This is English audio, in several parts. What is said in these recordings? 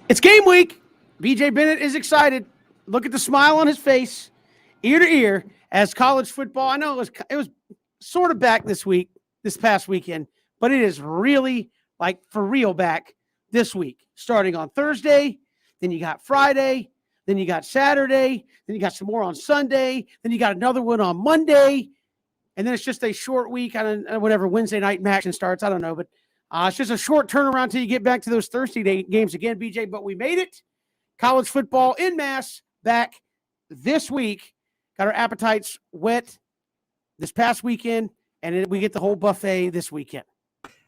It's game week. BJ Bennett is excited. Look at the smile on his face, ear to ear, as college football. I know it was sort of back this past weekend, but it is really like for real back this week, starting on Thursday. Then you got Friday. Then you got Saturday. Then you got some more on Sunday. Then you got another one on Monday. And then it's just a short week on whatever Wednesday night action starts. I don't know, but it's just a short turnaround until you get back to those Thursday day games again, BJ. But we made it. College football en masse back this week. Got our appetites wet this past weekend, and then we get the whole buffet this weekend.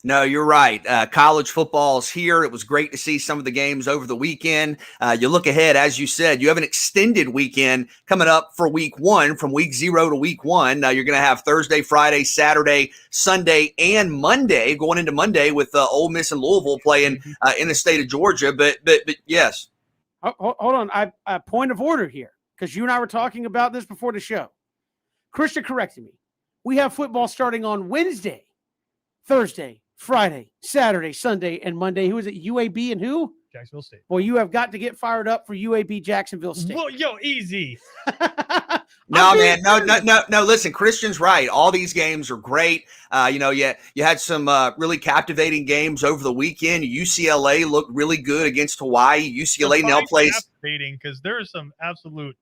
No, you're right. College football is here. It was great to see some of the games over the weekend. You look ahead, as you said, you have an extended weekend coming up for week one, from week 0 to week 1. You're going to have Thursday, Friday, Saturday, Sunday, and Monday, going into Monday with Ole Miss and Louisville playing in the state of Georgia. But yes. Hold on. I point of order here, because you and I were talking about this before the show. Christian corrected me. We have football starting on Wednesday, Thursday, Friday, Saturday, Sunday, and Monday. Who is it? UAB and who? Jacksonville State. Well, you have got to get fired up for UAB Jacksonville State. Well, easy. No, man. No. Listen, Christian's right. All these games are great. You had some really captivating games over the weekend. UCLA looked really good against Hawaii. UCLA now plays captivating because there are some absolute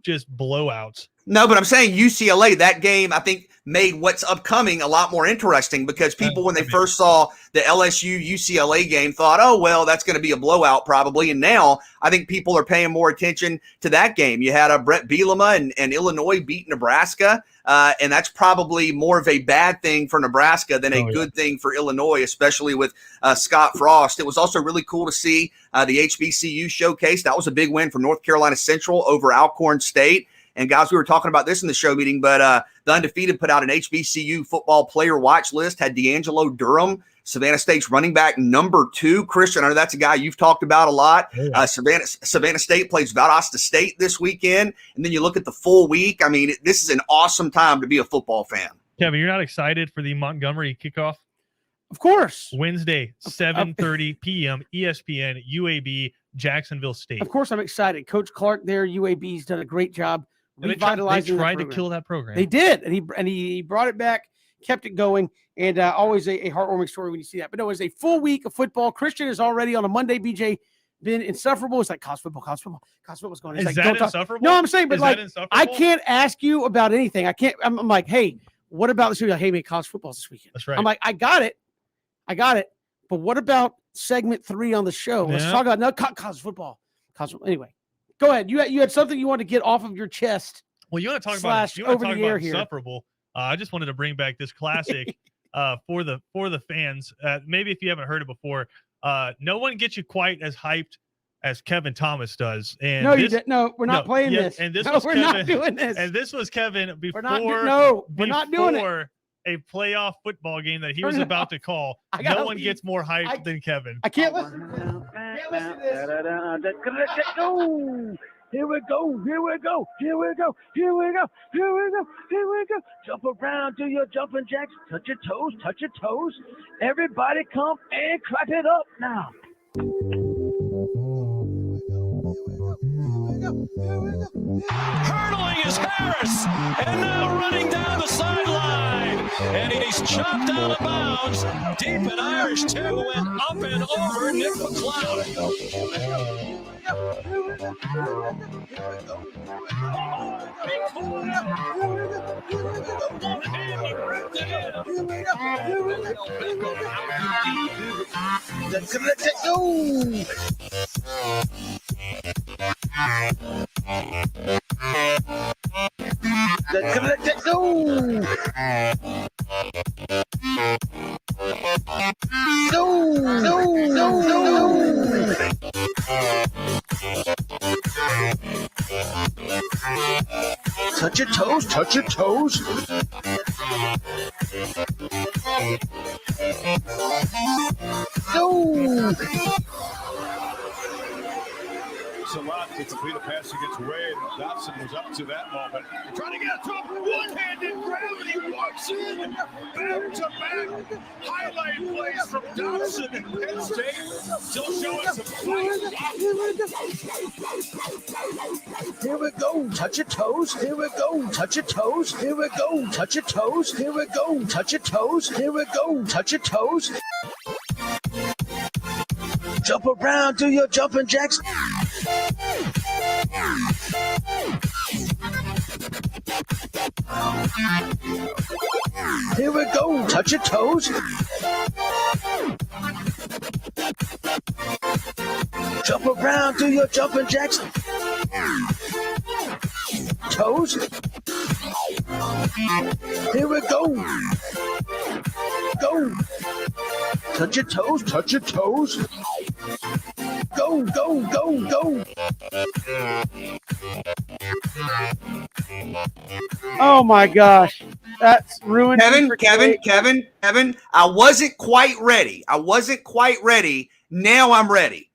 just blowouts. No, but I'm saying UCLA, that game, I think, made what's upcoming a lot more interesting, because people, when they first saw the LSU-UCLA game, thought, oh, well, that's going to be a blowout probably. And now I think people are paying more attention to that game. You had Brett Bielema and Illinois beat Nebraska, and that's probably more of a bad thing for Nebraska than a good thing for Illinois, especially with Scott Frost. It was also really cool to see the HBCU showcase. That was a big win for North Carolina Central over Alcorn State. And, guys, we were talking about this in the show meeting, but the Undefeated put out an HBCU football player watch list, had D'Angelo Durham, Savannah State's running back number 2. Christian, I know that's a guy you've talked about a lot. Yeah. Savannah State plays Valdosta State this weekend. And then you look at the full week. I mean, this is an awesome time to be a football fan. Kevin, you're not excited for the Montgomery kickoff? Of course. Wednesday, 7:30 p.m., ESPN, UAB, Jacksonville State. Of course I'm excited. Coach Clark there, UAB's done a great job revitalizing. They tried to kill that program. They did, and he brought it back, kept it going, and always a heartwarming story when you see that. But no, it was a full week of football. Christian is already on a Monday. BJ been insufferable. It's like college football's going. It's is like, that insufferable? No, I'm saying, but like, I can't ask you about anything. I can't. I'm like, hey, what about this? Like, hey, man, college football's this weekend. That's right. I'm like, I got it. But what about segment 3 on the show? Let's talk about college football. Anyway. Go ahead. You had something you wanted to get off of your chest. Well, you want to talk about insufferable. I just wanted to bring back this classic for the fans. Maybe if you haven't heard it before, no one gets you quite as hyped as Kevin Thomas does. And we're not playing this. And this we're not doing this. And this was Kevin before. We're not doing it. A playoff football game that he was about to call. No one gets more hyped than Kevin. I can't listen to this. Here we go. Jump around, do your jumping jacks. Touch your toes. Everybody come and clap it up now. Hurdling is Harris, and now running down the sideline, and he's chopped out of bounds. Deep in Irish 2 and up and over Nick McCloud. Let's go. Touch your toes. Go. takes a lot to complete a pass against Wade. Dobson was up to that moment. Trying to get to him. One-handed grab, and he walks in. Back-to-back highlight plays from Dobson and Penn State. Still showing some fight. Here we go, touch your toes. Here we go, touch your toes. Here we go, touch your toes. Here we go, touch your toes. Here we go, touch your toes. Jump around, do your jumping jacks. Here we go, touch your toes. Jump around, do your jumping jacks. Toes. Here we go. Go. Touch your toes, touch your toes. Go, go, go, go. Oh my gosh. That's ruined. Kevin, I wasn't quite ready. Now I'm ready.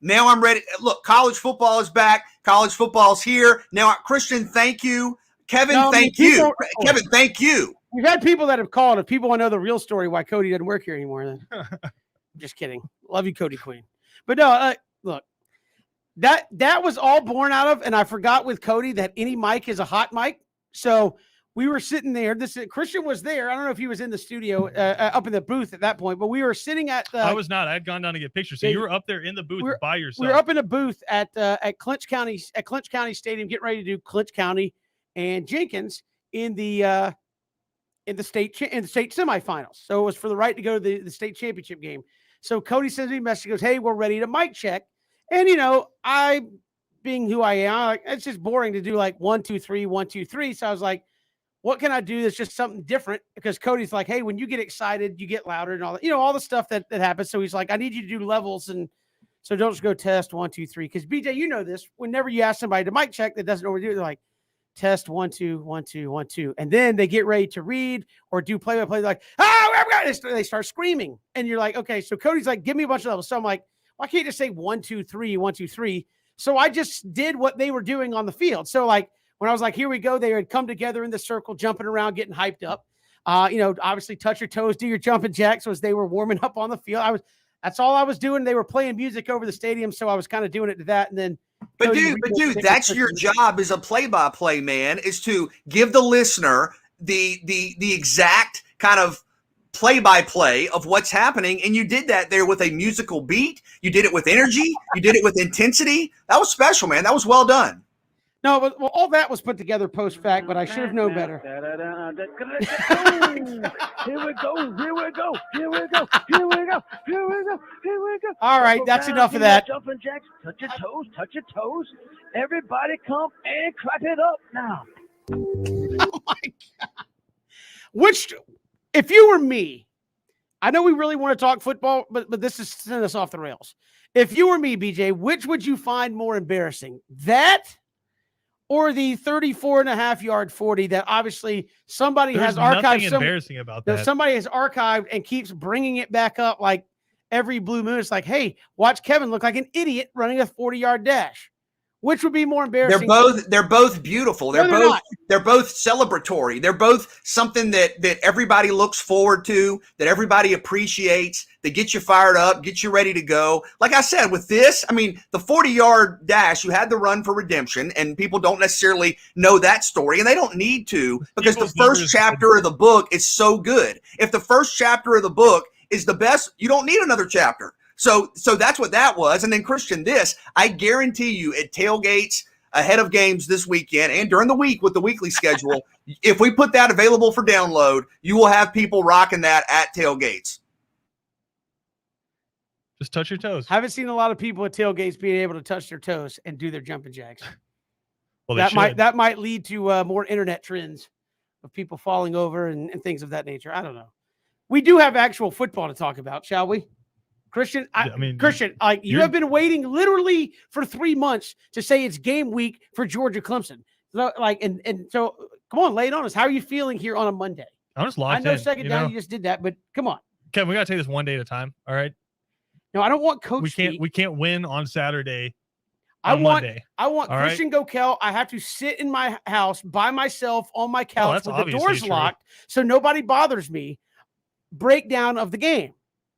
Look, college football is back. College football's here. Now, Christian, thank you. Kevin, thank you. Kevin, thank you. We've had people that have called. If people want to know the real story why Cody doesn't work here anymore, then just kidding. Love you, Cody Queen. But no, look, that was all born out of, and I forgot with Cody that any mic is a hot mic. So we were sitting there. Christian was there. I don't know if he was in the studio up in the booth at that point, but we were sitting at. I was not. I had gone down to get pictures. So you were up there in the booth by yourself. We were up in a booth at Clinch County Stadium, getting ready to do Clinch County and Jenkins in the state semifinals. So it was for the right to go to the state championship game. So Cody sends me a message, goes, "Hey, we're ready to mic check." And I, being who I am, it's just boring to do like 1, 2, 3, 1, 2, 3. So I was like, what can I do that's just something different? Because Cody's like, hey, when you get excited, you get louder and all that, all the stuff that happens. So he's like, I need you to do levels. And so don't just go test 1, 2, 3. Because BJ, you know this, whenever you ask somebody to mic check that doesn't know what to do, they're like, test 1, 2, 1, 2, 1, 2. And then they get ready to read or do play-by-play. They're like, they start screaming. And you're like, okay. So Cody's like, give me a bunch of levels. So I'm like, well, I can't just say 1, 2, 3, 1, 2, 3. So I just did what they were doing on the field. So like, when I was like, here we go, they had come together in the circle, jumping around, getting hyped up. Obviously touch your toes, do your jumping jacks as they were warming up on the field. That's all I was doing. They were playing music over the stadium. So I was kind of doing it to that. And then, but dude, that's your job as a play-by-play man, is to give the listener the exact kind of play-by-play of what's happening. And you did that there with a musical beat. You did it with energy. You did it with intensity. That was special, man. That was well done. No, but all that was put together post-fact, but I should have known better. Here we go, here we go, here we go, here we go, here we go, here we go. All right, that's enough of that. Jumping jacks, touch your toes, touch your toes. Everybody come and clap it up now. Oh my God. If you were me, I know we really want to talk football, but this is sending us off the rails. If you were me, BJ, which would you find more embarrassing? That or the 34.5-yard 40 that obviously somebody has archived? Nothing embarrassing about that. Somebody has archived and keeps bringing it back up like every blue moon. It's like, hey, watch Kevin look like an idiot running a 40-yard dash. Which would be more embarrassing? They're both beautiful. They're both celebratory. They're both something that everybody looks forward to, that everybody appreciates, that gets you fired up, gets you ready to go. Like I said, with this, I mean, the 40-yard dash, you had the run for redemption, and people don't necessarily know that story, and they don't need to, because the first chapter of the book is so good. If the first chapter of the book is the best, you don't need another chapter. So that's what that was. And then, Christian, I guarantee you at tailgates ahead of games this weekend and during the week with the weekly schedule, if we put that available for download, you will have people rocking that at tailgates. Just touch your toes. Haven't seen a lot of people at tailgates being able to touch their toes and do their jumping jacks. Well, that might lead to more internet trends of people falling over and things of that nature. I don't know. We do have actual football to talk about, shall we? Christian, Christian, you have been waiting literally for 3 months to say it's game week for Georgia Clemson. So come on, lay it on us. How are you feeling here on a Monday? I'm just locked in. I know second down, you just did that, but come on. Kevin, we got to take this one day at a time. All right. No, I don't want coach. We can't win on Saturday. on Monday. I want All Christian Gokel. I have to sit in my house by myself on my couch with the doors true. locked so nobody bothers me. Breakdown of the game.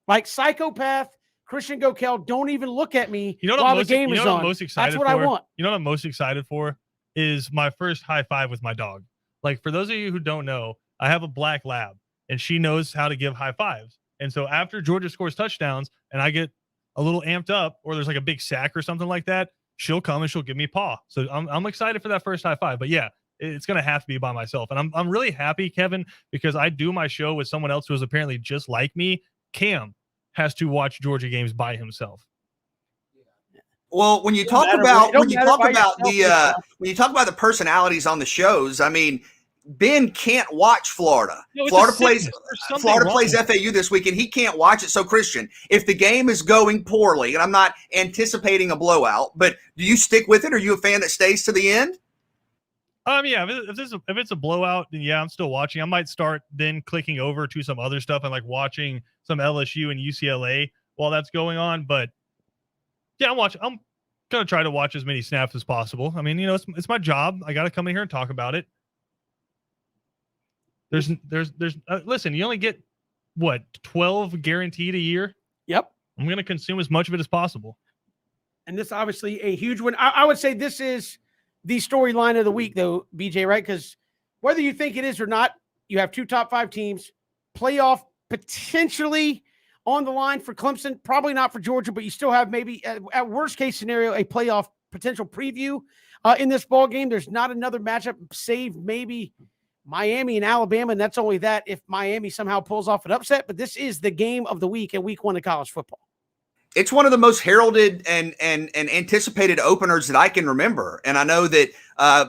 Like psychopath Christian Gokel, don't even look at me while the game is on. That's what I want. You know what I'm most excited for is my first high five with my dog. Like, for those of you who don't know, I have a black lab, and she knows how to give high fives. And so after Georgia scores touchdowns and I get a little amped up, or there's like a big sack or something like that, she'll come and she'll give me a paw. So I'm excited for that first high five. But yeah, it's going to have to be by myself. And I'm really happy, Kevin, because I do my show with someone else who is apparently just like me. Cam has to watch Georgia games by himself. Well, when you talk about the personalities on the shows, I mean, Ben can't watch Florida. No, Florida plays FAU this week, and he can't watch it. So, Christian, if the game is going poorly, and I'm not anticipating a blowout, but do you stick with it? Are you a fan that stays to the end? Yeah, if it's a blowout, then yeah, I'm still watching. I might start then clicking over to some other stuff and like watching some LSU and UCLA while that's going on. But yeah, I'm gonna try to watch as many snaps as possible. I mean, you know, it's my job. I got to come in here and talk about it. There's listen, you only get what, 12 guaranteed a year? Yep. I'm gonna consume as much of it as possible. And this obviously a huge one. I would say this is the storyline of the week, though, BJ, right? Because whether you think it is or not, you have two top 5 teams, playoff potentially on the line for Clemson, probably not for Georgia, but you still have maybe at worst case scenario, a playoff potential preview in this ball game. There's not another matchup save maybe Miami and Alabama, and that's only that if Miami somehow pulls off an upset. But this is the game of the week and week 1 of college football. It's one of the most heralded and anticipated openers that I can remember. And I know that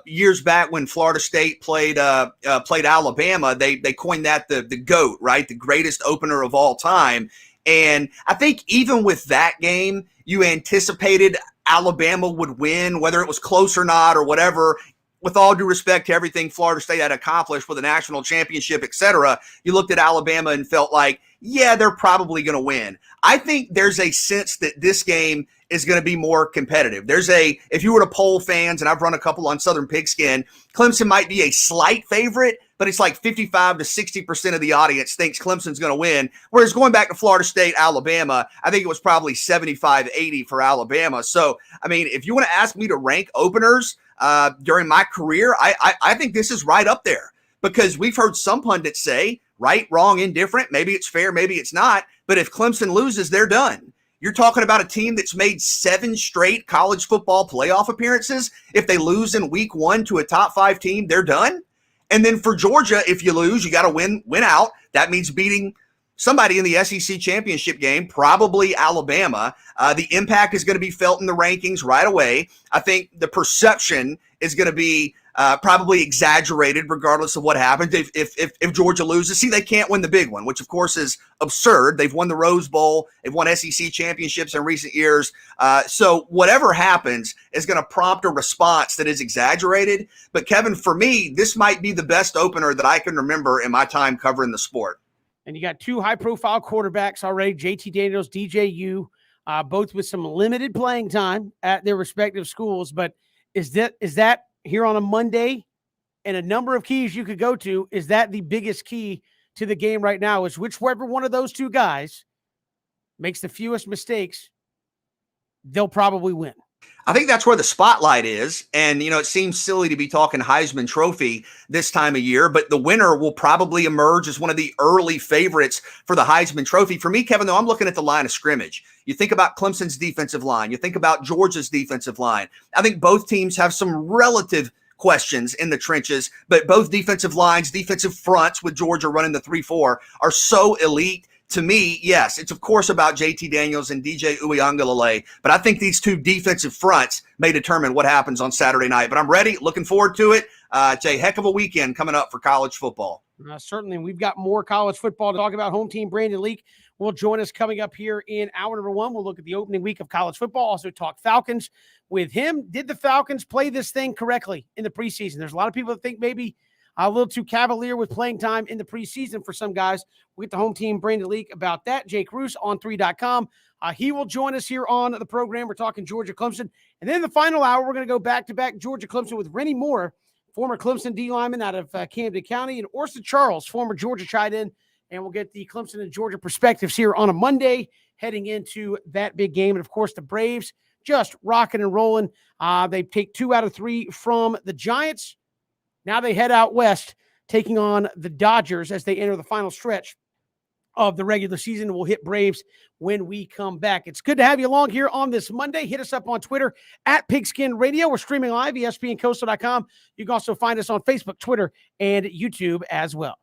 years back when Florida State played Alabama, they coined that the GOAT, right? The greatest opener of all time. And I think even with that game, you anticipated Alabama would win, whether it was close or not or whatever. With all due respect to everything Florida State had accomplished with a national championship, et cetera, you looked at Alabama and felt like, yeah, they're probably going to win. I think there's a sense that this game is going to be more competitive. If you were to poll fans, and I've run a couple on Southern Pigskin, Clemson might be a slight favorite, but it's like 55 to 60% of the audience thinks Clemson's going to win. Whereas going back to Florida State, Alabama, I think it was probably 75-80 for Alabama. So, I mean, if you want to ask me to rank openers during my career, I think this is right up there, because we've heard some pundits say, right, wrong, indifferent, maybe it's fair, maybe it's not, but if Clemson loses, they're done. You're talking about a team that's made 7 straight college football playoff appearances. If they lose in week 1 to a top 5 team, they're done. And then for Georgia, if you lose, you got to win out. That means beating somebody in the SEC championship game, probably Alabama. The impact is going to be felt in the rankings right away. I think the perception is going to be probably exaggerated regardless of what happens if Georgia loses. See, they can't win the big one, which of course is absurd. They've won the Rose Bowl. They've won SEC championships in recent years. So whatever happens is going to prompt a response that is exaggerated. But Kevin, for me, this might be the best opener that I can remember in my time covering the sport. And you got 2 high-profile quarterbacks already, JT Daniels, DJU, both with some limited playing time at their respective schools. But is that here on a Monday and a number of keys you could go to, is that the biggest key to the game right now, is whichever one of those 2 guys makes the fewest mistakes, they'll probably win. I think that's where the spotlight is. And, you know, it seems silly to be talking Heisman Trophy this time of year, but the winner will probably emerge as one of the early favorites for the Heisman Trophy. For me, Kevin, though, I'm looking at the line of scrimmage. You think about Clemson's defensive line. You think about Georgia's defensive line. I think both teams have some relative questions in the trenches, but both defensive lines, defensive fronts with Georgia running the 3-4 are so elite. To me, yes, it's of course about JT Daniels and DJ Uiagalelei, but I think these 2 defensive fronts may determine what happens on Saturday night. But I'm ready, looking forward to it. It's a heck of a weekend coming up for college football. Certainly, we've got more college football to talk about. Home team Brandon Leak will join us coming up here in hour number 1. We'll look at the opening week of college football, also talk Falcons with him. Did the Falcons play this thing correctly in the preseason? There's a lot of people that think maybe A little too cavalier with playing time in the preseason for some guys. We'll get the home team, Brandon Leak, about that. Jake Roos on 3.com. He will join us here on the program. We're talking Georgia Clemson. And then in the final hour, we're going to go back-to-back Georgia Clemson with Rennie Moore, former Clemson D lineman out of Camden County, and Orson Charles, former Georgia tight end. And we'll get the Clemson and Georgia perspectives here on a Monday heading into that big game. And, of course, the Braves just rocking and rolling. They take 2 out of 3 from the Giants. Now they head out west, taking on the Dodgers as they enter the final stretch of the regular season. We'll hit Braves when we come back. It's good to have you along here on this Monday. Hit us up on Twitter at Pigskin Radio. We're streaming live, ESPNCoastal.com. You can also find us on Facebook, Twitter, and YouTube as well.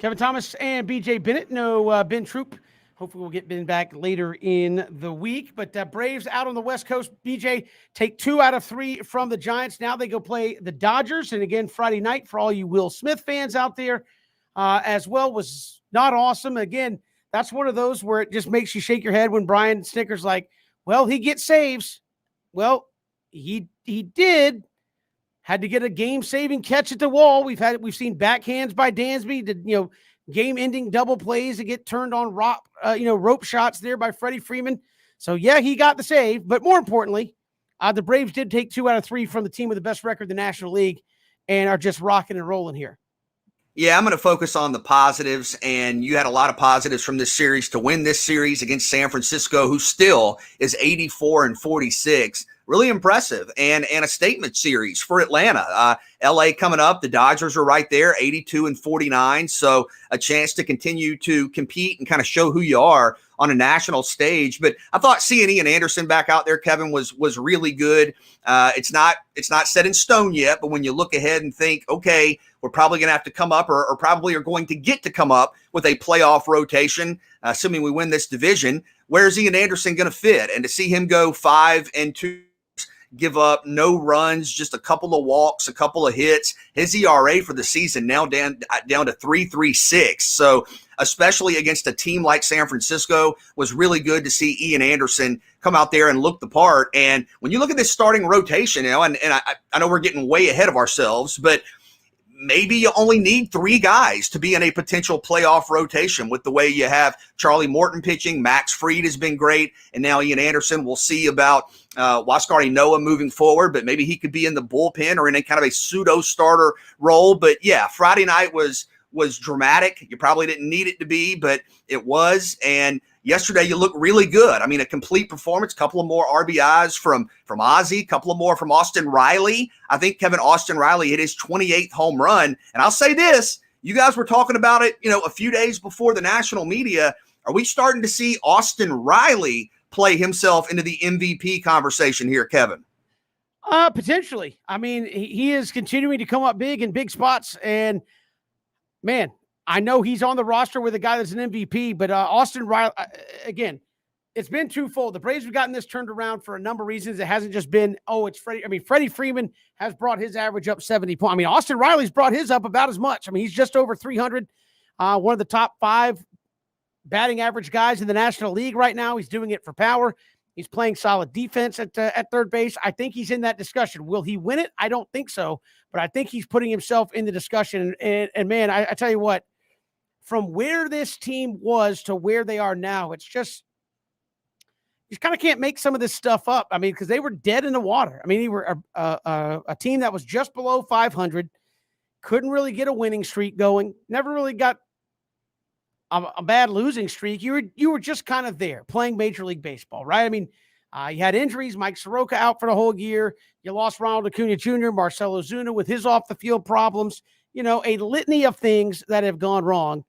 Kevin Thomas and BJ Bennett. No Ben Troop. Hopefully we'll get Ben back later in the week. But Braves out on the West Coast. BJ take 2 out of 3 from the Giants. Now they go play the Dodgers. And again, Friday night for all you Will Smith fans out there as well was not awesome. Again, that's one of those where it just makes you shake your head when Brian Snitker's like, well, he gets saves. Well, he did. Had to get a game-saving catch at the wall. We've seen backhands by Dansby, game-ending double plays that get turned on rope shots there by Freddie Freeman. So yeah, he got the save, but more importantly, the Braves did take 2 out of 3 from the team with the best record in the National League and are just rocking and rolling here. Yeah, I'm going to focus on the positives, and you had a lot of positives from this series to win this series against San Francisco, who still is 84-46. Really impressive, and a statement series for Atlanta. LA coming up, the Dodgers are right there, 82-49. So a chance to continue to compete and kind of show who you are on a national stage. But I thought seeing Ian Anderson back out there, Kevin, was really good. It's not set in stone yet, but when you look ahead and think, okay, we're probably going to have to come up or probably are going to get to come up with a playoff rotation, assuming we win this division. Where's Ian Anderson going to fit? And to see him go 5-2, give up no runs, just a couple of walks, a couple of hits. His ERA for the season now down to 3.36. So especially against a team like San Francisco, was really good to see Ian Anderson come out there and look the part. And when you look at this starting rotation, and I know we're getting way ahead of ourselves, but maybe you only need 3 guys to be in a potential playoff rotation with the way you have Charlie Morton pitching. Max Fried has been great. And now Ian Anderson. We'll see about Huascar Ynoa moving forward, but maybe he could be in the bullpen or in a kind of a pseudo starter role. But yeah, Friday night was dramatic. You probably didn't need it to be, but it was. And yesterday you looked really good. I mean, a complete performance, couple of more RBIs from Ozzie, couple of more from Austin Riley. I think Austin Riley hit his 28th home run. And I'll say this, you guys were talking about it, a few days before the national media. Are we starting to see Austin Riley play himself into the MVP conversation here, Kevin? Potentially. I mean, he is continuing to come up big in big spots. And man, I know he's on the roster with a guy that's an MVP, but Austin Riley, again, it's been twofold. The Braves have gotten this turned around for a number of reasons. It hasn't just been, it's Freddie. I mean, Freddie Freeman has brought his average up 70 points. I mean, Austin Riley's brought his up about as much. I mean, he's just over 300, one of the top 5 batting average guys in the National League right now. He's doing it for power. He's playing solid defense at third base. I think he's in that discussion. Will he win it? I don't think so, but I think he's putting himself in the discussion. And man, I tell you what, from where this team was to where they are now, it's just, you kind of can't make some of this stuff up. I mean, because they were dead in the water. I mean, they were a team that was just below 500, couldn't really get a winning streak going, never really got a bad losing streak. You were just kind of there playing Major League Baseball, right? I mean, you had injuries, Mike Soroka out for the whole year. You lost Ronald Acuna Jr., Marcell Ozuna with his off-the-field problems, a litany of things that have gone wrong.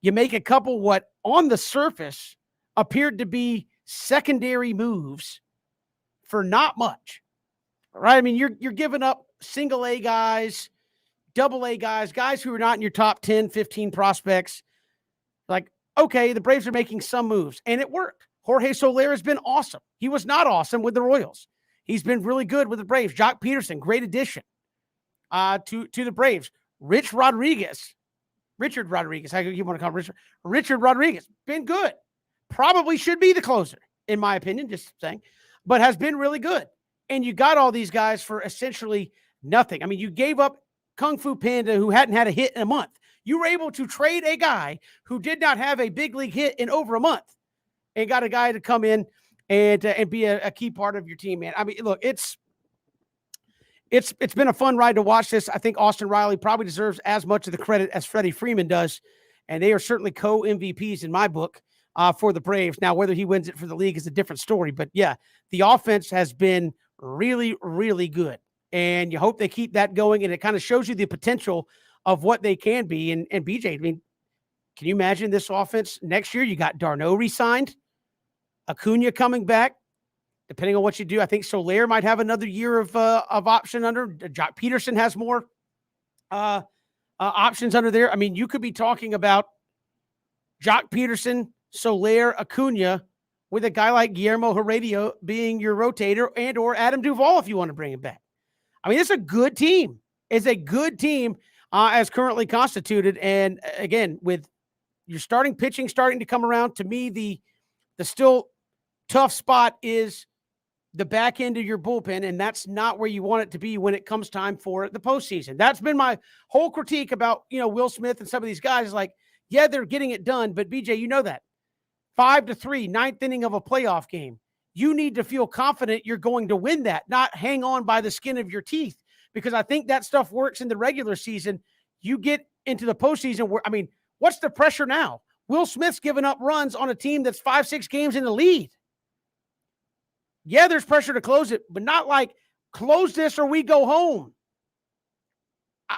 You make a couple what on the surface appeared to be secondary moves for not much, right? I mean, you're giving up single A guys, double A guys who are not in your top 10, 15 prospects. Like, okay, the Braves are making some moves, and it worked. Jorge Soler has been awesome. He was not awesome with the Royals. He's been really good with the Braves. Jock Peterson, great addition to the Braves. Richard Rodriguez, how you want to call him? Richard Rodriguez, been good. Probably should be the closer, in my opinion, just saying, but has been really good. And you got all these guys for essentially nothing. I mean, you gave up Kung Fu Panda, who hadn't had a hit in a month. You were able to trade a guy who did not have a big league hit in over a month and got a guy to come in and be a key part of your team, man. I mean, look, it's been a fun ride to watch this. I think Austin Riley probably deserves as much of the credit as Freddie Freeman does, and they are certainly co-MVPs in my book for the Braves. Now, whether he wins it for the league is a different story, but yeah, the offense has been really, really good, and you hope they keep that going, and it kind of shows you the potential of what they can be. And BJ, I mean, can you imagine this offense next year? You got d'Arnaud re-signed, Acuna coming back. Depending on what you do, I think Soler might have another year of option under. Jock Peterson has more options under there. I mean, you could be talking about Jock Peterson, Soler, Acuna, with a guy like Guillermo Heredia being your rotator, and or Adam Duvall if you want to bring him back. I mean, it's a good team. It's a good team as currently constituted. And again, with your starting pitching starting to come around, to me, the still tough spot is the back end of your bullpen, and that's not where you want it to be when it comes time for the postseason. That's been my whole critique about, Will Smith and some of these guys. Like, yeah, they're getting it done, but BJ, you know that 5-3, ninth inning of a playoff game, you need to feel confident you're going to win that, not hang on by the skin of your teeth, because I think that stuff works in the regular season. You get into the postseason where, I mean, what's the pressure now? Will Smith's giving up runs on a team that's 5-6 games in the lead. Yeah, there's pressure to close it, but not like close this or we go home.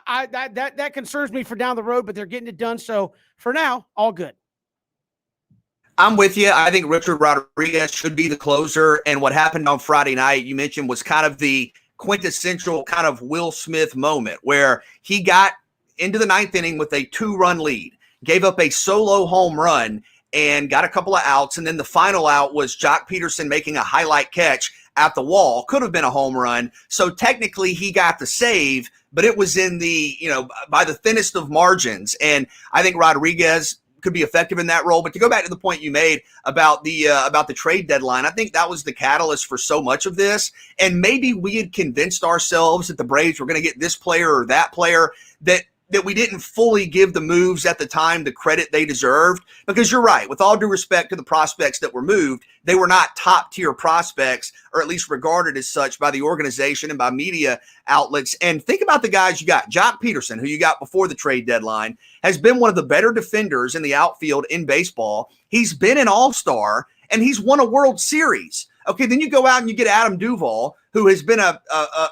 That concerns me for down the road, but they're getting it done. So for now, all good. I'm with you. I think Richard Rodriguez should be the closer. And what happened on Friday night, you mentioned, was kind of the quintessential kind of Will Smith moment where he got into the ninth inning with a 2-run lead, gave up a solo home run, and got a couple of outs. And then the final out was Jock Peterson making a highlight catch at the wall. Could have been a home run. So technically he got the save, but it was in the, by the thinnest of margins. And I think Rodriguez could be effective in that role. But to go back to the point you made about the trade deadline, I think that was the catalyst for so much of this. And maybe we had convinced ourselves that the Braves were going to get this player or that player, that we didn't fully give the moves at the time the credit they deserved. Because you're right, with all due respect to the prospects that were moved, they were not top tier prospects, or at least regarded as such by the organization and by media outlets. And think about the guys you got. Jock Peterson, who you got before the trade deadline, has been one of the better defenders in the outfield in baseball. He's been an all-star, and he's won a World Series. Okay, then you go out and you get Adam Duvall, who has been an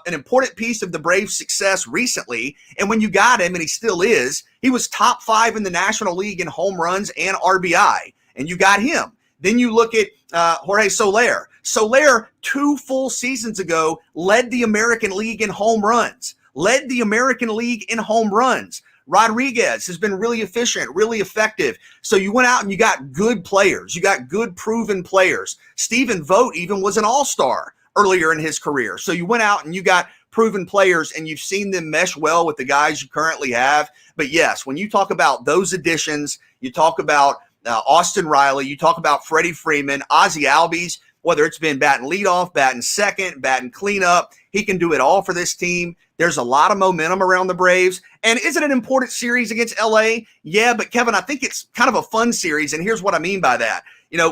important piece of the Braves' success recently. And when you got him, and he still is, he was top 5 in the National League in home runs and RBI, and you got him. Then you look at Jorge Soler. Soler, 2 full seasons ago, led the American League in home runs. Rodriguez has been really efficient, really effective. So you went out and you got good players. You got good proven players. Stephen Vogt even was an all-star earlier in his career. So you went out and you got proven players, and you've seen them mesh well with the guys you currently have. But yes, when you talk about those additions, you talk about Austin Riley, you talk about Freddie Freeman, Ozzie Albies, whether it's been batting leadoff, batting second, batting cleanup, he can do it all for this team. There's a lot of momentum around the Braves. And is it an important series against LA? Yeah, but Kevin, I think it's kind of a fun series. And here's what I mean by that.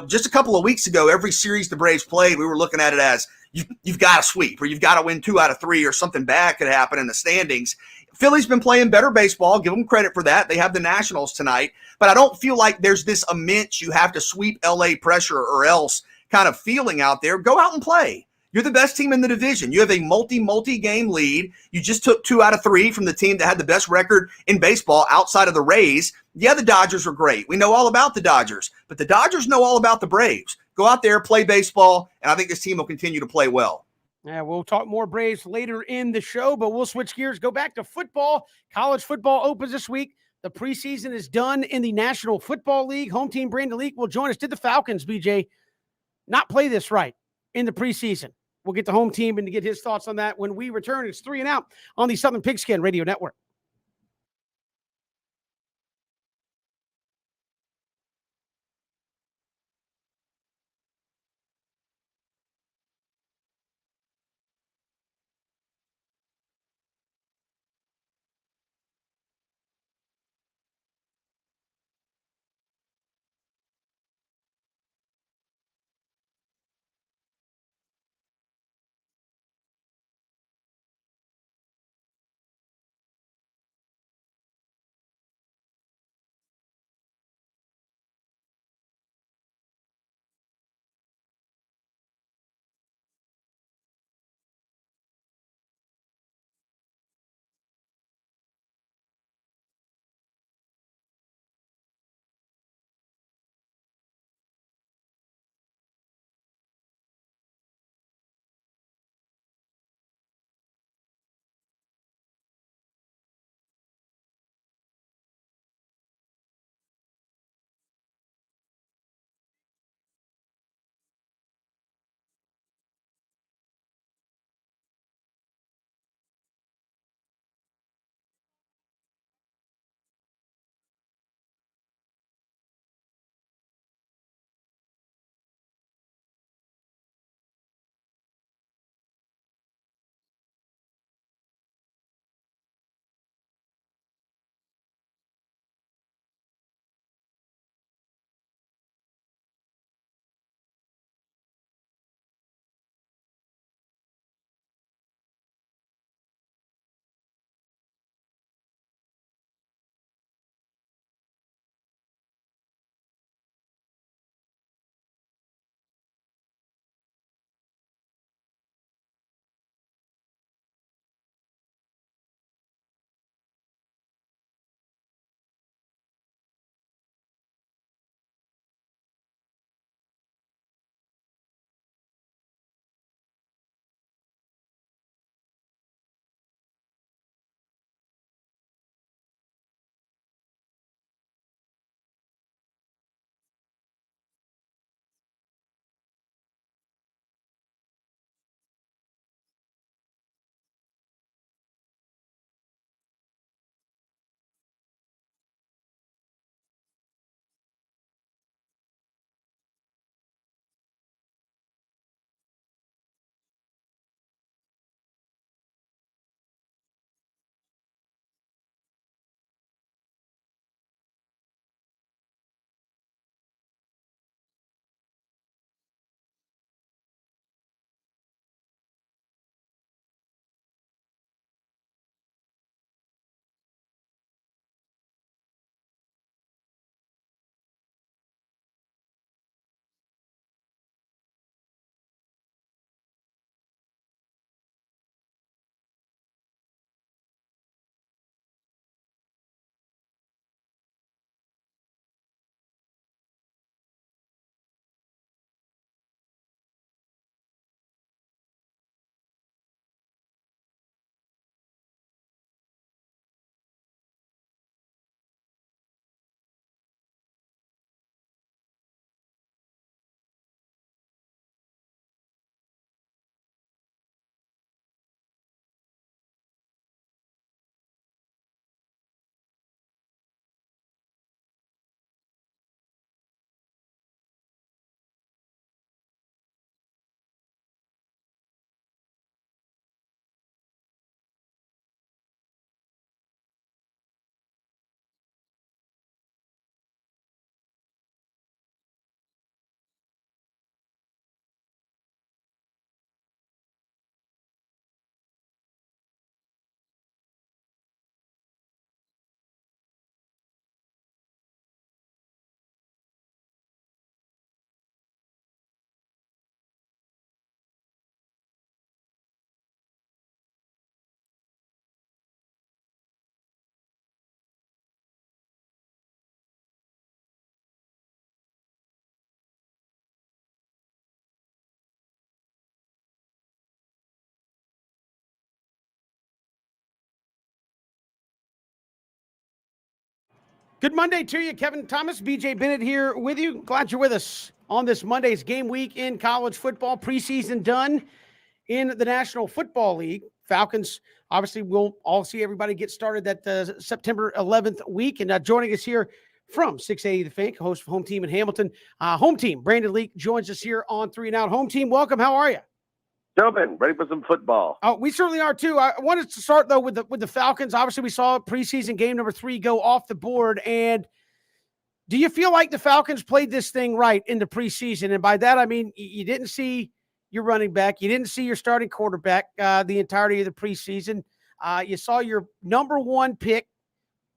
Just a couple of weeks ago, every series the Braves played, we were looking at it as you've got to sweep, or you've got to win 2 out of 3, or something bad could happen in the standings. Philly's been playing better baseball. Give them credit for that. They have the Nationals tonight. But I don't feel like there's this immense you have to sweep LA pressure or else kind of feeling out there. Go out and play. You're the best team in the division. You have a multi-game lead. You just took 2 out of 3 from the team that had the best record in baseball outside of the Rays. Yeah, the Dodgers are great. We know all about the Dodgers, but the Dodgers know all about the Braves. Go out there, play baseball, and I think this team will continue to play well. Yeah, we'll talk more Braves later in the show, but we'll switch gears, go back to football. College football opens this week. The preseason is done in the National Football League. Home team Brandon Leak will join us. Did the Falcons, BJ, not play this right in the preseason? We'll get the home team and to get his thoughts on that when we return. It's 3 and Out on the Southern Pigskin Radio Network. Good Monday to you, Kevin Thomas, BJ Bennett here with you. Glad you're with us on this Monday's game week in college football. Preseason done in the National Football League. Falcons, obviously, we'll all see everybody get started that September 11th week. And joining us here from 680 The Fan, host of Home Team in Hamilton. Home Team, Brandon Leak, joins us here on 3 and Out. Home Team, welcome. How are you? Gentlemen, ready for some football. Oh, we certainly are too. I wanted to start though with the Falcons. Obviously, we saw preseason game number 3 go off the board. And do you feel like the Falcons played this thing right in the preseason? And by that, I mean you didn't see your running back, you didn't see your starting quarterback the entirety of the preseason. You saw your number 1 pick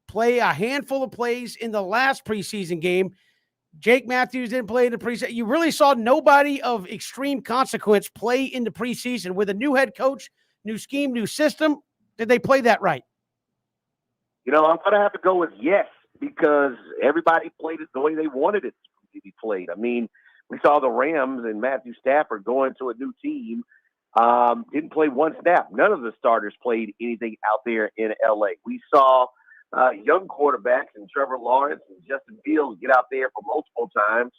play a handful of plays in the last preseason game. Jake Matthews didn't play in the preseason. You really saw nobody of extreme consequence play in the preseason with a new head coach, new scheme, new system. Did they play that right? You know, I'm going to have to go with yes, because everybody played it the way they wanted it to be played. I mean, we saw the Rams and Matthew Stafford going to a new team, didn't play one snap. None of the starters played anything out there in L.A. We saw young quarterbacks and Trevor Lawrence and Justin Fields get out there for multiple times.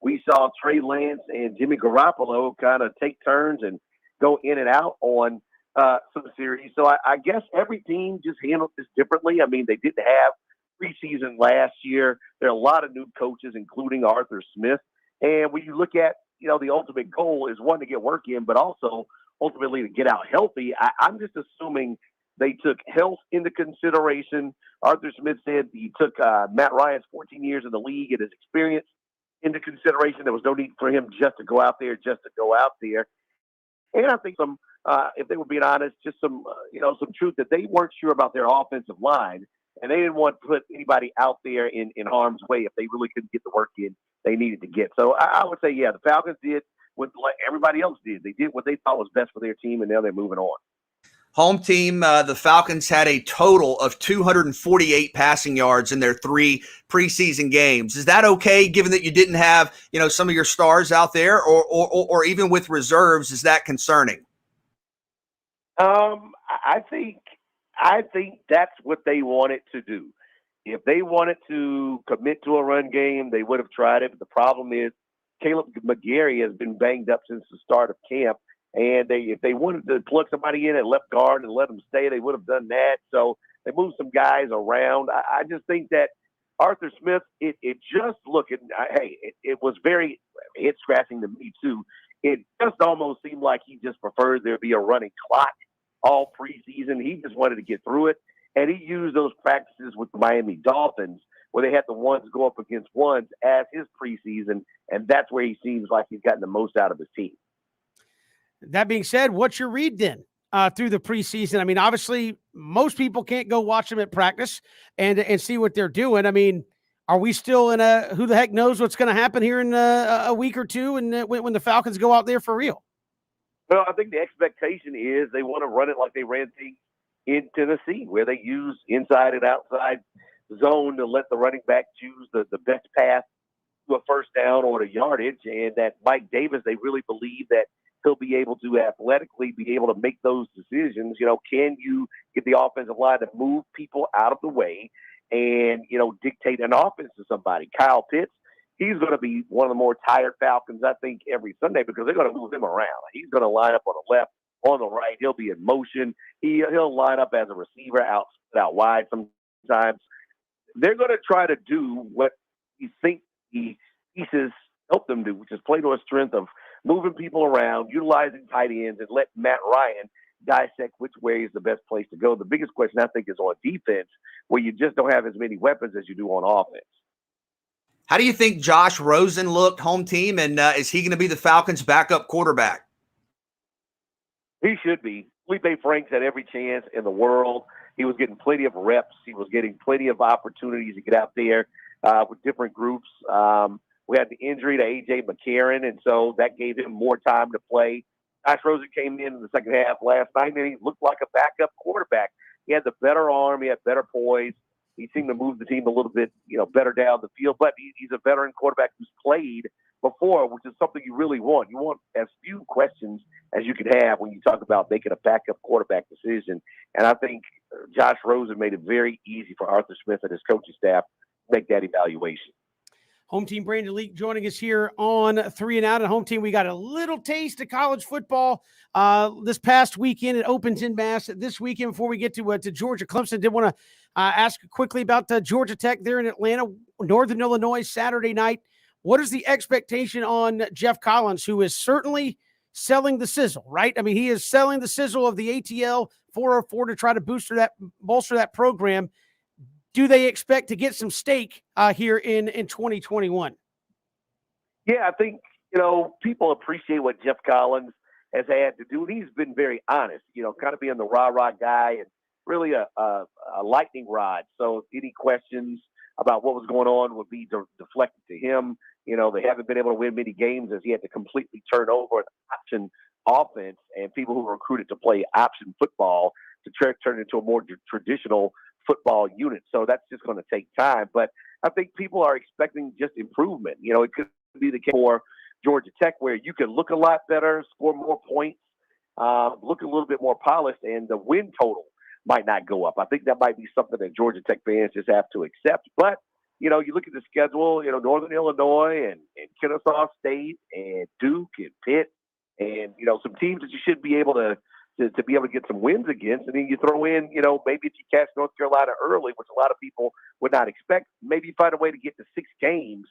We saw Trey Lance and Jimmy Garoppolo kind of take turns and go in and out on some series. So I guess every team just handled this differently. I mean, they didn't have preseason last year. There are a lot of new coaches, including Arthur Smith. And when you look at, you know, the ultimate goal is one, to get work in, but also ultimately to get out healthy. I'm just assuming they took health into consideration. Arthur Smith said he took Matt Ryan's 14 years in the league and his experience into consideration. There was no need for him just to go out there, And I think some, if they were being honest, just some truth that they weren't sure about their offensive line, and they didn't want to put anybody out there in harm's way if they really couldn't get the work in they needed to get. So I would say, yeah, the Falcons did what everybody else did. They did what they thought was best for their team, and now they're moving on. Home team, the Falcons had a total of 248 passing yards in their 3 preseason games. Is that okay, given that you didn't have, some of your stars out there, or even with reserves? Is that concerning? I think that's what they wanted to do. If they wanted to commit to a run game, they would have tried it. But the problem is Caleb McGarry has been banged up since the start of camp. And if they wanted to plug somebody in at left guard and let them stay, they would have done that. So they moved some guys around. I just think that Arthur Smith, it was very head-scratching to me too. It just almost seemed like he just preferred there be a running clock all preseason. He just wanted to get through it. And he used those practices with the Miami Dolphins where they had the ones go up against ones as his preseason. And that's where he seems like he's gotten the most out of his team. That being said, what's your read then through the preseason? I mean, obviously, most people can't go watch them at practice and see what they're doing. I mean, are we still in a who the heck knows what's going to happen here in a week or two and when the Falcons go out there for real? Well, I think the expectation is they want to run it like they ran things in Tennessee, where they use inside and outside zone to let the running back choose the best path to a first down or to yardage. And that Mike Davis, they really believe that he'll be able to athletically be able to make those decisions. Can you get the offensive line to move people out of the way and, dictate an offense to somebody? Kyle Pitts, he's going to be one of the more tired Falcons, I think, every Sunday because they're going to move him around. He's going to line up on the left, on the right. He'll be in motion. He'll line up as a receiver out wide sometimes. They're going to try to do what you think the pieces help them do, which is play to a strength of moving people around, utilizing tight ends, and let Matt Ryan dissect which way is the best place to go. The biggest question, I think, is on defense, where you just don't have as many weapons as you do on offense. How do you think Josh Rosen looked, home team, and is he going to be the Falcons' backup quarterback? He should be. Felipe Franks had every chance in the world. He was getting plenty of reps. He was getting plenty of opportunities to get out there with different groups. We had the injury to A.J. McCarron, and so that gave him more time to play. Josh Rosen came in the second half last night, and he looked like a backup quarterback. He had the better arm. He had better poise. He seemed to move the team a little bit, better down the field. But he's a veteran quarterback who's played before, which is something you really want. You want as few questions as you could have when you talk about making a backup quarterback decision. And I think Josh Rosen made it very easy for Arthur Smith and his coaching staff make that evaluation. Home Team Brandon Leak joining us here on 3 and Out. And Home Team, we got a little taste of college football this past weekend. It opens in Mass this weekend. Before we get to Georgia Clemson, did want to ask quickly about Georgia Tech there in Atlanta, Northern Illinois, Saturday night. What is the expectation on Jeff Collins, who is certainly selling the sizzle, right? I mean, he is selling the sizzle of the ATL 404 to try to bolster that program. Do they expect to get some stake here in 2021? Yeah, I think, people appreciate what Jeff Collins has had to do. He's been very honest, kind of being the rah-rah guy and really a lightning rod. So any questions about what was going on would be deflected to him. They haven't been able to win many games as he had to completely turn over an option offense and people who were recruited to play option football to turn it into a more traditional football unit. So that's just going to take time. But I think people are expecting just improvement. It could be the case for Georgia Tech where you can look a lot better, score more points, look a little bit more polished, and the win total might not go up. I think that might be something that Georgia Tech fans just have to accept. But, you look at the schedule, Northern Illinois and Kennesaw State and Duke and Pitt and, some teams that you should be able to be able to get some wins against. And then you throw in, maybe if you catch North Carolina early, which a lot of people would not expect, maybe you find a way to get to 6 games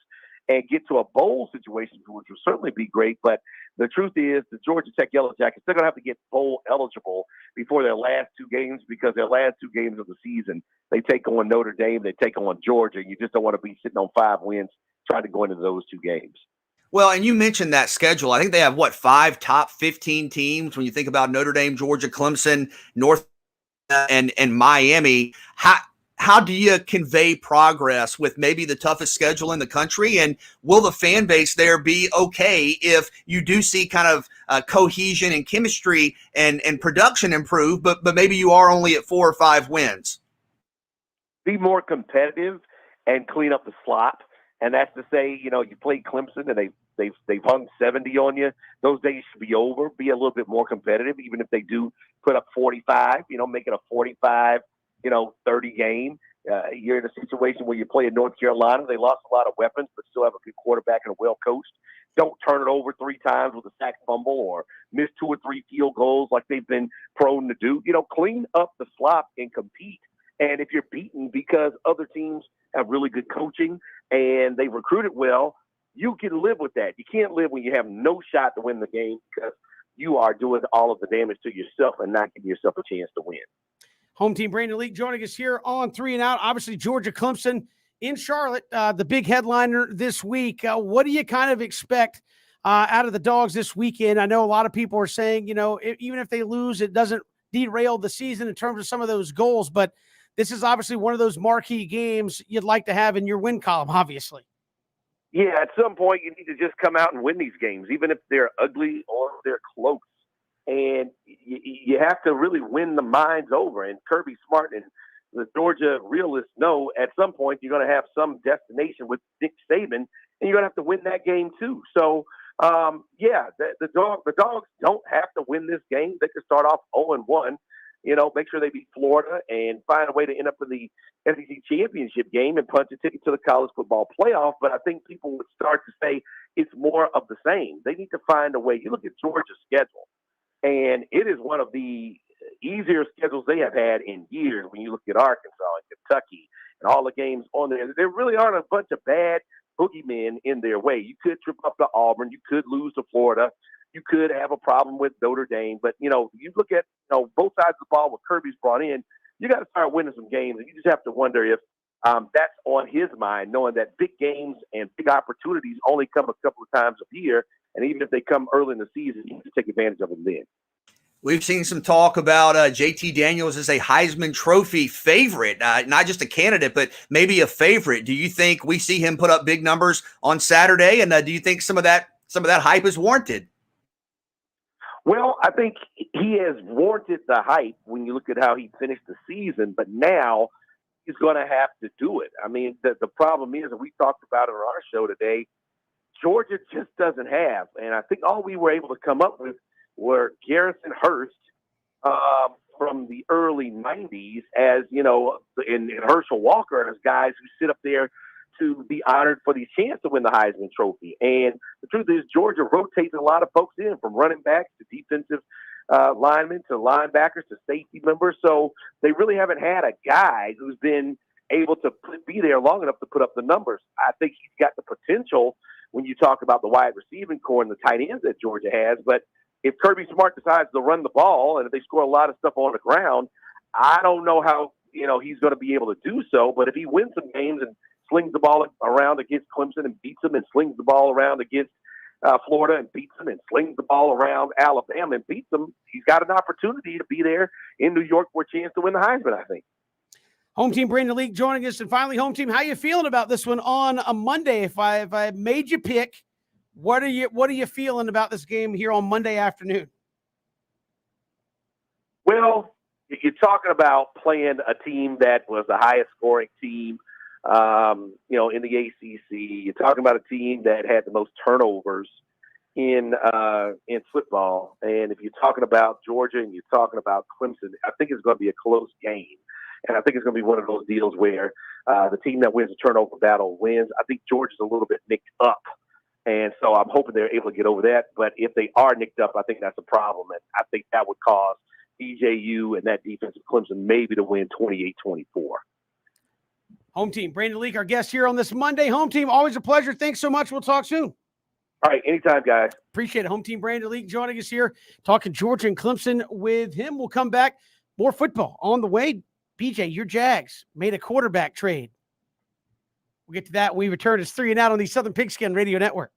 and get to a bowl situation, which would certainly be great. But the truth is the Georgia Tech Yellow Jackets, they're going to have to get bowl eligible before their last 2 games, because their last 2 games of the season, they take on Notre Dame, they take on Georgia. You just don't want to be sitting on 5 wins trying to go into those 2 games. Well, and you mentioned that schedule. I think they have 5 top 15 teams when you think about Notre Dame, Georgia, Clemson, North, and Miami. How do you convey progress with maybe the toughest schedule in the country? And will the fan base there be okay if you do see kind of cohesion and chemistry and production improve, but maybe you are only at 4 or 5 wins? Be more competitive and clean up the slop. And that's to say, you played Clemson and they've hung 70 on you. Those days should be over. Be a little bit more competitive, even if they do put up 45. Make it a 45, 30 game. You're in a situation where you play in North Carolina. They lost a lot of weapons, but still have a good quarterback and a well coached. Don't turn it over 3 times with a sack fumble or miss 2 or 3 field goals like they've been prone to do. Clean up the slop and compete. And if you're beaten because other teams have really good coaching and they recruited well, you can live with that. You can't live when you have no shot to win the game because you are doing all of the damage to yourself and not giving yourself a chance to win. Home Team Brandon Leak joining us here on 3 and Out. Obviously, Georgia Clemson in Charlotte, the big headliner this week. What do you kind of expect out of the Dogs this weekend? I know a lot of people are saying, even if they lose, it doesn't derail the season in terms of some of those goals, but this is obviously one of those marquee games you'd like to have in your win column, obviously. Yeah, at some point you need to just come out and win these games, even if they're ugly or they're close. And you have to really win the minds over. And Kirby Smart and the Georgia realists know at some point you're going to have some destination with Nick Saban, and you're going to have to win that game too. So, the Dogs don't have to win this game. They can start off 0-1. Make sure they beat Florida and find a way to end up in the SEC championship game and punch a ticket to the college football playoff. But I think people would start to say it's more of the same. They need to find a way. You look at Georgia's schedule, and it is one of the easier schedules they have had in years when you look at Arkansas and Kentucky and all the games on there. There really aren't a bunch of bad boogeymen in their way. You could trip up to Auburn. You could lose to Florida. You could have a problem with Notre Dame, but you look at both sides of the ball. What Kirby's brought in, you got to start winning some games, and you just have to wonder if that's on his mind, knowing that big games and big opportunities only come a couple of times a year, and even if they come early in the season, you have to take advantage of them then. We've seen some talk about JT Daniels as a Heisman Trophy favorite, not just a candidate, but maybe a favorite. Do you think we see him put up big numbers on Saturday, and do you think some of that hype is warranted? Well, I think he has warranted the hype when you look at how he finished the season, but now he's going to have to do it. I mean, the problem is, and we talked about it on our show today, Georgia just doesn't have. And I think all we were able to come up with were Garrison Hurst from the early 90s as, and Herschel Walker as guys who sit up there to be honored for the chance to win the Heisman Trophy. And the truth is, Georgia rotates a lot of folks in, from running backs to defensive linemen to linebackers to safety members. So they really haven't had a guy who's been able to be there long enough to put up the numbers. I think he's got the potential when you talk about the wide receiving core and the tight ends that Georgia has. But if Kirby Smart decides to run the ball and if they score a lot of stuff on the ground, I don't know how he's going to be able to do so. But if he wins some games and slings the ball around against Clemson and beats them, and slings the ball around against Florida and beats them, and slings the ball around Alabama and beats them, he's got an opportunity to be there in New York for a chance to win the Heisman, I think. Home team Brandon Leak joining us. And finally, home team, how you feeling about this one on a Monday? If I made you pick, what are you feeling about this game here on Monday afternoon? Well, you're talking about playing a team that was the highest scoring team, in the ACC. You're talking about a team that had the most turnovers in football. And if you're talking about Georgia and you're talking about Clemson, I think it's going to be a close game. And I think it's going to be one of those deals where the team that wins the turnover battle wins. I think Georgia's a little bit nicked up. And so I'm hoping they're able to get over that. But if they are nicked up, I think that's a problem. And I think that would cause DJU and that defensive Clemson maybe to win 28-24. Home team, Brandon Leak, our guest here on this Monday. Home team, always a pleasure. Thanks so much. We'll talk soon. All right, anytime, guys. Appreciate it. Home team, Brandon Leak joining us here, talking Georgia and Clemson with him. We'll come back. More football on the way. BJ, your Jags made a quarterback trade. We'll get to that when we return. It's 3 and Out on the Southern Pigskin Radio Network.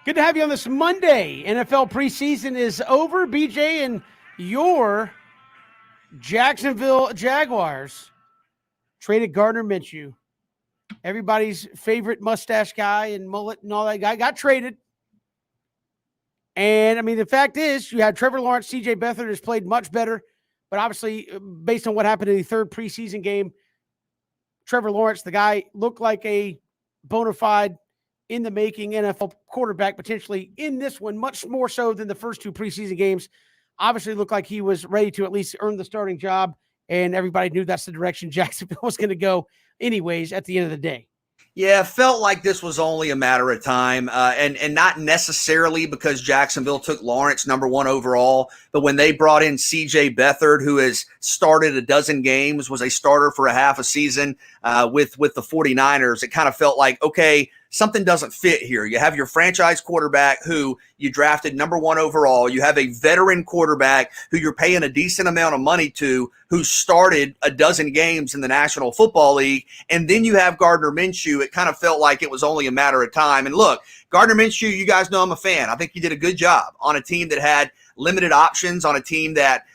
Good to have you on this Monday. NFL preseason is over. BJ, and your Jacksonville Jaguars traded Gardner Minshew. Everybody's favorite mustache guy and mullet and all that guy got traded. And, I mean, the fact is you have Trevor Lawrence, C.J. Beathard has played much better. But obviously, based on what happened in the third preseason game, Trevor Lawrence, the guy, looked like a bona fide in the making NFL quarterback, potentially in this one, much more so than the first two preseason games. Obviously looked like he was ready to at least earn the starting job, and everybody knew that's the direction Jacksonville was going to go anyways at the end of the day. Yeah, felt like this was only a matter of time, and not necessarily because Jacksonville took Lawrence number 1 overall, but when they brought in C.J. Beathard, who has started a dozen games, was a starter for a half a season with the 49ers, it kind of felt like, okay, something doesn't fit here. You have your franchise quarterback who you drafted number 1 overall. You have a veteran quarterback who you're paying a decent amount of money to, who started a dozen games in the National Football League. And then you have Gardner Minshew. It kind of felt like it was only a matter of time. And look, Gardner Minshew, you guys know I'm a fan. I think he did a good job on a team that had limited options, on a team that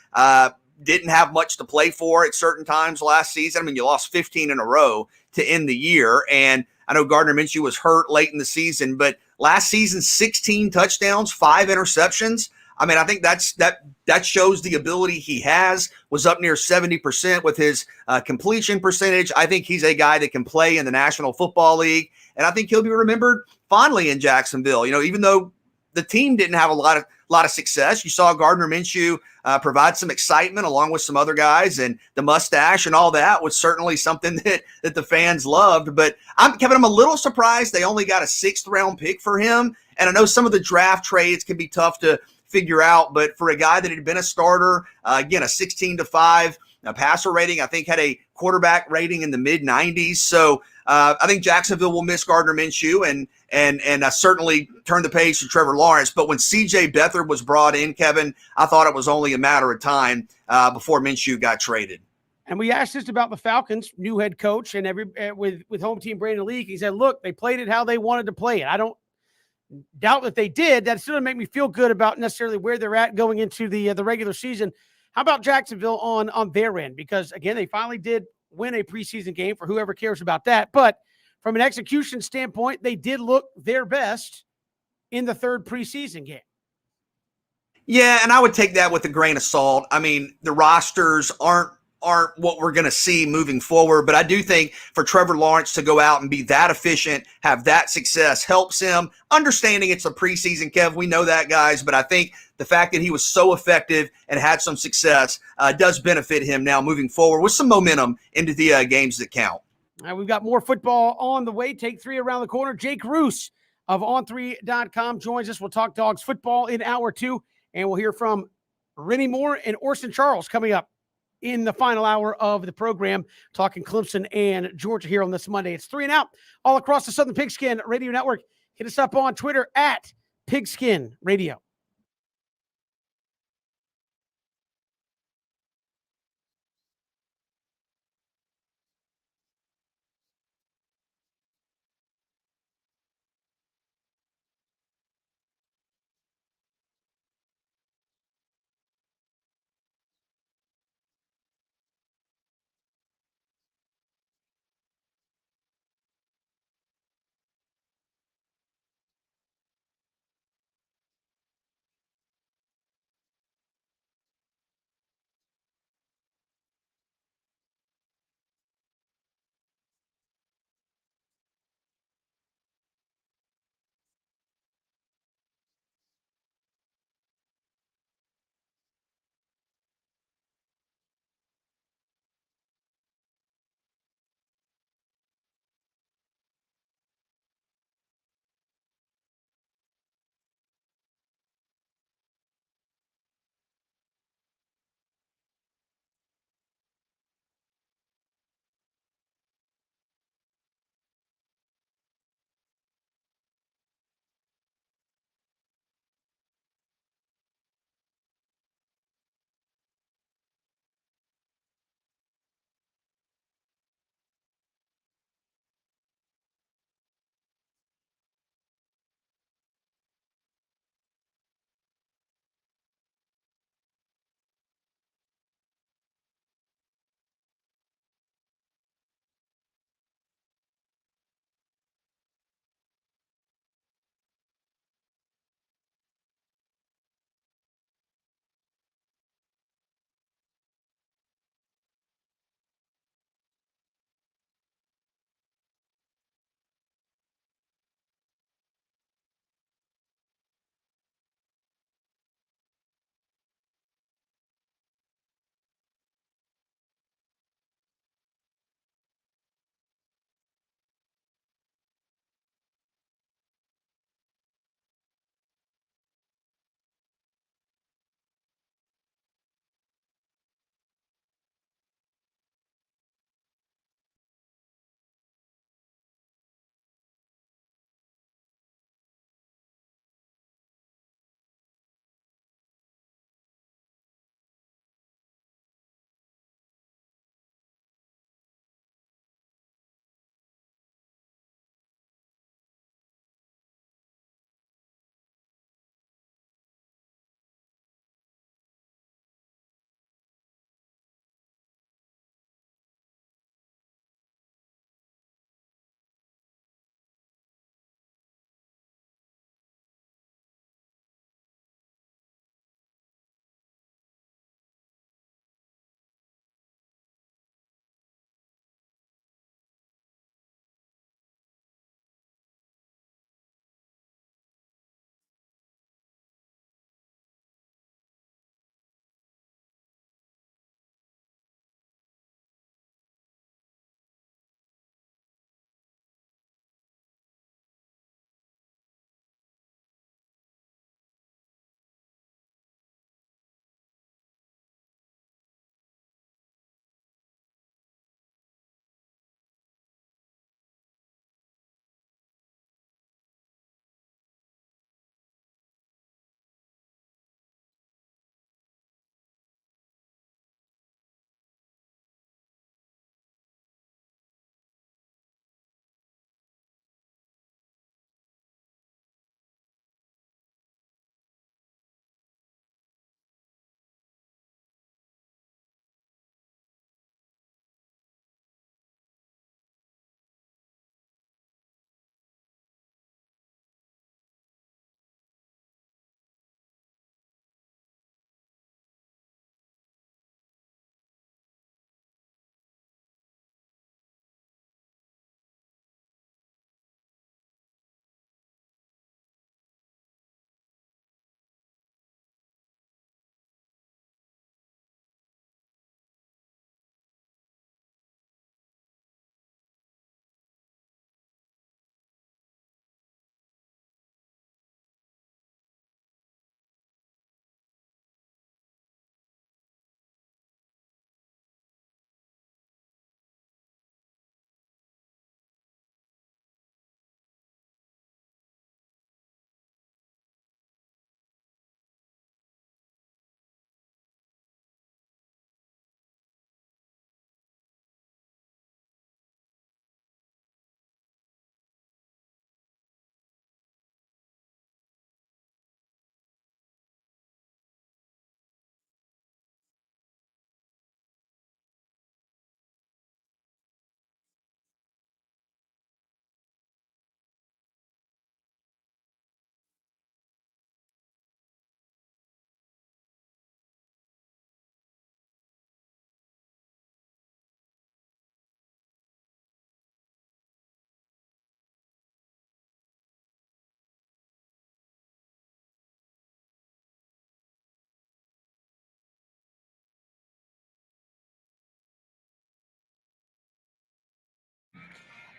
didn't have much to play for at certain times last season. I mean, you lost 15 in a row to end the year. And I know Gardner Minshew was hurt late in the season, but last season, 16 touchdowns, 5 interceptions. I mean, I think that shows the ability he has. Was up near 70% with his completion percentage. I think he's a guy that can play in the National Football League, and I think he'll be remembered fondly in Jacksonville. You know, even though the team didn't have a lot of success, you saw Gardner Minshew provide some excitement along with some other guys, and the mustache and all that was certainly something that the fans loved. But Kevin, I'm a little surprised they only got a 6th round pick for him. And I know some of the draft trades can be tough to figure out, but for a guy that had been a starter, again, a 16-5 passer rating, I think had a quarterback rating in the mid 90s. So I think Jacksonville will miss Gardner Minshew and certainly turn the page to Trevor Lawrence. But when C.J. Beathard was brought in, Kevin, I thought it was only a matter of time before Minshew got traded. And we asked this about the Falcons' new head coach and with home team Brandon League. He said, look, they played it how they wanted to play it. I don't doubt that they did. That still doesn't make me feel good about necessarily where they're at going into the regular season. How about Jacksonville on their end? Because, again, they finally did win a preseason game, for whoever cares about that. But from an execution standpoint, they did look their best in the third preseason game. Yeah, and I would take that with a grain of salt. I mean, the rosters aren't what we're going to see moving forward. But I do think for Trevor Lawrence to go out and be that efficient, have that success, helps him. Understanding it's a preseason, Kev, we know that, guys. But I think the fact that he was so effective and had some success does benefit him now moving forward with some momentum into the games that count. All right, we've got more football on the way. Take 3 around the corner. Jake Roos of On3.com joins us. We'll talk Dogs football in hour 2, and we'll hear from Rennie Moore and Orson Charles coming up in the final hour of the program, talking Clemson and Georgia here on this Monday. It's 3 and Out all across the Southern Pigskin Radio Network. Hit us up on Twitter at Pigskin Radio.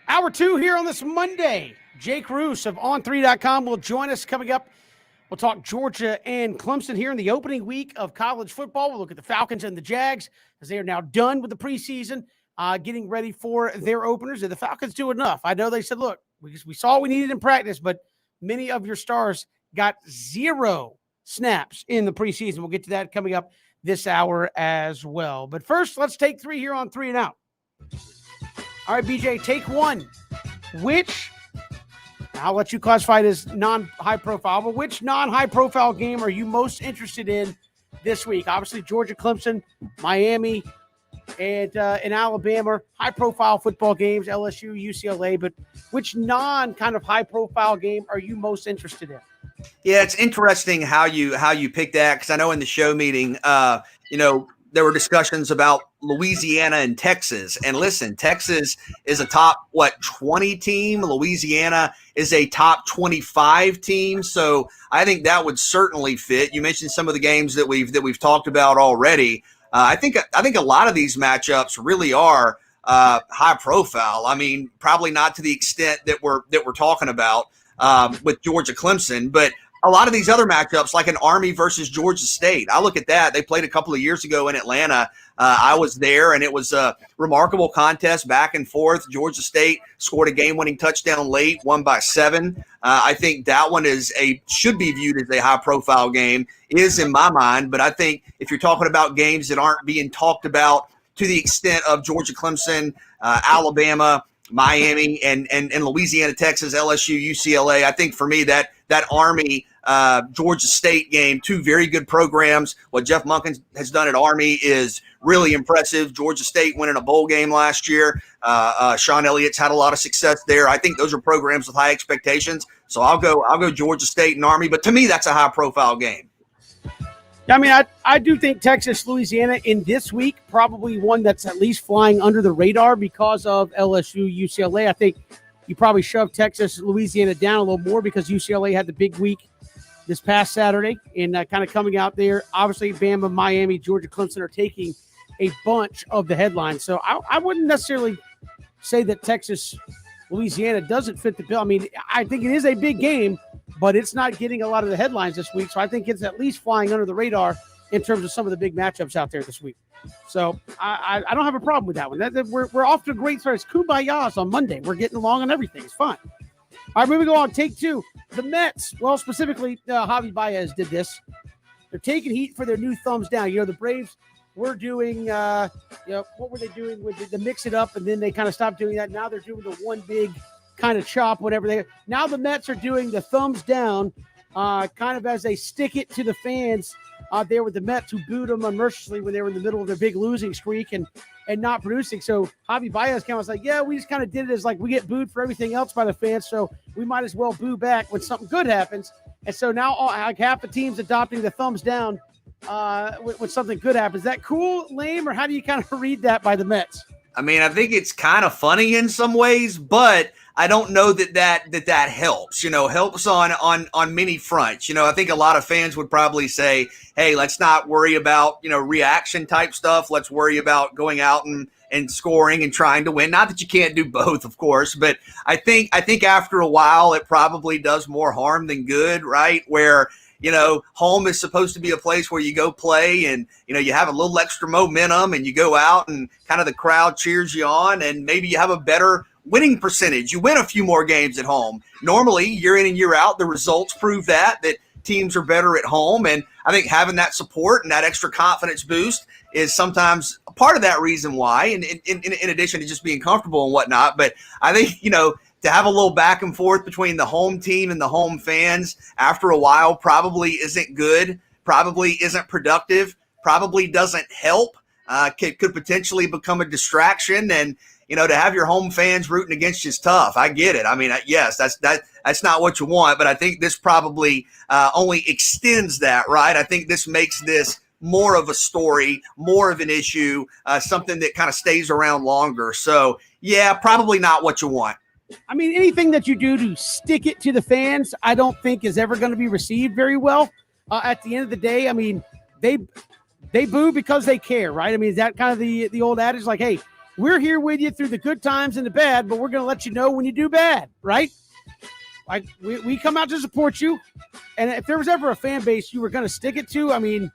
Hour 2 here on this Monday. Jake Roos of On3.com will join us coming up. We'll talk Georgia and Clemson here in the opening week of college football. We'll look at the Falcons and the Jags as they are now done with the preseason, getting ready for their openers. And the Falcons do enough. I know they said, look, we saw what we needed in practice, but many of your stars got 0 snaps in the preseason. We'll get to that coming up this hour as well. But first, let's take 3 here on 3 and Out. All right, BJ, take 1. I'll let you classify it as non-high profile, but which non-high profile game are you most interested in this week? Obviously, Georgia, Clemson, Miami, and Alabama, high profile football games, LSU, UCLA, but which non-kind of high profile game are you most interested in? Yeah, it's interesting how you pick that, because I know in the show meeting, there were discussions about Louisiana and Texas. And listen, Texas is a top 20 team. Louisiana is a top 25 team. So I think that would certainly fit. You mentioned some of the games that we've talked about already. I think a lot of these matchups really are high profile. I mean, probably not to the extent that we're talking about with Georgia Clemson, but a lot of these other matchups, like an Army versus Georgia State, I look at that. They played a couple of years ago in Atlanta. I was there, and it was a remarkable contest, back and forth. Georgia State scored a game-winning touchdown late, won by 7. I think that one should be viewed as a high-profile game, is in my mind. But I think if you're talking about games that aren't being talked about to the extent of Georgia Clemson, Alabama, Miami, and Louisiana, Texas, LSU, UCLA, I think for me that Army Georgia State game, 2 very good programs. What Jeff Monken has done at Army is really impressive. Georgia State winning a bowl game last year. Sean Elliott's had a lot of success there. I think those are programs with high expectations. So I'll go Georgia State and Army. But to me, that's a high profile game. I mean, I do think Texas, Louisiana in this week, probably one that's at least flying under the radar because of LSU, UCLA. I think you probably shove Texas, Louisiana down a little more because UCLA had the big week this past Saturday and kind of coming out there. Obviously, Bama, Miami, Georgia, Clemson are taking a bunch of the headlines. So I wouldn't necessarily say that Texas, Louisiana doesn't fit the bill. I mean, I think it is a big game, but it's not getting a lot of the headlines this week. So I think it's at least flying under the radar in terms of some of the big matchups out there this week. So I don't have a problem with that one. We're off to a great start. It's kumbaya on Monday. We're getting along on everything. It's fun. All right, moving on. Take 2. The Mets, well, specifically Javi Baez did this. They're taking heat for their new thumbs down. You know, the Braves were doing, what were they doing with the mix it up, and then they kind of stopped doing that. Now they're doing the one big kind of chop, whatever. Now the Mets are doing the thumbs down kind of as they stick it to the fans out there with the Mets, who booed them unmercifully when they were in the middle of their big losing streak and not producing. So Javi Baez kind of was like, yeah, we just kind of did it as like we get booed for everything else by the fans, so we might as well boo back when something good happens. And so now like half the team's adopting the thumbs down when something good happens. Is that cool, lame, or how do you kind of read that by the Mets? I mean, I think it's kind of funny in some ways, but I don't know that helps, helps on many fronts. I think a lot of fans would probably say, hey, let's not worry about, reaction type stuff. Let's worry about going out and scoring and trying to win. Not that you can't do both, of course, but I think after a while, it probably does more harm than good, right? Where, home is supposed to be a place where you go play and, you have a little extra momentum and you go out and kind of the crowd cheers you on and maybe you have a better winning percentage. You win a few more games at home. Normally, year in and year out, the results prove that teams are better at home. And I think having that support and that extra confidence boost is sometimes a part of that reason why, and in addition to just being comfortable and whatnot. But I think, to have a little back and forth between the home team and the home fans after a while probably isn't good, probably isn't productive, probably doesn't help, could potentially become a distraction. And, to have your home fans rooting against you is tough. I get it. I mean, yes, that's not what you want, but I think this probably only extends that, right? I think this makes this more of a story, more of an issue, something that kind of stays around longer. So, yeah, probably not what you want. I mean, anything that you do to stick it to the fans, I don't think is ever going to be received very well. At the end of the day, I mean, they boo because they care, right? I mean, is that kind of the old adage like, hey, we're here with you through the good times and the bad, but we're going to let you know when you do bad, right? Like we come out to support you. And if there was ever a fan base you were going to stick it to, I mean,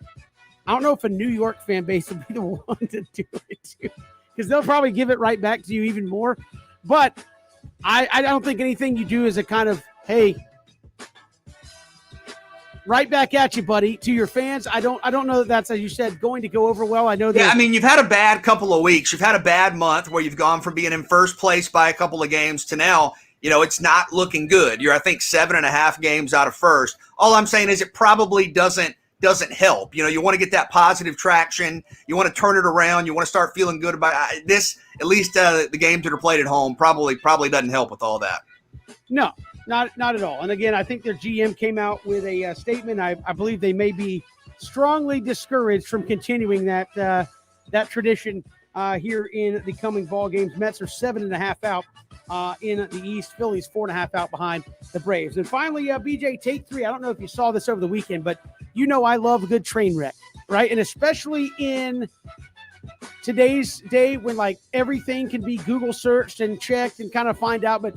I don't know if a New York fan base would be the one to do it to, because they'll probably give it right back to you even more. But I don't think anything you do is a kind of, hey, right back at you, buddy, to your fans. I don't know that that's, as you said, going to go over well. I know that. Yeah, I mean, you've had a bad couple of weeks. You've had a bad month where you've gone from being in first place by a couple of games to now, it's not looking good. You're, I think, 7.5 games out of first. All I'm saying is it probably doesn't help. You want to get that positive traction. You want to turn it around. You want to start feeling good about this. At least the games that are played at home probably doesn't help with all that. No, not at all. And again, I think their GM came out with a statement. I believe they may be strongly discouraged from continuing that tradition here in the coming ball games. Mets are 7.5 out in the East. Phillies 4.5 out behind the Braves. And finally, BJ, take 3. I don't know if you saw this over the weekend, but I love a good train wreck, right? And especially in today's day when like everything can be Google searched and checked and kind of find out. But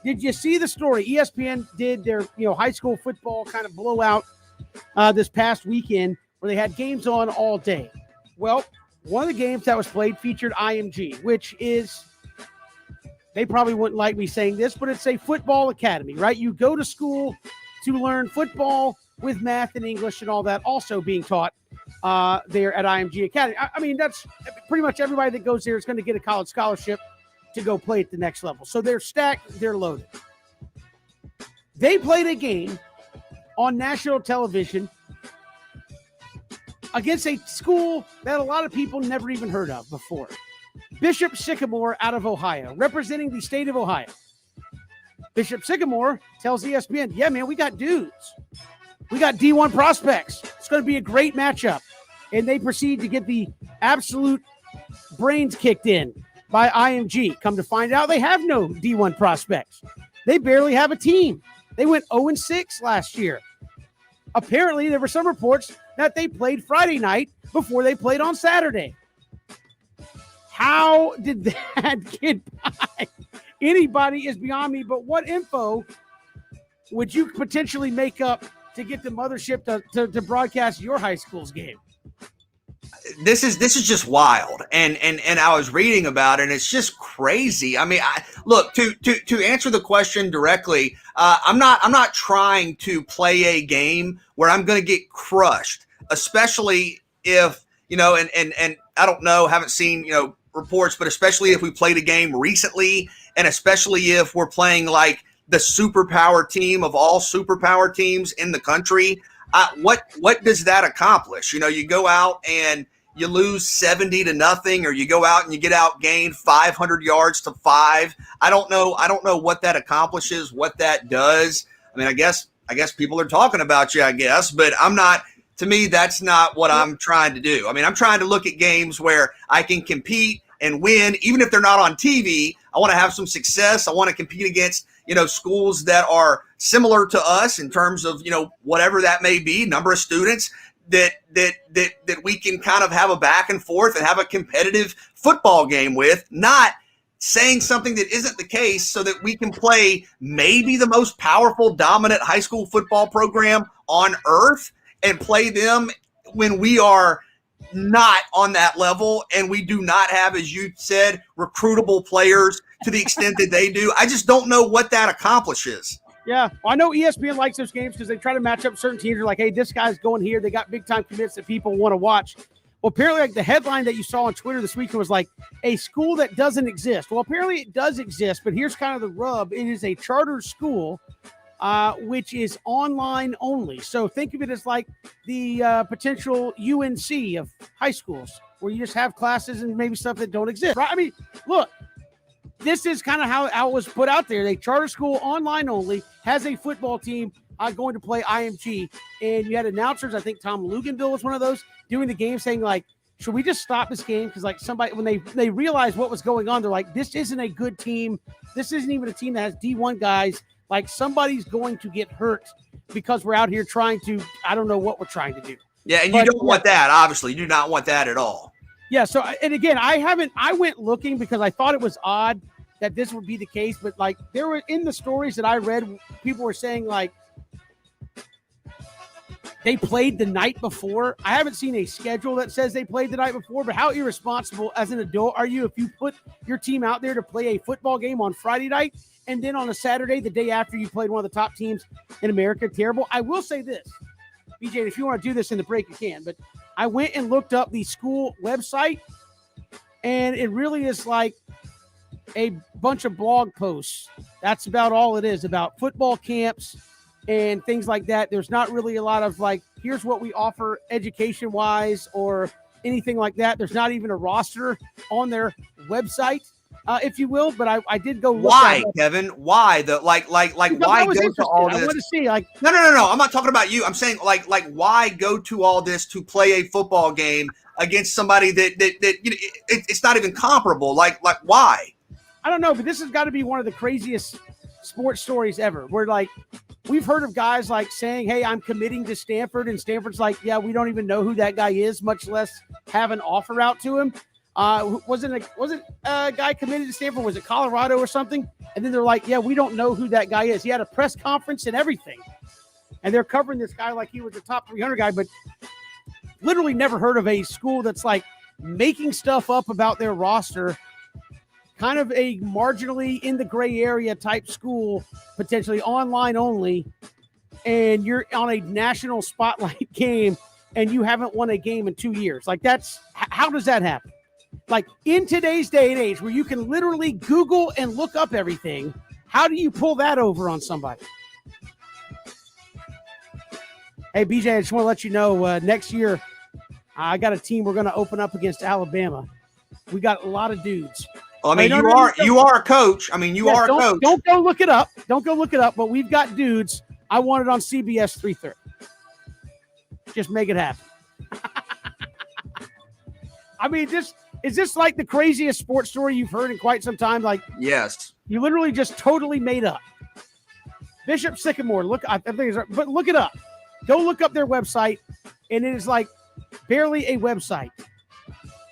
did you see the story? ESPN did their high school football kind of blowout this past weekend where they had games on all day. Well, one of the games that was played featured IMG, which is, they probably wouldn't like me saying this, but it's a football academy, right? You go to school to learn football with math and English and all that also being taught there at IMG Academy. I mean, that's pretty much everybody that goes there is going to get a college scholarship to go play at the next level. So they're stacked, they're loaded. They played a game on national television against a school that a lot of people never even heard of before. Bishop Sycamore out of Ohio, representing the state of Ohio. Bishop Sycamore tells ESPN, yeah, man, we got dudes. We got D1 prospects. It's going to be a great matchup. And they proceed to get the absolute brains kicked in by IMG. Come to find out, they have no D1 prospects. They barely have a team. They went 0-6 last year. Apparently, there were some reports that they played Friday night before they played on Saturday. How did that get by? Anybody is beyond me, but what info would you potentially make up to get the mothership to broadcast your high school's game? This is just wild, and I was reading about it, and it's just crazy. I mean, look, to answer the question directly, I'm not trying to play a game where I'm going to get crushed, especially if and I don't know, haven't seen reports, but especially if we played a game recently, and especially if we're playing like the superpower team of all superpower teams in the country. What does that accomplish? You go out and you lose 70-0, or you go out and you get outgained 500 yards to 5. I don't know what that accomplishes, what that does. I mean, I guess people are talking about you, I guess, but I'm not. To me, that's not what I'm trying to do. I mean, I'm trying to look at games where I can compete and win, even if they're not on TV. I want to have some success. I want to compete against schools that are similar to us in terms of whatever that may be, number of students that we can kind of have a back and forth and have a competitive football game with, not saying something that isn't the case so that we can play maybe the most powerful, dominant high school football program on earth and play them when we are not on that level, and we do not have, as you said, recruitable players to the extent that they do. I just don't know what that accomplishes. Yeah, well, I know ESPN likes those games because they try to match up certain teams. They're like, hey, this guy's going here. They got big-time commits that people want to watch. Well, apparently, like the headline that you saw on Twitter this weekend was like, a school that doesn't exist. Well, apparently it does exist, but here's kind of the rub. It is a charter school, which is online only. So think of it as like the potential UNC of high schools, where you just have classes and maybe stuff that don't exist. Right? I mean, look, this is kind of how it was put out there. They charter school online only, has a football team going to play IMG. And you had announcers, I think Tom Luganville was one of those, doing the game saying like, should we just stop this game? Because like somebody, when they realized what was going on, they're like, this isn't a good team. This isn't even a team that has D1 guys. Like somebody's going to get hurt because we're out here trying to, I don't know what we're trying to do. Yeah, and you don't want that, obviously. You do not want that at all. Yeah. So, and again, I went looking because I thought it was odd that this would be the case, but like there were in the stories that I read, people were saying like they played the night before. I haven't seen a schedule that says they played the night before, but how irresponsible as an adult are you if you put your team out there to play a football game on Friday night and then on a Saturday, the day after you played one of the top teams in America? Terrible. I will say this, BJ, if you want to do this in the break, you can, but I went and looked up the school website, and it really is like a bunch of blog posts. That's about all it is, about football camps and things like that. There's not really a lot of like, here's what we offer education wise or anything like that. There's not even a roster on their website, if you will. But I did go look. Why, Kevin? Why the like why go to all this? I want to see like No. I'm not talking about you. I'm saying like why go to all this to play a football game against somebody that you know, it's not even comparable. Like why? I don't know, but this has got to be one of the craziest sports stories ever. Where like we've heard of guys like saying, "Hey, I'm committing to Stanford," and Stanford's like, "Yeah, we don't even know who that guy is, much less have an offer out to him." Wasn't a guy committed to Stanford? Was it Colorado or something? And then they're like, "Yeah, we don't know who that guy is." He had a press conference and everything, and they're covering this guy like he was a top 300 guy, but literally never heard of a school that's like making stuff up about their roster. Kind of a marginally in the gray area type school, potentially online only, and you're on a national spotlight game and you haven't won a game in 2 years. Like how does that happen? Like in today's day and age where you can literally Google and look up everything, how do you pull that over on somebody? Hey, BJ, I just want to let you know next year, I got a team we're going to open up against Alabama. We got a lot of dudes. Well, I mean, you are a coach. I mean, you are a coach. Don't go look it up. Don't go look it up. But we've got dudes. I want it on CBS 3:30. Just make it happen. I mean, is this like the craziest sports story you've heard in quite some time? Like, yes, you literally just totally made up. Bishop Sycamore. I think it's, but look it up. Go look up their website, and it is like barely a website.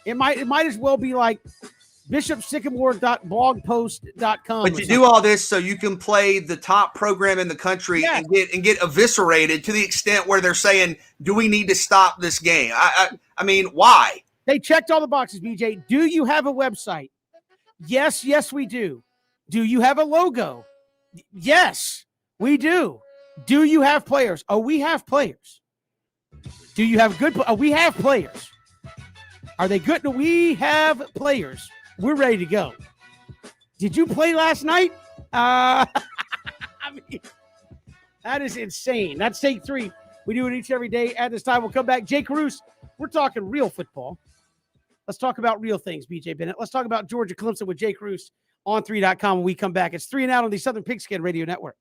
It might as well be like bishopsycamore.blogpost.com. But you do all this so you can play the top program in the country and get eviscerated to the extent where they're saying, "Do we need to stop this game?" I mean, why? They checked all the boxes, BJ. Do you have a website? Yes, we do. Do you have a logo? Yes, we do. Do you have players? Oh, we have players. Do you have good? We have players. Are they good? No, we have players. We're ready to go. Did you play last night? I mean, that is insane. That's take 3. We do it each and every day at this time. We'll come back. Jake Roos, we're talking real football. Let's talk about real things, BJ Bennett. Let's talk about Georgia Clemson with Jake Roos on 3.com when we come back. It's 3 and Out on the Southern Pigskin Radio Network.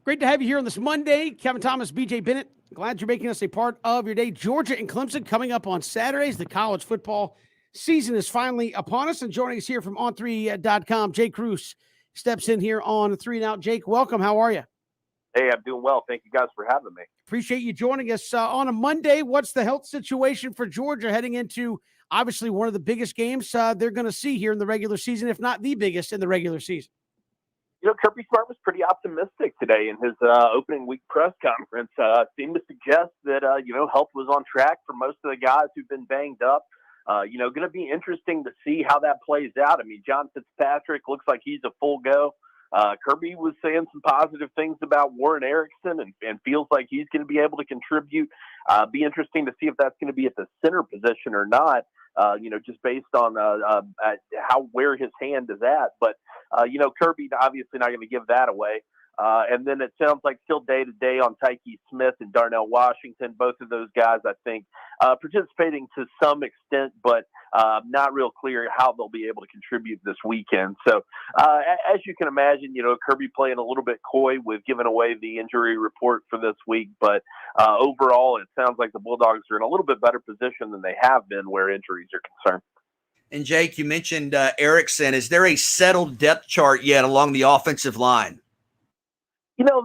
Great to have you here on this Monday. Kevin Thomas, BJ Bennett, glad you're making us a part of your day. Georgia and Clemson coming up on Saturdays. The college football season is finally upon us. And joining us here from On3.com, Jake Cruz steps in here on 3 and Out. Jake, welcome. How are you? Hey, I'm doing well. Thank you guys for having me. Appreciate you joining us on a Monday. What's the health situation for Georgia heading into obviously one of the biggest games they're going to see here in the regular season, if not the biggest in the regular season? You know, Kirby Smart was pretty optimistic today in his opening week press conference. Seemed to suggest that, health was on track for most of the guys who've been banged up. Going to be interesting to see how that plays out. I mean, John Fitzpatrick looks like he's a full go. Kirby was saying some positive things about Warren Erickson and feels like he's going to be able to contribute. Be interesting to see if that's going to be at the center position or not, just based on where his hand is at. But, Kirby obviously not going to give that away. And then it sounds like still day-to-day on Tyke Smith and Darnell Washington. Both of those guys, I think, participating to some extent, but not real clear how they'll be able to contribute this weekend. So as you can imagine, Kirby playing a little bit coy with giving away the injury report for this week. But overall, it sounds like the Bulldogs are in a little bit better position than they have been where injuries are concerned. And Jake, you mentioned Erickson. Is there a settled depth chart yet along the offensive line?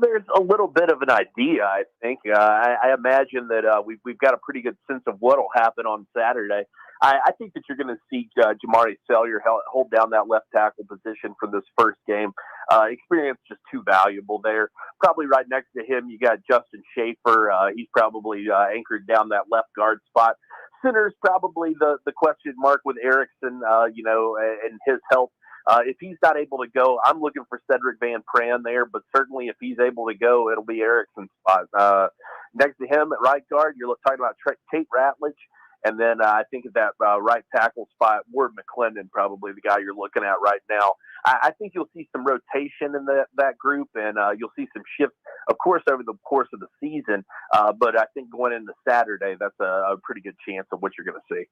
There's a little bit of an idea, I think. I imagine that we've got a pretty good sense of what will happen on Saturday. I think that you're going to see Jamari Salyer hold down that left tackle position for this first game. Experience just too valuable there. Probably right next to him, you got Justin Schaefer. He's probably anchored down that left guard spot. Center's probably the question mark with Erickson, and his health. If he's not able to go, I'm looking for Cedric Van Pran there, but certainly if he's able to go, it'll be Erickson's spot. Next to him at right guard, you're talking about Tate Ratledge. And then I think at that right tackle spot, Ward McClendon, probably the guy you're looking at right now. I think you'll see some rotation in that group, and you'll see some shifts, of course, over the course of the season. But I think going into Saturday, that's a pretty good chance of what you're going to see.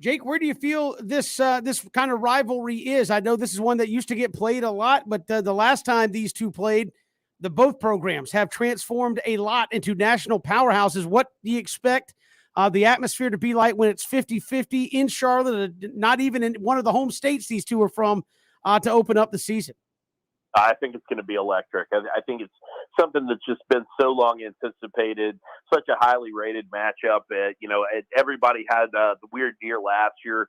Jake, where do you feel this kind of rivalry is? I know this is one that used to get played a lot, but the last time these two played, both programs have transformed a lot into national powerhouses. What do you expect the atmosphere to be like when it's 50-50 in Charlotte, not even in one of the home states these two are from, to open up the season? I think it's going to be electric. I think it's something that's just been so long anticipated, such a highly rated matchup. Everybody had the weird year last year,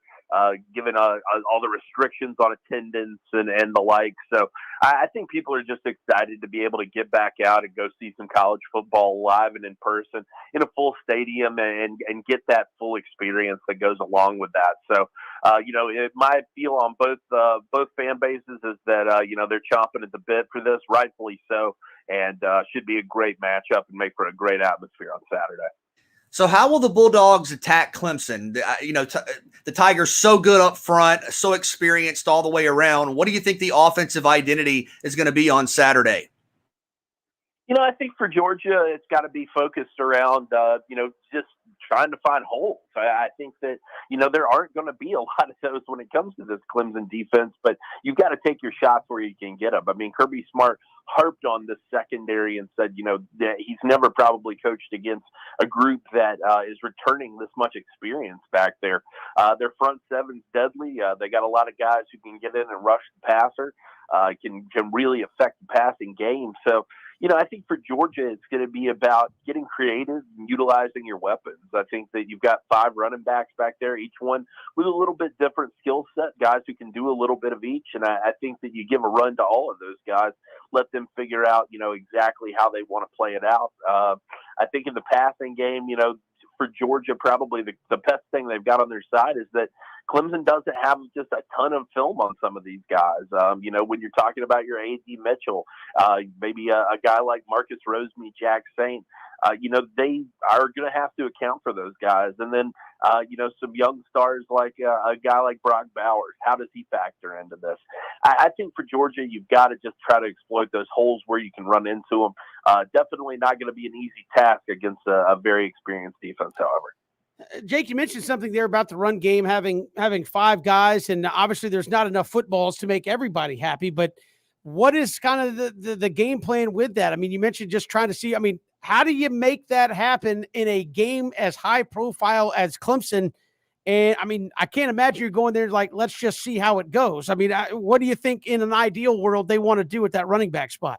given all the restrictions on attendance and the like. So I think people are just excited to be able to get back out and go see some college football live and in person in a full stadium and get that full experience that goes along with that. So, my feel on both fan bases is that, they're chomping at the bit for this, rightfully so, and should be a great matchup and make for a great atmosphere on Saturday. So how will the Bulldogs attack Clemson? The Tigers so good up front, so experienced all the way around. What do you think the offensive identity is going to be on Saturday? I think for Georgia, it's got to be focused around, just trying to find holes. I think that, there aren't going to be a lot of those when it comes to this Clemson defense, but you've got to take your shots where you can get them. I mean, Kirby Smart harped on this secondary and said, that he's never probably coached against a group that is returning this much experience back there. Their front seven's deadly. They got a lot of guys who can get in and rush the passer, can really affect the passing game. So, I think for Georgia, it's going to be about getting creative and utilizing your weapons. I think that you've got 5 running backs back there, each one with a little bit different skill set, guys who can do a little bit of each. And I think that you give a run to all of those guys, let them figure out, exactly how they want to play it out. I think in the passing game, for Georgia, probably the best thing they've got on their side is that Clemson doesn't have just a ton of film on some of these guys. When you're talking about your A.D. Mitchell, maybe a guy like Marcus Rosemead, Jack Saint, they are going to have to account for those guys. And then, some young stars like a guy like Brock Bowers. How does he factor into this? I think for Georgia, you've got to just try to exploit those holes where you can run into them. Definitely not going to be an easy task against a very experienced defense, however. Jake, you mentioned something there about the run game having 5 guys, and obviously there's not enough footballs to make everybody happy, but what is kind of the game plan with that? I mean, you mentioned just trying to see, I mean, how do you make that happen in a game as high profile as Clemson? And I mean, I can't imagine you're going there like, let's just see how it goes. I mean, what do you think in an ideal world they want to do with that running back spot?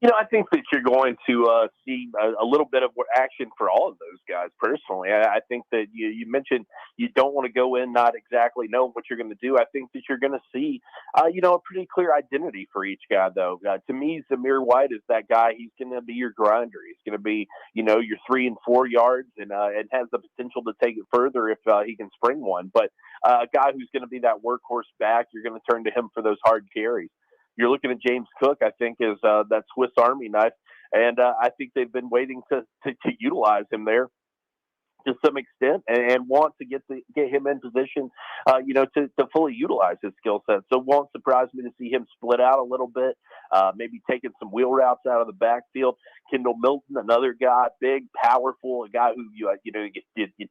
I think that you're going to see a little bit of action for all of those guys. Personally, I think that you mentioned you don't want to go in not exactly knowing what you're going to do. I think that you're going to see, a pretty clear identity for each guy, though. To me, Zamir White is that guy. He's going to be your grinder. He's going to be, your 3 and 4 yards, and has the potential to take it further if he can spring one. But a guy who's going to be that workhorse back, you're going to turn to him for those hard carries. You're looking at James Cook, I think, is that Swiss Army knife, and I think they've been waiting to utilize him there to some extent, and want to get him in position, to fully utilize his skill set. So, won't surprise me to see him split out a little bit, maybe taking some wheel routes out of the backfield. Kendall Milton, another guy, big, powerful, a guy who you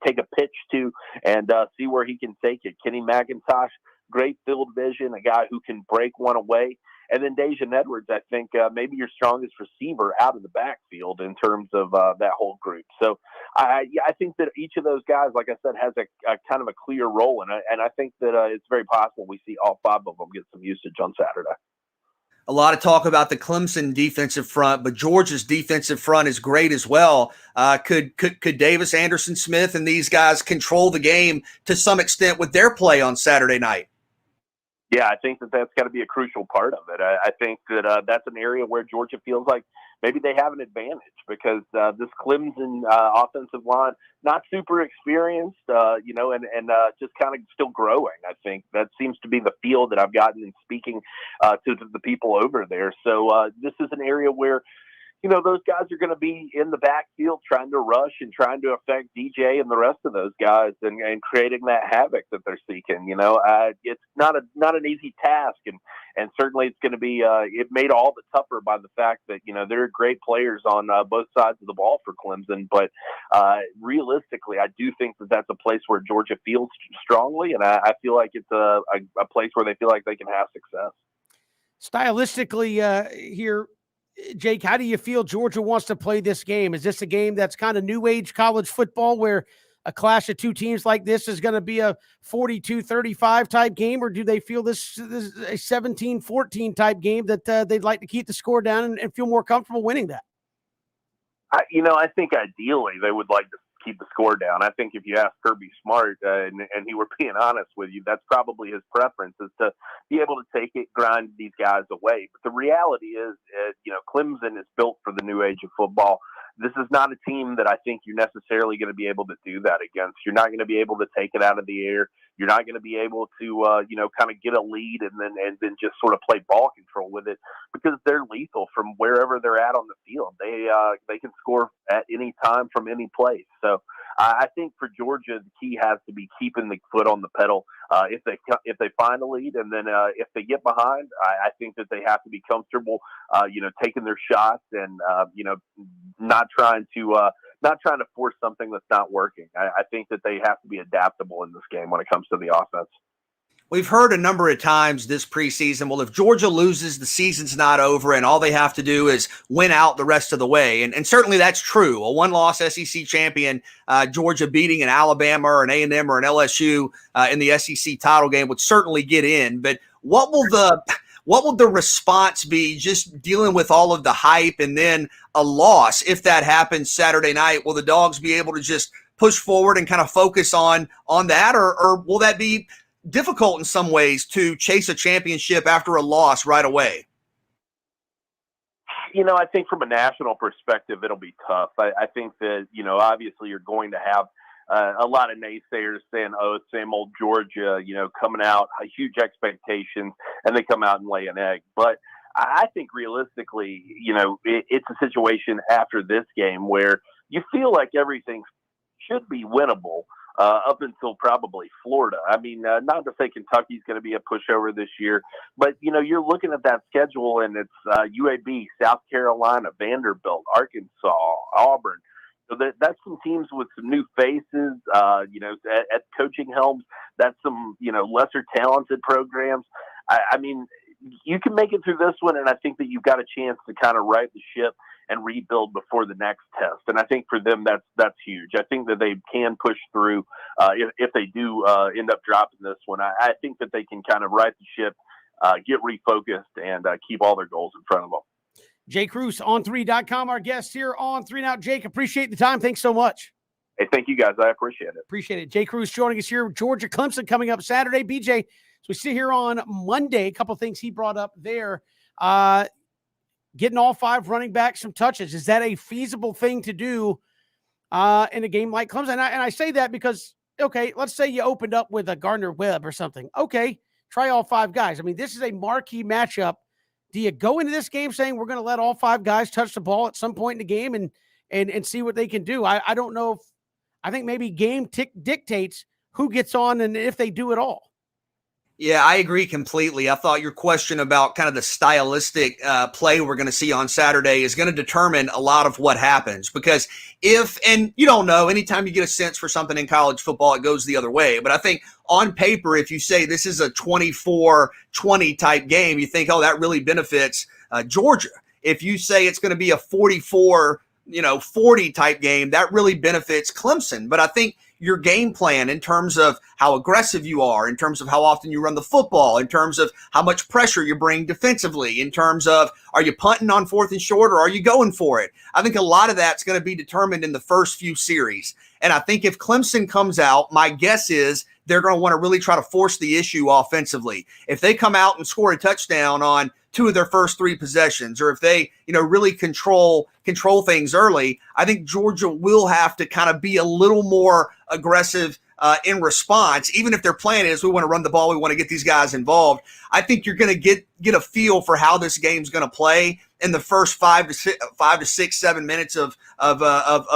take a pitch to and see where he can take it. Kenny McIntosh, great field vision, a guy who can break one away. And then Daijun Edwards, I think maybe your strongest receiver out of the backfield in terms of that whole group. So I think that each of those guys, like I said, has a kind of a clear role. And I think that it's very possible we see all 5 of them get some usage on Saturday. A lot of talk about the Clemson defensive front, but Georgia's defensive front is great as well. Could Davis, Anderson, Smith, and these guys control the game to some extent with their play on Saturday night? Yeah, I think that that's got to be a crucial part of it. I think that that's an area where Georgia feels like maybe they have an advantage because this Clemson offensive line, not super experienced, and just kind of still growing. I think that seems to be the feel that I've gotten in speaking to the people over there. So this is an area where, those guys are going to be in the backfield trying to rush and trying to affect DJ and the rest of those guys and creating that havoc that they're seeking. It's not an easy task. And certainly it's going to be it made all the tougher by the fact that, there are great players on both sides of the ball for Clemson. But realistically, I do think that that's a place where Georgia feels strongly. And I feel like it's a place where they feel like they can have success. Stylistically here, Jake, how do you feel Georgia wants to play this game? Is this a game that's kind of new age college football where a clash of 2 teams like this is going to be a 42-35 type game, or do they feel this is a 17-14 type game that they'd like to keep the score down and feel more comfortable winning that? I think ideally they would like to keep the score down. I think if you ask Kirby Smart and he were being honest with you, that's probably his preference, is to be able to take it, grind these guys away. But the reality is, Clemson is built for the new age of football. This is not a team that I think you're necessarily going to be able to do that against. You're not going to be able to take it out of the air. You're not going to be able to, kind of get a lead and then just sort of play ball control with it, because they're lethal from wherever they're at on the field. They can score at any time from any place. So I think for Georgia, the key has to be keeping the foot on the pedal. If they find a lead, and then if they get behind, I think that they have to be comfortable, taking their shots and not trying to force something that's not working. I think that they have to be adaptable in this game when it comes to the offense. We've heard a number of times this preseason, well, if Georgia loses, the season's not over, and all they have to do is win out the rest of the way. And certainly that's true. A one-loss SEC champion, Georgia beating an Alabama or an A&M or an LSU in the SEC title game would certainly get in. But what will the response be, just dealing with all of the hype and then a loss if that happens Saturday night? Will the Dogs be able to just push forward and kind of focus on that, or will that be difficult in some ways to chase a championship after a loss right away? I think from a national perspective, it'll be tough. I think that, obviously you're going to have a lot of naysayers saying, oh, same old Georgia, coming out, huge expectations, and they come out and lay an egg. But I think realistically, it's a situation after this game where you feel like everything should be winnable. Up until probably Florida. I mean, not to say Kentucky's going to be a pushover this year, but, you're looking at that schedule and it's UAB, South Carolina, Vanderbilt, Arkansas, Auburn. So that's some teams with some new faces, at coaching helms. That's some, lesser talented programs. I mean, you can make it through this one, and I think that you've got a chance to kind of right the ship and rebuild before the next test. And I think for them, that's huge. I think that they can push through if they do end up dropping this one. I think that they can kind of right the ship, get refocused, and keep all their goals in front of them. Jake Cruz, On3.com, our guest here on 3 and Out. Jake, appreciate the time. Thanks so much. Hey, thank you, guys. I appreciate it. Appreciate it. Jake Cruz joining us here. Georgia Clemson coming up Saturday. BJ, so we sit here on Monday. A couple of things he brought up there. Getting all 5 running backs some touches. Is that a feasible thing to do in a game like Clemson? And I say that because, okay, let's say you opened up with a Gardner Webb or something. Okay, try all 5 guys. I mean, this is a marquee matchup. Do you go into this game saying we're going to let all 5 guys touch the ball at some point in the game and see what they can do? I don't know. I think maybe game dictates who gets on and if they do it all. Yeah, I agree completely. I thought your question about kind of the stylistic play we're going to see on Saturday is going to determine a lot of what happens. Because and you don't know, anytime you get a sense for something in college football, it goes the other way. But I think on paper, if you say this is a 24-20 type game, you think, oh, that really benefits Georgia. If you say it's going to be a 44-40 type game, that really benefits Clemson. But I think your game plan in terms of how aggressive you are, in terms of how often you run the football, in terms of how much pressure you bring defensively, in terms of are you punting on 4th and short or are you going for it? I think a lot of that's going to be determined in the first few series. And I think if Clemson comes out, my guess is they're going to want to really try to force the issue offensively. If they come out and score a touchdown on 2 of their first 3 possessions, or if they, really control things early, I think Georgia will have to kind of be a little more aggressive in response. Even if their plan is we want to run the ball, we want to get these guys involved. I think you're going to get a feel for how this game's going to play in the first 5 to 6, 7 minutes of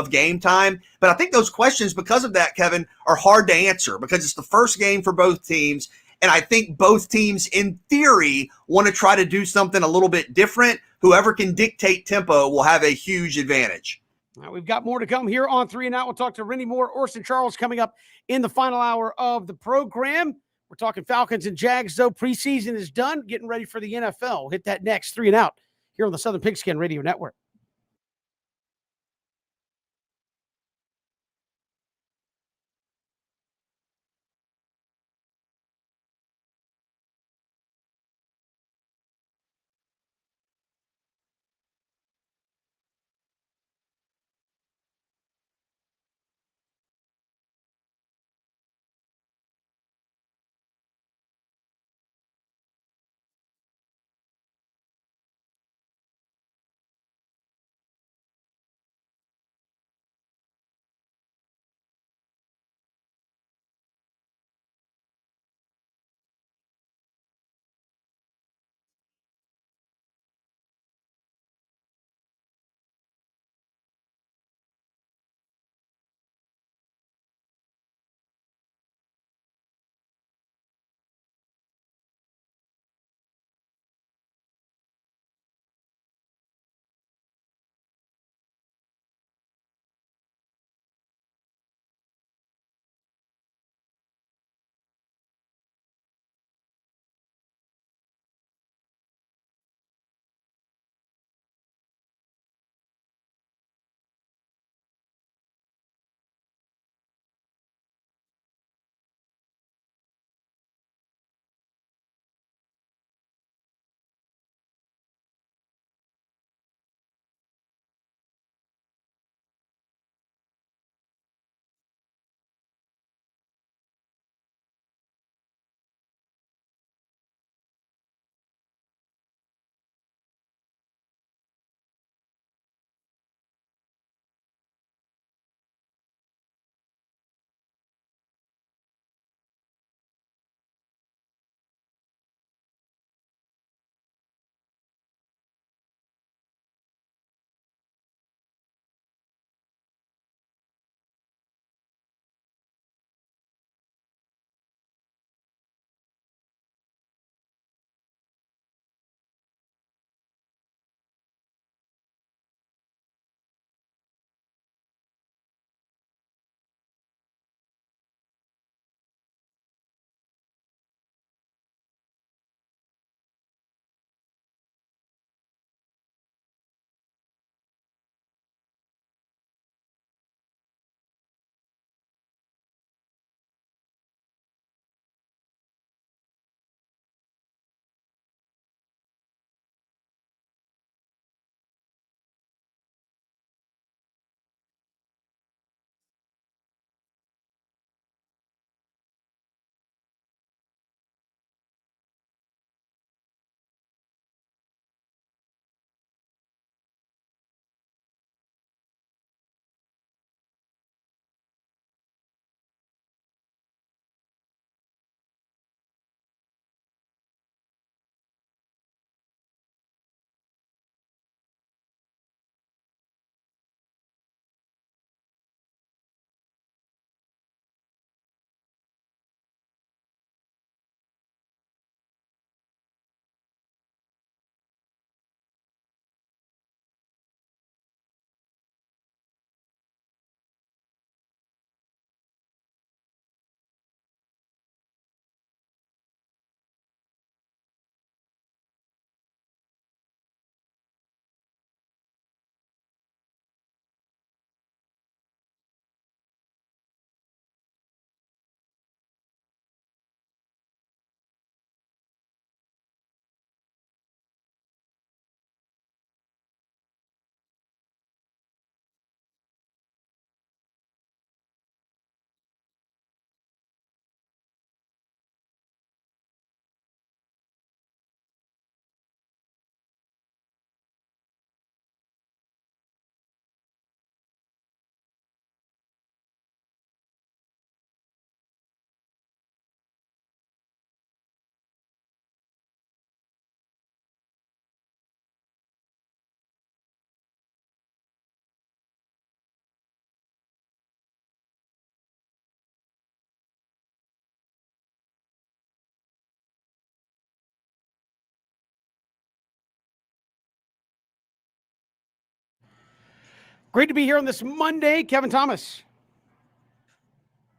game time. But I think those questions, because of that, Kevin, are hard to answer because it's the first game for both teams. And I think both teams, in theory, want to try to do something a little bit different. Whoever can dictate tempo will have a huge advantage. We've got more to come here on 3 and Out. We'll talk to Rennie Moore, Orson Charles coming up in the final hour of the program. We're talking Falcons and Jags, though. Preseason is done, getting ready for the NFL. We'll hit that next. 3 and Out here on the Southern Pigskin Radio Network. Great to be here on this Monday. Kevin Thomas,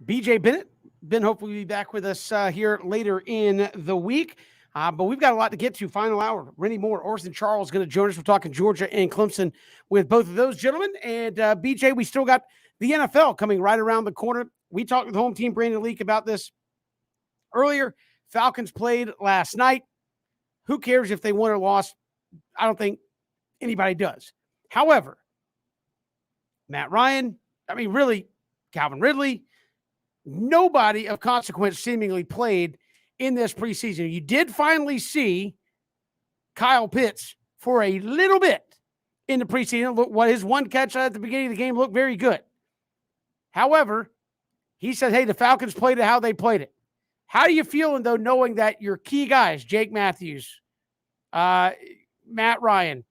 BJ Bennett. Ben hopefully will be back with us here later in the week. But we've got a lot to get to. Final hour. Rennie Moore, Orson Charles going to join us. We're talking Georgia and Clemson with both of those gentlemen. And BJ, we still got the NFL coming right around the corner. We talked with home team Brandon Leak about this earlier. Falcons played last night. Who cares if they won or lost? I don't think anybody does. However, Matt Ryan, really, Calvin Ridley, nobody of consequence seemingly played in this preseason. You did finally see Kyle Pitts for a little bit in the preseason. Look, what his one catch at the beginning of the game looked very good. However, he said, hey, the Falcons played it how they played it. How are you feeling, though, knowing that your key guys, Jake Matthews, Matt Ryan,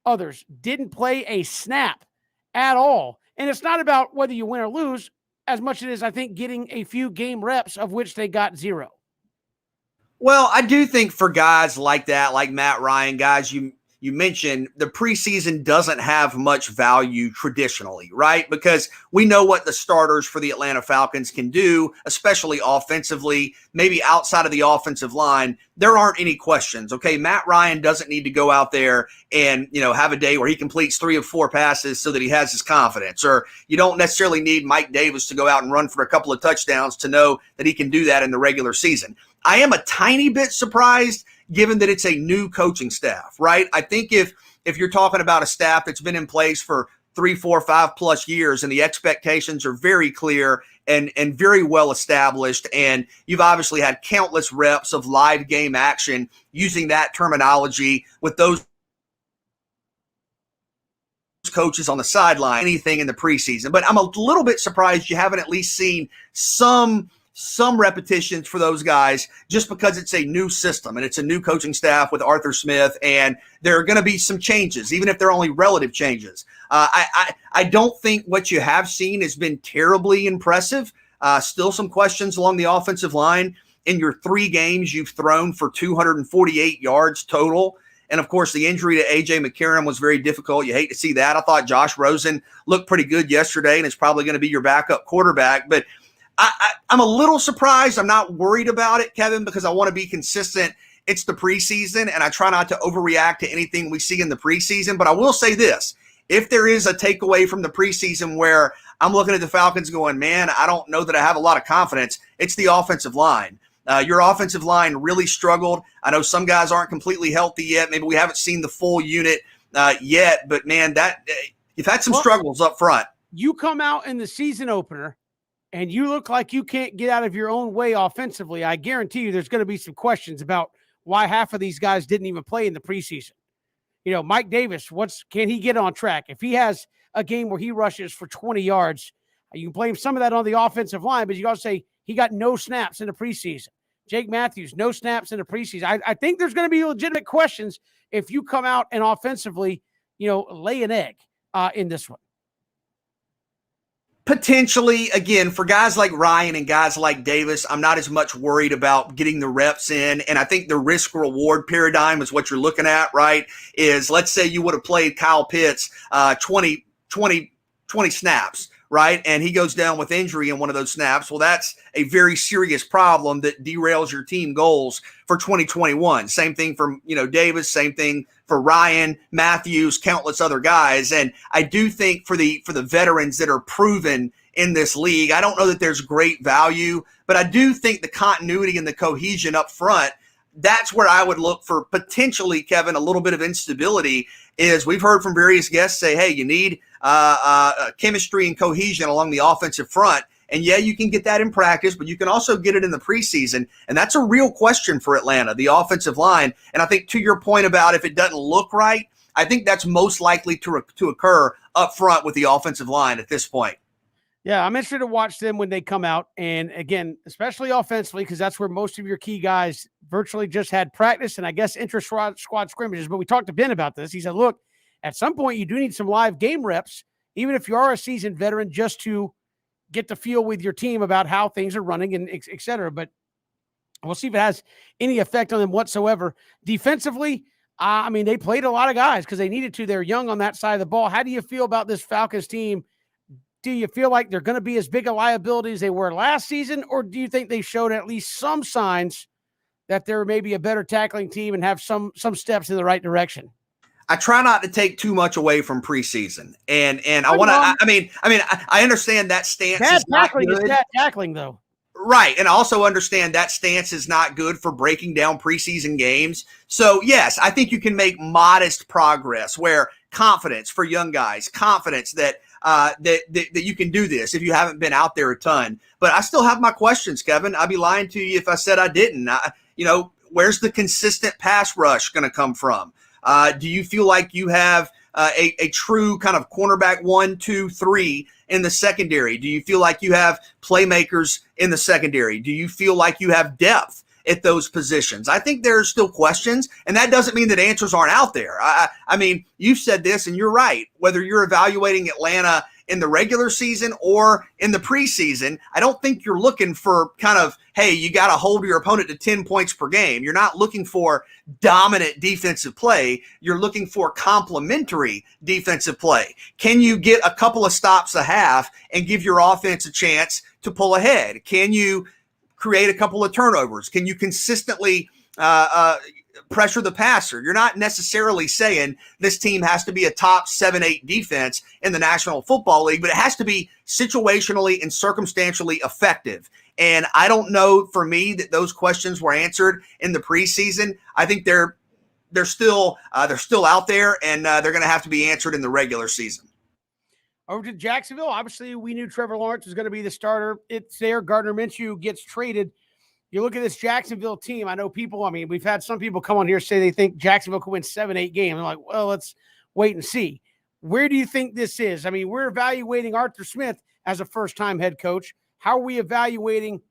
others, didn't play a snap at all? And it's not about whether you win or lose as much as it is, I think, getting a few game reps, of which they got 0. Well, I do think for guys like that, like Matt Ryan, guys you mentioned, the preseason doesn't have much value traditionally, right? Because we know what the starters for the Atlanta Falcons can do, especially offensively, maybe outside of the offensive line. There aren't any questions, okay? Matt Ryan doesn't need to go out there and, have a day where he completes 3 of 4 passes so that he has his confidence. Or you don't necessarily need Mike Davis to go out and run for a couple of touchdowns to know that he can do that in the regular season. I am a tiny bit surprised given that it's a new coaching staff, right? I think if you're talking about a staff that's been in place for 3, 4, 5+ years and the expectations are very clear and very well established, and you've obviously had countless reps of live game action using that terminology with those coaches on the sideline, anything in the preseason. But I'm a little bit surprised you haven't at least seen some repetitions for those guys, just because it's a new system and it's a new coaching staff with Arthur Smith, and there are going to be some changes, even if they're only relative changes. I don't think what you have seen has been terribly impressive. Still some questions along the offensive line. In your 3 games, you've thrown for 248 yards total. And, of course, the injury to A.J. McCarron was very difficult. You hate to see that. I thought Josh Rosen looked pretty good yesterday and is probably going to be your backup quarterback. But I'm a little surprised. I'm not worried about it, Kevin, because I want to be consistent. It's the preseason, and I try not to overreact to anything we see in the preseason. But I will say this. If there is a takeaway from the preseason where I'm looking at the Falcons going, man, I don't know that I have a lot of confidence, it's the offensive line. Your offensive line really struggled. I know some guys aren't completely healthy yet. Maybe we haven't seen the full unit yet. But, man, you've had some struggles up front. You come out in the season opener and you look like you can't get out of your own way offensively. I guarantee you there's going to be some questions about why half of these guys didn't even play in the preseason. Mike Davis, can he get on track? If he has a game where he rushes for 20 yards, you can blame some of that on the offensive line, but you also say he got no snaps in the preseason. Jake Matthews, no snaps in the preseason. I think there's going to be legitimate questions if you come out and offensively, lay an egg in this one. Potentially, again, for guys like Ryan and guys like Davis, I'm not as much worried about getting the reps in. And I think the risk-reward paradigm is what you're looking at, right? Is let's say you would have played Kyle Pitts 20 snaps, right? And he goes down with injury in one of those snaps. Well, that's a very serious problem that derails your team goals for 2021. Same thing for, Davis, same thing for Ryan, Matthews, countless other guys. And I do think for the veterans that are proven in this league, I don't know that there's great value, but I do think the continuity and the cohesion up front, that's where I would look for potentially, Kevin, a little bit of instability. Is we've heard from various guests say, hey, you need chemistry and cohesion along the offensive front. And yeah, you can get that in practice, but you can also get it in the preseason. And that's a real question for Atlanta, the offensive line. And I think to your point about if it doesn't look right, I think that's most likely to occur up front with the offensive line at this point. Yeah, I'm interested to watch them when they come out. And again, especially offensively, because that's where most of your key guys virtually just had practice and I guess intra-squad scrimmages. But we talked to Ben about this. He said, look, at some point you do need some live game reps, even if you are a seasoned veteran, just to get the feel with your team about how things are running and et cetera. But we'll see if it has any effect on them whatsoever. Defensively, I mean, they played a lot of guys because they needed to. They're young on that side of the ball. How do you feel about this Falcons team? Do you feel like they're going to be as big a liability as they were last season, or do you think they showed at least some signs that they're maybe a better tackling team and have some steps in the right direction? I try not to take too much away from preseason, and I want to. I understand that stance Bad is not tackling is good. bad tackling, though. Right. And I also understand that stance is not good for breaking down preseason games. So, yes, I think you can make modest progress where confidence for young guys, confidence that that you can do this if you haven't been out there a ton. But I still have my questions, Kevin. I'd be lying to you if I said I didn't. Where's the consistent pass rush going to come from? Do you feel like you have a true kind of cornerback 1, 2, 3 in the secondary? Do you feel like you have playmakers in the secondary? Do you feel like you have depth at those positions? I think there's still questions, and that doesn't mean that answers aren't out there. I mean, you've said this, and you're right. Whether you're evaluating Atlanta in the regular season or in the preseason, I don't think you're looking for kind of, hey, you got to hold your opponent to 10 points per game. You're not looking for dominant defensive play. You're looking for complementary defensive play. Can you get a couple of stops a half and give your offense a chance to pull ahead? Can you create a couple of turnovers? Can you consistently pressure the passer? You're not necessarily saying this team has to be a top 7-8 defense in the National Football League, but it has to be situationally and circumstantially effective. And I don't know, for me, that those questions were answered in the preseason. I think they're still out there, and they're going to have to be answered in the regular season. Over to Jacksonville. Obviously, we knew Trevor Lawrence was going to be the starter. It's there. Gardner Minshew gets traded. You look at this Jacksonville team. I know we've had some people come on here say they think Jacksonville could win 7-8 games. I'm like, well, let's wait and see. Where do you think this is? I mean, we're evaluating Arthur Smith as a first-time head coach. How are we evaluating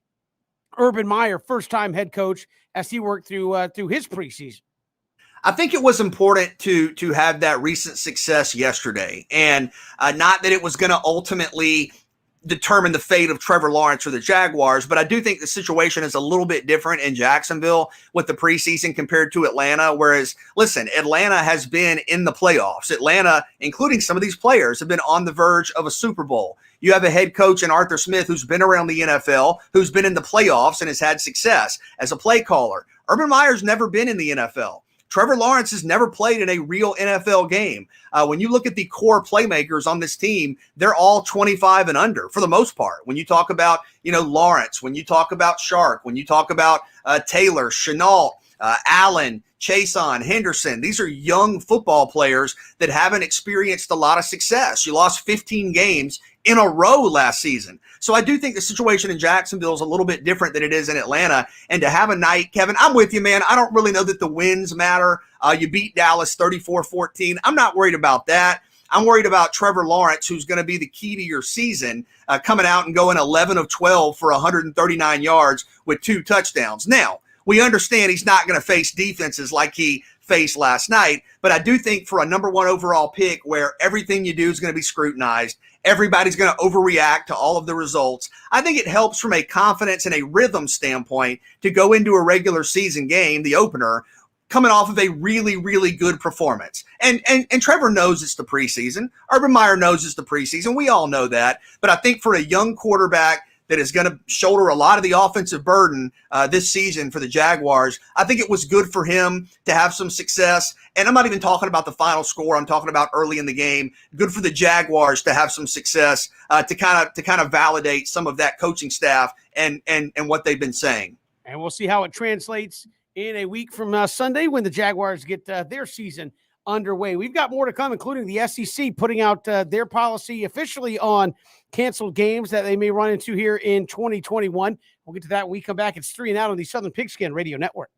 Urban Meyer, first-time head coach, as he worked through his preseason? I think it was important to have that recent success yesterday, and not that it was going to ultimately determine the fate of Trevor Lawrence or the Jaguars, but I do think the situation is a little bit different in Jacksonville with the preseason compared to Atlanta. Whereas, listen, Atlanta has been in the playoffs. Atlanta, including some of these players, have been on the verge of a Super Bowl. You have a head coach in Arthur Smith who's been around the NFL, who's been in the playoffs and has had success as a play caller. Urban Meyer's never been in the NFL. Trevor Lawrence has never played in a real NFL game. When you look at the core playmakers on this team, they're all 25 and under for the most part. When you talk about, Lawrence, when you talk about Shark, when you talk about Taylor, Chenault, Allen, Chason, Henderson, these are young football players that haven't experienced a lot of success. You lost 15 games in a row last season. So I do think the situation in Jacksonville is a little bit different than it is in Atlanta. And to have a night, Kevin, I'm with you, man. I don't really know that the wins matter. You beat Dallas 34-14. I'm not worried about that. I'm worried about Trevor Lawrence, who's going to be the key to your season, coming out and going 11 of 12 for 139 yards with 2 touchdowns. Now, we understand he's not going to face defenses like he faced last night, but I do think for a number 1 overall pick where everything you do is going to be scrutinized, everybody's going to overreact to all of the results, I think it helps from a confidence and a rhythm standpoint to go into a regular season game, the opener, coming off of a really, really good performance. And Trevor knows it's the preseason. Urban Meyer knows it's the preseason. We all know that. But I think for a young quarterback that is going to shoulder a lot of the offensive burden this season for the Jaguars, I think it was good for him to have some success. And I'm not even talking about the final score. I'm talking about early in the game. Good for the Jaguars to have some success to kind of validate some of that coaching staff and what they've been saying. And we'll see how it translates in a week from Sunday when the Jaguars get their season underway. We've got more to come, including the SEC putting out their policy officially on canceled games that they may run into here in 2021. We'll get to that when we come back. It's 3 and Out on the Southern Pigskin Radio Network.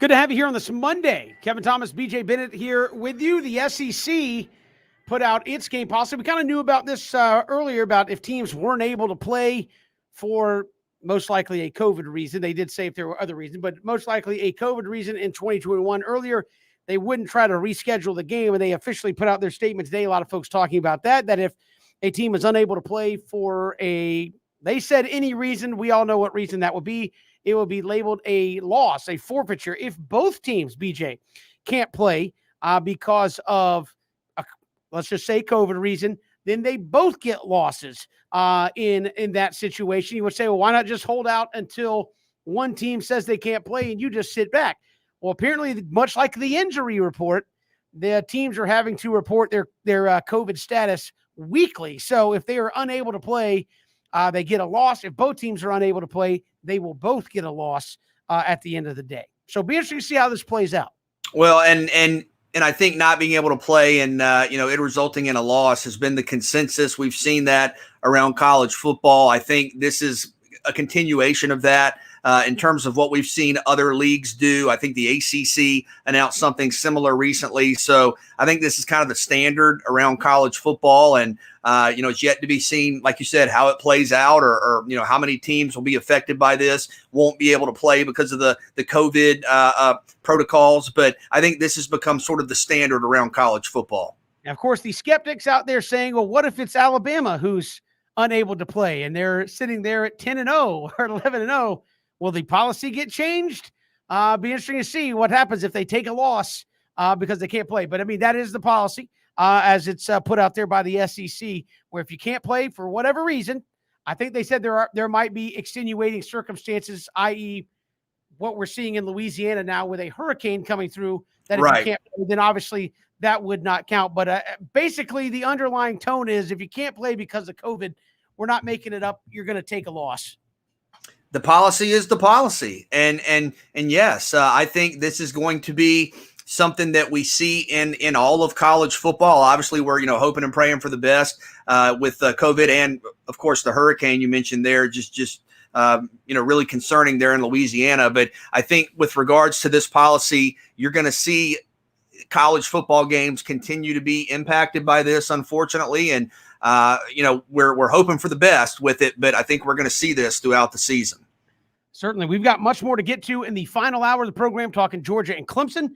Good to have you here on this Monday. Kevin Thomas, BJ Bennett here with you. The SEC put out its game policy. We kind of knew about this earlier about if teams weren't able to play for most likely a COVID reason. They did say if there were other reasons, but most likely a COVID reason in 2021. Earlier, they wouldn't try to reschedule the game, and they officially put out their statement today. A lot of folks talking about that if a team is unable to play for they said any reason, we all know what reason that would be. It will be labeled a loss, a forfeiture. If both teams, BJ, can't play because of, let's just say COVID reason, then they both get losses in that situation. You would say, well, why not just hold out until one team says they can't play and you just sit back? Well, apparently, much like the injury report, the teams are having to report their COVID status weekly. So if they are unable to play, they get a loss. If both teams are unable to play, they will both get a loss at the end of the day. So be interesting to see how this plays out. Well, and I think not being able to play and it resulting in a loss has been the consensus. We've seen that around college football. I think this is a continuation of that. In terms of what we've seen other leagues do. I think the ACC announced something similar recently. So I think this is kind of the standard around college football. And, it's yet to be seen, like you said, how it plays out or how many teams will be affected by this, won't be able to play because of the COVID protocols. But I think this has become sort of the standard around college football. And of course, the skeptics out there saying, well, what if it's Alabama who's unable to play and they're sitting there at 10-0 or 11-0? Will the policy get changed? Be interesting to see what happens if they take a loss because they can't play. But, I mean, that is the policy as it's put out there by the SEC, where if you can't play for whatever reason, I think they said there might be extenuating circumstances, i.e. what we're seeing in Louisiana now with a hurricane coming through, that if you can't play, then obviously that would not count. But basically the underlying tone is if you can't play because of COVID, we're not making it up. You're going to take a loss. The policy is the policy. And yes, I think this is going to be something that we see in all of college football. Obviously, we're, hoping and praying for the best with COVID and, of course, the hurricane you mentioned there, just really concerning there in Louisiana. But I think with regards to this policy, you're going to see college football games continue to be impacted by this, unfortunately. And, we're hoping for the best with it, but I think we're going to see this throughout the season. Certainly. We've got much more to get to in the final hour of the program, talking Georgia and Clemson.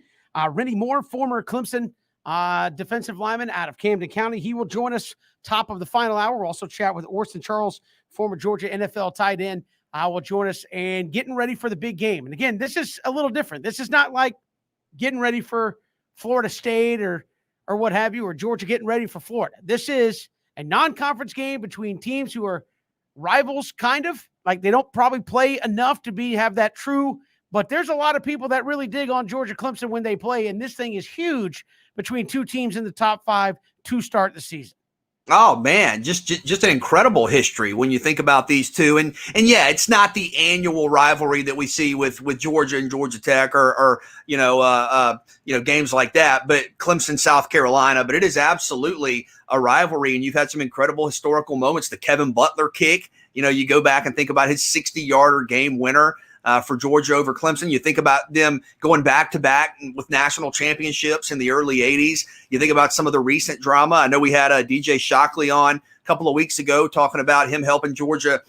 Rennie Moore, former Clemson defensive lineman out of Camden County. He will join us top of the final hour. We'll also chat with Orson Charles, former Georgia NFL tight end. Will join us and getting ready for the big game. And again, this is a little different. This is not like getting ready for Florida State or what have you, or Georgia getting ready for Florida. This is a non-conference game between teams who are rivals, kind of. Like they don't probably play enough to have that true, but there's a lot of people that really dig on Georgia Clemson when they play, and this thing is huge between two teams in the top 5 to start the season. Oh man, just an incredible history when you think about these two, and yeah, it's not the annual rivalry that we see with Georgia and Georgia Tech or games like that, but Clemson, South Carolina, but it is absolutely a rivalry, and you've had some incredible historical moments. The Kevin Butler kick, you go back and think about his 60-yarder game winner for Georgia over Clemson. You think about them going back-to-back with national championships in the early 80s. You think about some of the recent drama. I know we had DJ Shockley on a couple of weeks ago talking about him helping Georgia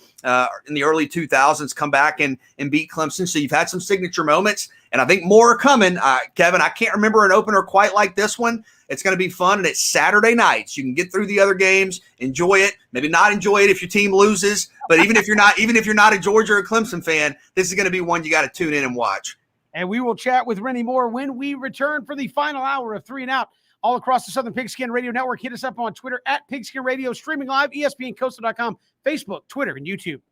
in the early 2000s come back and beat Clemson. So you've had some signature moments, and I think more are coming. Kevin, I can't remember an opener quite like this one. It's going to be fun, and it's Saturday nights. You can get through the other games, enjoy it. Maybe not enjoy it if your team loses, but even if you're not a Georgia or Clemson fan, this is going to be one you got to tune in and watch. And we will chat with Rennie Moore when we return for the final hour of 3 and Out all across the Southern Pigskin Radio Network. Hit us up on Twitter at Pigskin Radio, streaming live, ESPNCoastal.com, Facebook, Twitter, and YouTube.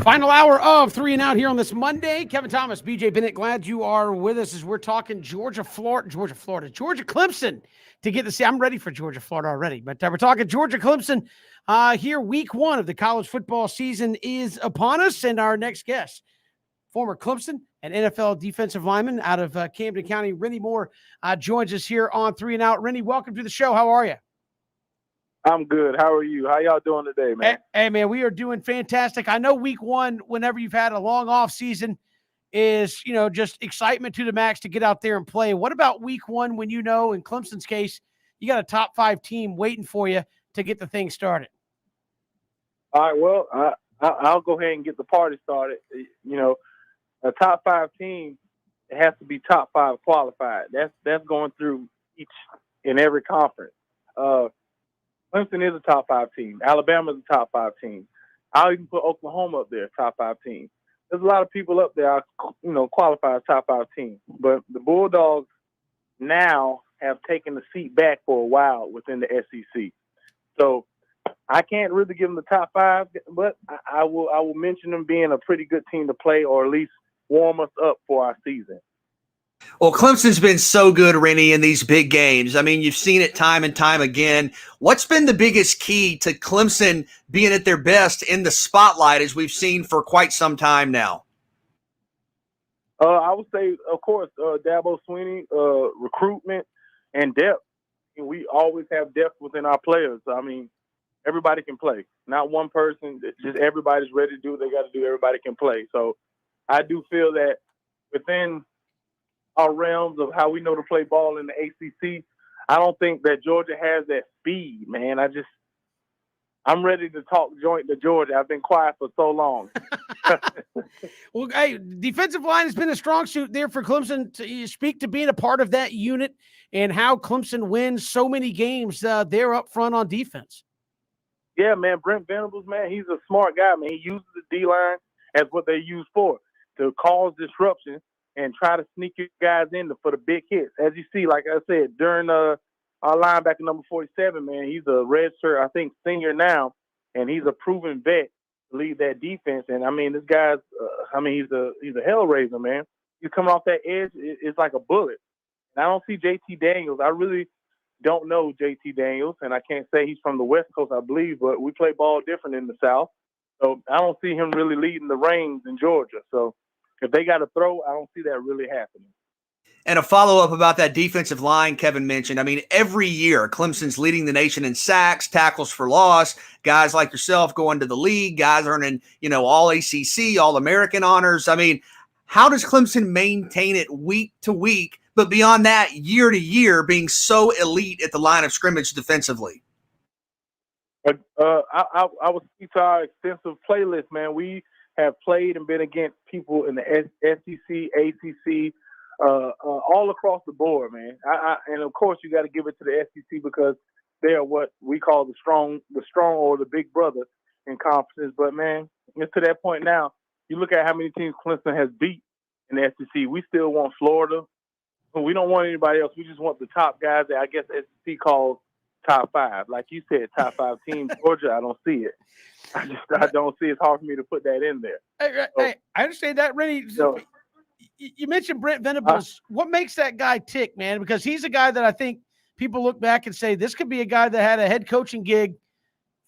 Final hour of 3 and Out here on this Monday. Kevin Thomas, BJ Bennett, glad you are with us as we're talking Georgia, Clemson to get to see. I'm ready for Georgia, Florida already, but we're talking Georgia, Clemson here. Week 1 of the college football season is upon us, and our next guest, former Clemson and NFL defensive lineman out of Camden County, Rennie Moore, joins us here on 3 and Out. Rennie, welcome to the show. How are you? I'm good. How are you? How y'all doing today, man? Hey, man, we are doing fantastic. I know week 1, whenever you've had a long off season, is, just excitement to the max to get out there and play. What about week 1 when in Clemson's case, you got a top 5 team waiting for you to get the thing started? All right, well, I'll go ahead and get the party started. A top 5 team, it has to be top 5 qualified. That's going through each and every conference. Clemson is a top 5 team. Alabama is a top 5 team. I'll even put Oklahoma up there, top 5 team. There's a lot of people up there, qualify as top 5 teams. But the Bulldogs now have taken the seat back for a while within the SEC. So I can't really give them the top 5, but I will mention them being a pretty good team to play, or at least warm us up for our season. Well, Clemson's been so good, Rennie, in these big games. I mean, you've seen it time and time again. What's been the biggest key to Clemson being at their best in the spotlight, as we've seen for quite some time now? I would say, of course, Dabo Swinney, recruitment and depth. And we always have depth within our players. I mean, everybody can play. Not one person. Just everybody's ready to do what they got to do. Everybody can play. So I do feel that within our realms of how we know to play ball in the ACC, I don't think that Georgia has that speed, man. I'm ready to talk joint to Georgia. I've been quiet for so long. Well, hey, defensive line has been a strong suit there for Clemson. To speak to being a part of that unit and how Clemson wins so many games there up front on defense. Yeah, man, Brent Venables, man, he's a smart guy, man. He uses the D-line as what they use for, to cause disruption and try to sneak your guys in for the big hits. As you see, like I said, during our linebacker number 47, man, he's a redshirt, I think, senior now, and he's a proven vet to lead that defense. And, I mean, this guy's, he's a hellraiser, man. He's coming off that edge, it's like a bullet. And I don't see JT Daniels. I really don't know JT Daniels, and I can't say he's from the West Coast, I believe, but we play ball different in the South. So I don't see him really leading the reins in Georgia. So if they got to throw, I don't see that really happening. And a follow-up about that defensive line Kevin mentioned. I mean, every year, Clemson's leading the nation in sacks, tackles for loss, guys like yourself going to the league, guys earning, all ACC, all American honors. I mean, how does Clemson maintain it week to week, but beyond that, year to year, being so elite at the line of scrimmage defensively? I would speak to our extensive playlist, man. We have played and been against people in the SEC, ACC, all across the board, man. And of course, you got to give it to the SEC because they are what we call the strong or the big brother in conferences. But man, it's to that point now. You look at how many teams Clemson has beat in the SEC. We still want Florida. We don't want anybody else. We just want the top guys that I guess SEC calls top 5. Like you said, top 5 teams. Georgia, I don't see it. I don't see it. It's hard for me to put that in there. Hey, I understand that, Rennie. You mentioned Brent Venables. What makes that guy tick, man? Because he's a guy that I think people look back and say, this could be a guy that had a head coaching gig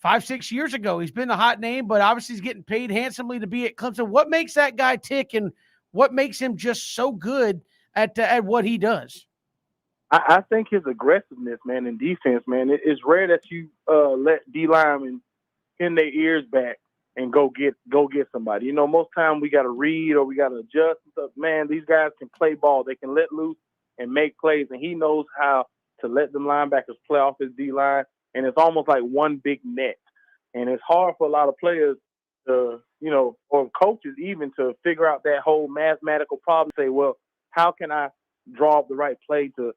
5-6 years ago. He's been a hot name, but obviously he's getting paid handsomely to be at Clemson. What makes that guy tick, and what makes him just so good at what he does? I think his aggressiveness, man, in defense, man, it's rare that you let D linemen pin their ears back and go get somebody. Most time we got to read or we got to adjust and stuff. Man, these guys can play ball. They can let loose and make plays, and he knows how to let them linebackers play off his D line. And it's almost like one big net. And it's hard for a lot of players to, or coaches even, to figure out that whole mathematical problem. Say, well, how can I draw up the right play to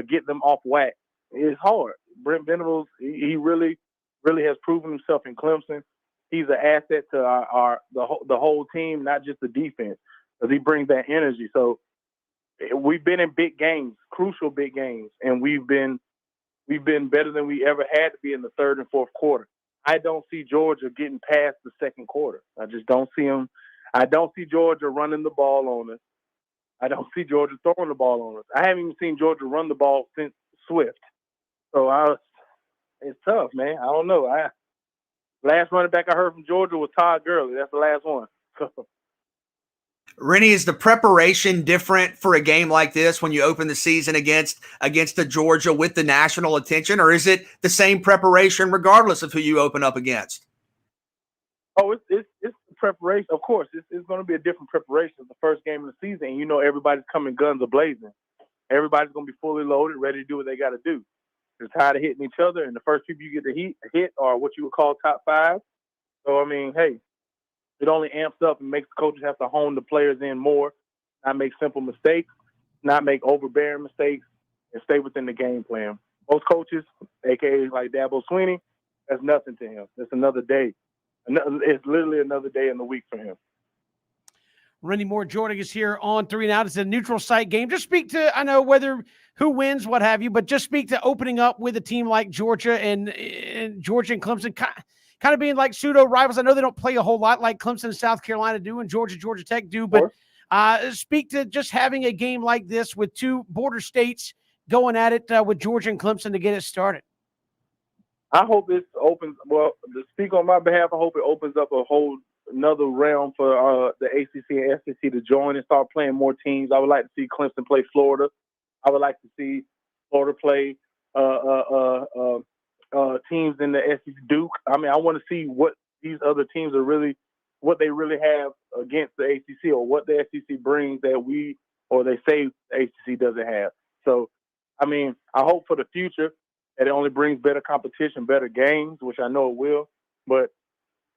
get them off whack? It's hard. Brent Venables, he really has proven himself in Clemson. He's an asset to the whole team, not just the defense, because he brings that energy. So we've been in big games, crucial big games, and we've been better than we ever had to be in the third and fourth quarter. I don't see Georgia getting past the second quarter. I just don't see them. I don't see Georgia running the ball on us. I don't see Georgia throwing the ball on us. I haven't even seen Georgia run the ball since Swift. So it's tough, man. I don't know. Last running back I heard from Georgia was Todd Gurley. That's the last one. Rennie, is the preparation different for a game like this when you open the season against the Georgia with the national attention, or is it the same preparation regardless of who you open up against? Oh, it's the preparation. Of course, it's going to be a different preparation. It's the first game of the season, and you know everybody's coming guns a blazing. Everybody's going to be fully loaded, ready to do what they got to do. They're tired of hitting each other, and the first people you get to hit are what you would call top five. So, I mean, hey, it only amps up and makes the coaches have to hone the players in more, not make simple mistakes, not make overbearing mistakes, and stay within the game plan. Most coaches, a.k.a. like Dabo Swinney, that's nothing to him. It's another day. It's literally another day in the week for him. Rennie Moore joining us here on 3 and Out. It's a neutral site game. Just speak to, I know whether who wins, what have you, but just speak to opening up with a team like Georgia and Georgia and Clemson kind of being like pseudo rivals. I know they don't play a whole lot like Clemson and South Carolina do and Georgia Tech do, but speak to just having a game like this with two border states going at it with Georgia and Clemson to get it started. I hope it opens, well, to speak on my behalf, I hope it opens up a whole another realm for the ACC and SEC to join and start playing more teams. I would like to see Clemson play Florida. I would like to see Florida play teams in the SEC. Duke. I mean, I want to see what these other teams are really, what they really have against the ACC, or what the SEC brings that they say the ACC doesn't have. So, I mean, I hope for the future that it only brings better competition, better games, which I know it will. But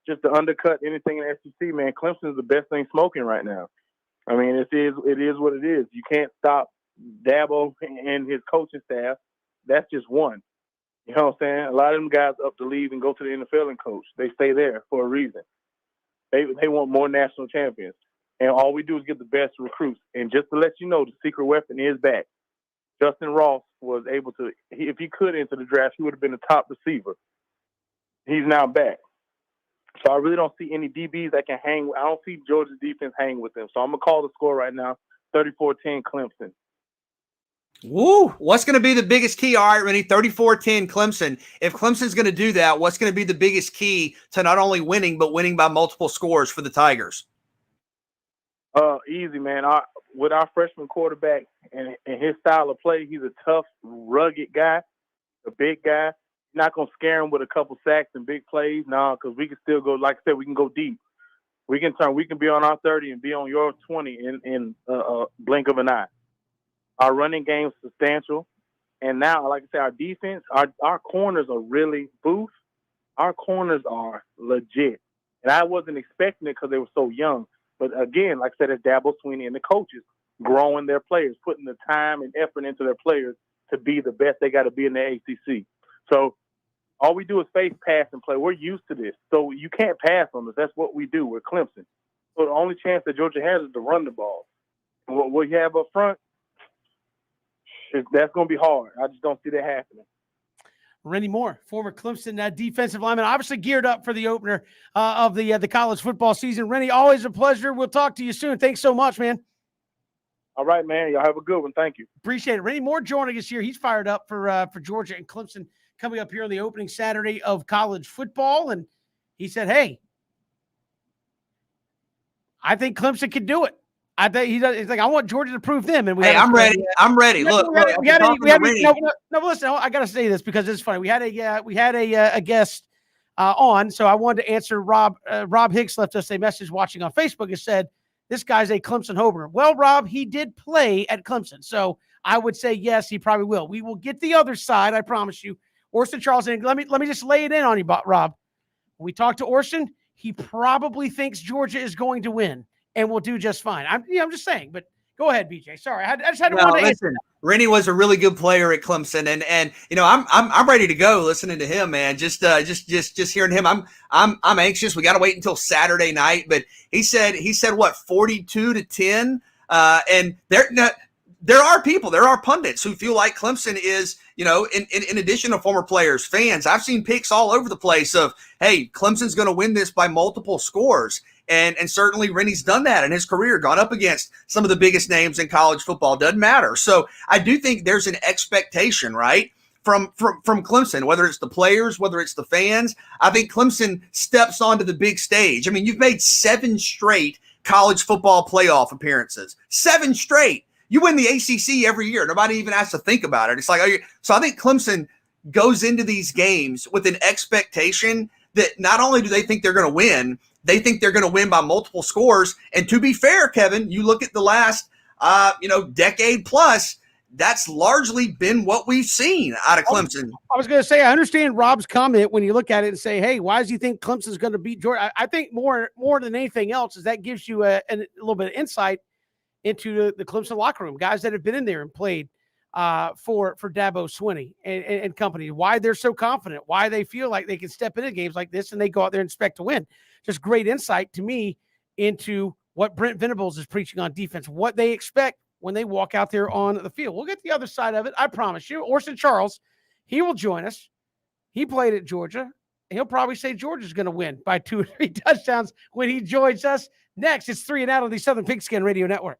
just to undercut anything in the SEC, man, Clemson is the best thing smoking right now. I mean, it is what it is. You can't stop Dabo and his coaching staff. That's just one. You know what I'm saying? A lot of them guys up to leave and go to the NFL and coach. They stay there for a reason. They want more national champions. And all we do is get the best recruits. And just to let you know, the secret weapon is back. Justin Ross was able to, if he could enter the draft, he would have been the top receiver. He's now back. So I really don't see any DBs that can hang. I don't see Georgia's defense hang with them. So I'm going to call the score right now, 34-10 Clemson. Woo! What's going to be the biggest key? All right, Rennie, 34-10 Clemson. If Clemson's going to do that, what's going to be the biggest key to not only winning, but winning by multiple scores for the Tigers? Easy, man. With our freshman quarterback and his style of play, he's a tough, rugged guy, a big guy. You're not going to scare him with a couple sacks and big plays. No, because we can still go, like I said, we can go deep. We can be on our 30 and be on your 20 in a blink of an eye. Our running game is substantial. And now, like I said, our defense, our corners are really booth. Our corners are legit. And I wasn't expecting it because they were so young. But again, like I said, it's Dabo Swinney and the coaches growing their players, putting the time and effort into their players to be the best they got to be in the ACC. So all we do is face, pass, and play. We're used to this. So you can't pass on us. That's what we do. We're Clemson. So the only chance that Georgia has is to run the ball. And what we have up front, that's going to be hard. I just don't see that happening. Rennie Moore, former Clemson defensive lineman, obviously geared up for the opener of the college football season. Rennie, always a pleasure. We'll talk to you soon. Thanks so much, man. All right, man. Y'all have a good one. Thank you. Appreciate it. Rennie Moore joining us here. He's fired up for Georgia and Clemson coming up here on the opening Saturday of college football. And he said, hey, I think Clemson can do it. I think he's like, I want Georgia to prove them. And I'm ready. I'm ready. Look, listen, I got to say this because it's funny. We had a guest on, so I wanted to answer Rob. Rob Hicks left us a message watching on Facebook and said, this guy's a Clemson homer. Well, Rob, he did play at Clemson. So I would say, yes, he probably will. We will get the other side. I promise you. Orson Charles, and let me just lay it in on you, Rob. When we talked to Orson, he probably thinks Georgia is going to win. And we'll do just fine. I'm just saying, but go ahead, BJ. Sorry, I just had to run. Listen, Rennie was a really good player at Clemson, and you know I'm ready to go listening to him, man. Just hearing him, I'm anxious. We got to wait until Saturday night, but he said what 42-10, and there are people, there are pundits who feel like Clemson is, in addition to former players, fans, I've seen picks all over the place of, hey, Clemson's going to win this by multiple scores. And certainly Rennie's done that in his career, gone up against some of the biggest names in college football. Doesn't matter. So I do think there's an expectation, right, from Clemson, whether it's the players, whether it's the fans. I think Clemson steps onto the big stage. I mean, you've made 7 straight college football playoff appearances. 7 straight. You win the ACC every year. Nobody even has to think about it. It's like, so I think Clemson goes into these games with an expectation that not only do they think they're going to win, they think they're going to win by multiple scores. And to be fair, Kevin, you look at the last, decade plus, that's largely been what we've seen out of Clemson. I was going to say, I understand Rob's comment when you look at it and say, hey, why does he think Clemson's going to beat Georgia? I think more than anything else is that gives you a little bit of insight into the Clemson locker room, guys that have been in there and played for Dabo Swinney and company, why they're so confident, why they feel like they can step into games like this and they go out there and expect to win. Just great insight to me into what Brent Venables is preaching on defense, what they expect when they walk out there on the field. We'll get the other side of it. I promise you. Orson Charles, he will join us. He played at Georgia. He'll probably say Georgia's going to win by 2 or 3 touchdowns when he joins us. Next, it's 3 and Out on the Southern Pigskin Radio Network.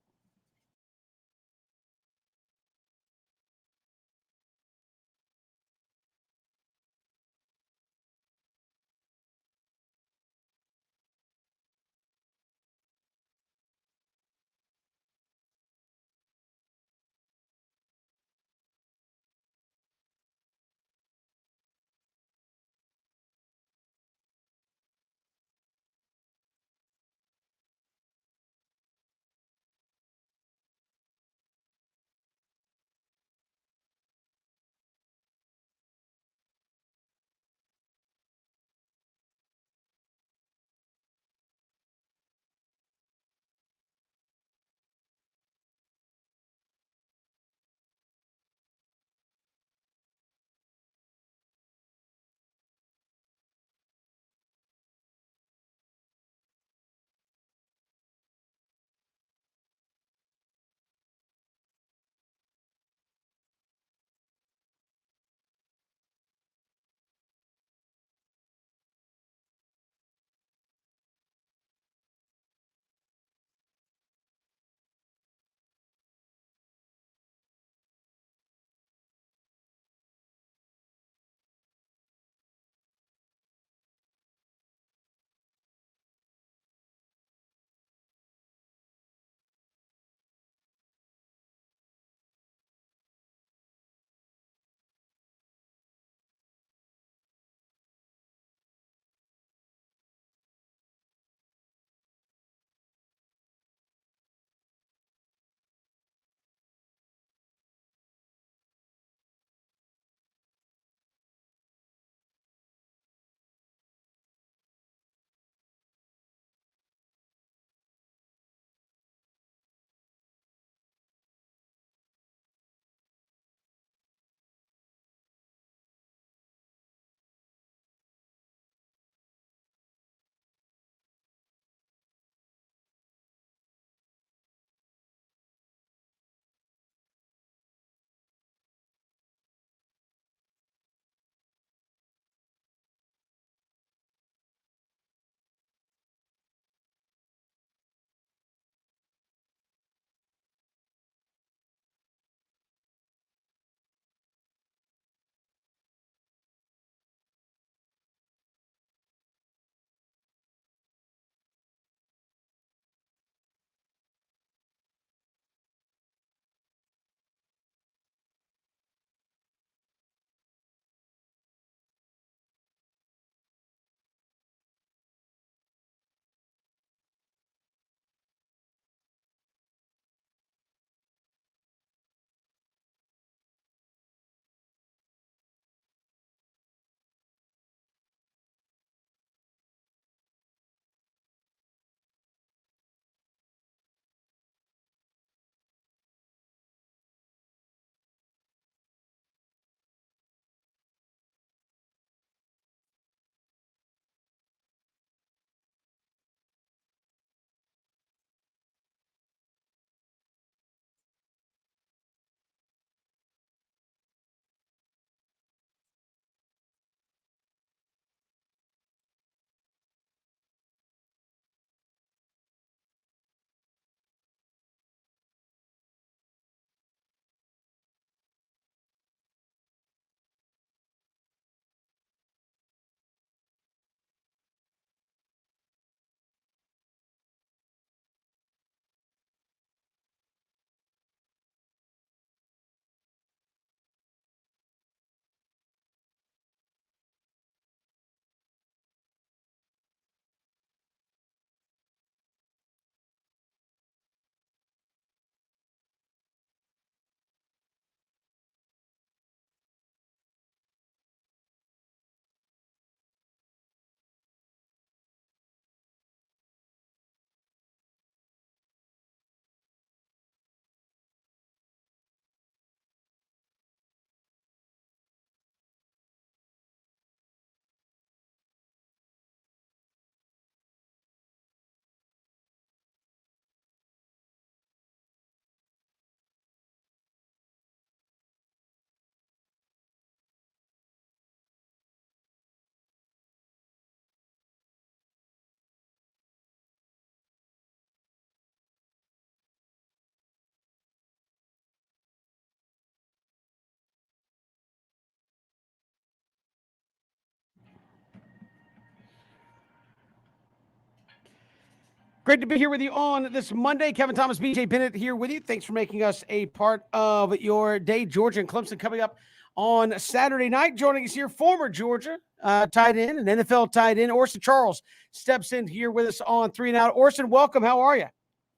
Great to be here with you on this Monday. Kevin Thomas, BJ Bennett here with you. Thanks for making us a part of your day. Georgia and Clemson coming up on Saturday night. Joining us here, former Georgia tight end and NFL tight end, Orson Charles, steps in here with us on 3 and Out. Orson, welcome. How are you?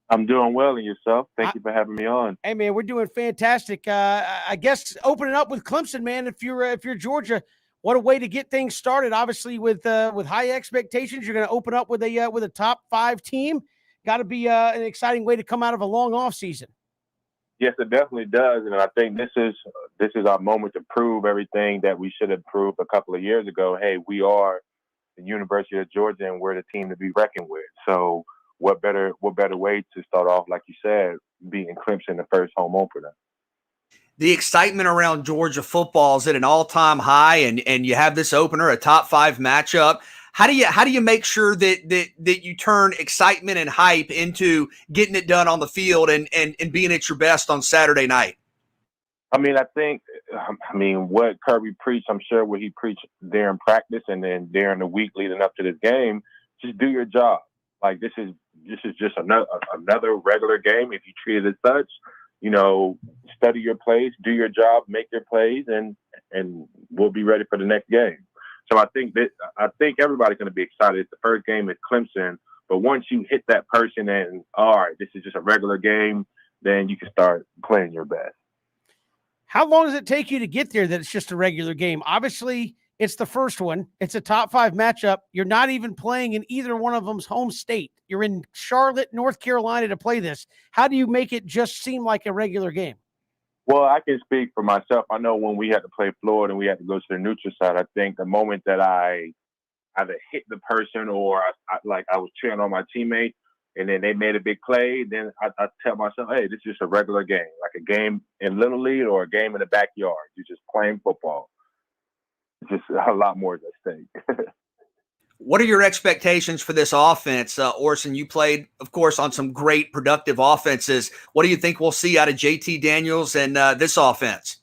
I'm doing well, and yourself? Thank you for having me on. Hey, man, we're doing fantastic. I guess opening up with Clemson, man, if you're Georgia, what a way to get things started. Obviously, with high expectations, you're going to open up with a top 5 team. Got to be an exciting way to come out of a long off season. Yes, it definitely does, and I think this is our moment to prove everything that we should have proved a couple of years ago. Hey, we are the University of Georgia, and we're the team to be reckoned with. So, what better way to start off, like you said, beating Clemson the first home opener? The excitement around Georgia football is at an all-time high, and you have this opener, a top 5 matchup. How do you make sure that you turn excitement and hype into getting it done on the field and being at your best on Saturday night? I think what Kirby preached, I'm sure what he preached during practice and then during the week leading up to this game, just do your job. Like this is just another regular game. If you treat it as such, study your plays, do your job, make your plays, and we'll be ready for the next game. So I think everybody's going to be excited. It's the first game at Clemson, but once you hit that person and all right, this is just a regular game, then you can start playing your best. How long does it take you to get there that it's just a regular game? Obviously, it's the first one. It's a top 5 matchup. You're not even playing in either one of them's home state. You're in Charlotte, North Carolina to play this. How do you make it just seem like a regular game? Well, I can speak for myself. I know when we had to play Florida and we had to go to the neutral side, I think the moment that I either hit the person or I was cheering on my teammate and then they made a big play, then I tell myself, hey, this is just a regular game, like a game in Little League or a game in the backyard. You're just playing football. It's just a lot more at stake. What are your expectations for this offense? Orson, you played, of course, on some great productive offenses. What do you think we'll see out of JT Daniels and this offense?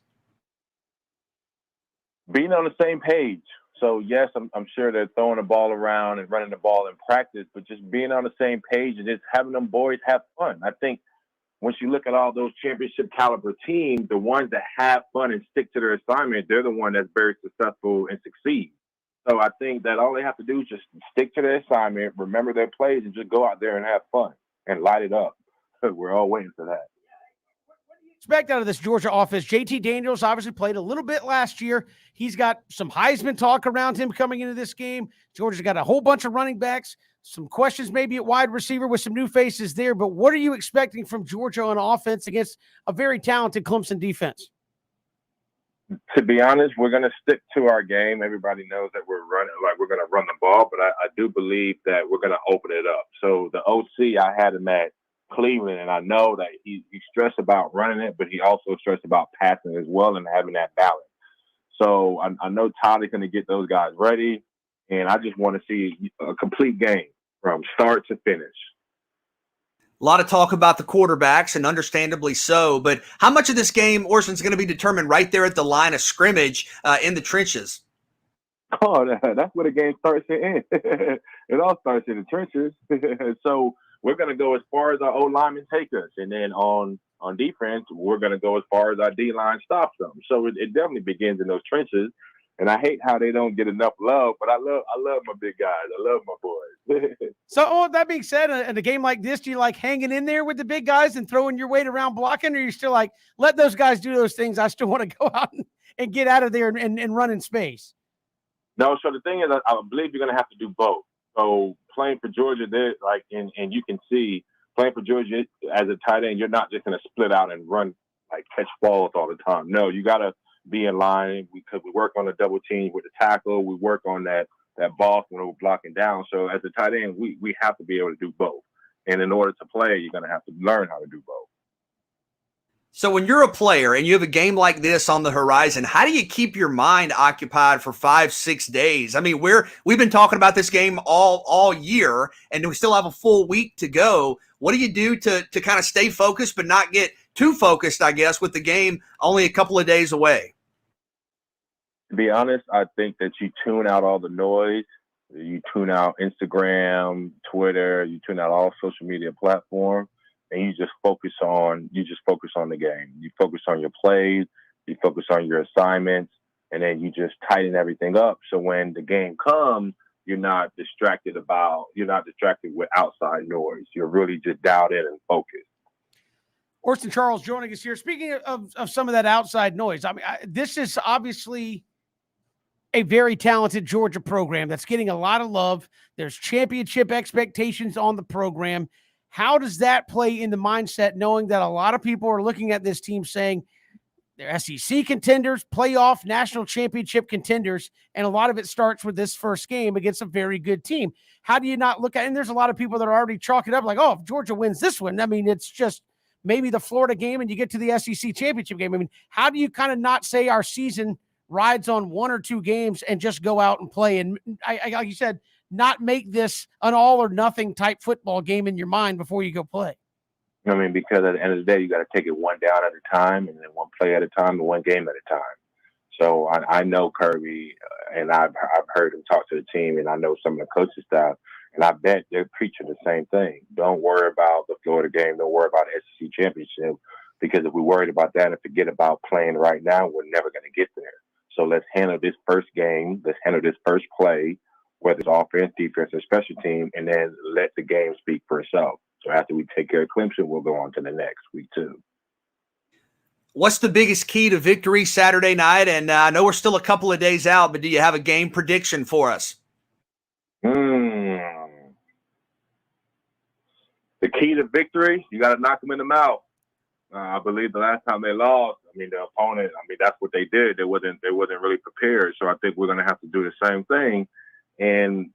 Being on the same page. So, yes, I'm sure they're throwing the ball around and running the ball in practice, but just being on the same page and just having them boys have fun. I think once you look at all those championship caliber teams, the ones that have fun and stick to their assignment, they're the one that's very successful and succeed. So I think that all they have to do is just stick to their assignment, remember their plays, and just go out there and have fun and light it up. We're all waiting for that. What do you expect out of this Georgia offense? JT Daniels obviously played a little bit last year. He's got some Heisman talk around him coming into this game. Georgia's got a whole bunch of running backs, some questions maybe at wide receiver with some new faces there. But what are you expecting from Georgia on offense against a very talented Clemson defense? To be honest, we're going to stick to our game. Everybody knows that we're going to run the ball, but I do believe that we're going to open it up. So the OC, I had him at Cleveland, and I know that he stressed about running it, but he also stressed about passing as well and having that balance. So I know Todd going to get those guys ready, and I just want to see a complete game from start to finish. A lot of talk about the quarterbacks, and understandably so, but how much of this game, Orson, is going to be determined right there at the line of scrimmage in the trenches? Oh, that's where the game starts to end. It all starts in the trenches. So we're going to go as far as our O-linemen take us, and then on defense, we're going to go as far as our D-line stops them. So it definitely begins in those trenches. And I hate how they don't get enough love, but I love my big guys. I love my boys. So, that being said, in a game like this, do you like hanging in there with the big guys and throwing your weight around blocking, or you still like, let those guys do those things? I still want to go out and get out of there and run in space. No, so the thing is, I believe you're going to have to do both. So playing for Georgia, and you can see playing for Georgia as a tight end, you're not just going to split out and run, like catch balls all the time. No, you got to be in line because we work on the double team with the tackle. We work on that ball when we're blocking down. So as a tight end, we have to be able to do both. And in order to play, you're going to have to learn how to do both. So when you're a player and you have a game like this on the horizon, how do you keep your mind occupied for 5-6 days? I mean, we've been talking about this game all year, and we still have a full week to go. What do you do to kind of stay focused but not get too focused, I guess, with the game only a couple of days away? To be honest, I think that you tune out all the noise You tune out Instagram, Twitter, you tune out all social media platforms, and you just focus on the game. You focus on your plays, you focus on your assignments, and then you just tighten everything up. So when the game comes, you're not distracted with outside noise. You're really just dialed in and focused. Orson Charles joining us here. Speaking of some of that outside noise, I mean, this is obviously a very talented Georgia program that's getting a lot of love. There's championship expectations on the program. How does that play in the mindset, knowing that a lot of people are looking at this team saying they're SEC contenders, playoff, national championship contenders, and a lot of it starts with this first game against a very good team? How do you not look at it? And there's a lot of people that are already chalking it up like, oh, if Georgia wins this one, I mean, it's just maybe the Florida game and you get to the SEC championship game. I mean, how do you kind of not say our season rides on one or two games and just go out and play? And I like you said, not make this an all or nothing type football game in your mind before you go play. I mean, because at the end of the day, you got to take it one down at a time, and then one play at a time, and one game at a time. So I know Kirby, and I've heard him talk to the team, and I know some of the coaching staff, and I bet they're preaching the same thing. Don't worry about the Florida game. Don't worry about the SEC championship, because if we worried about that and forget about playing right now, we're never going to get there. So let's handle this first game. Let's handle this first play, whether it's offense, defense, or special team, and then let the game speak for itself. So after we take care of Clemson, we'll go on to the next week 2. What's the biggest key to victory Saturday night? And I know we're still a couple of days out, but do you have a game prediction for us? The key to victory, you got to knock them in the mouth. I believe the last time they lost, the opponent, that's what they did. They wasn't really prepared. So I think we're going to have to do the same thing. And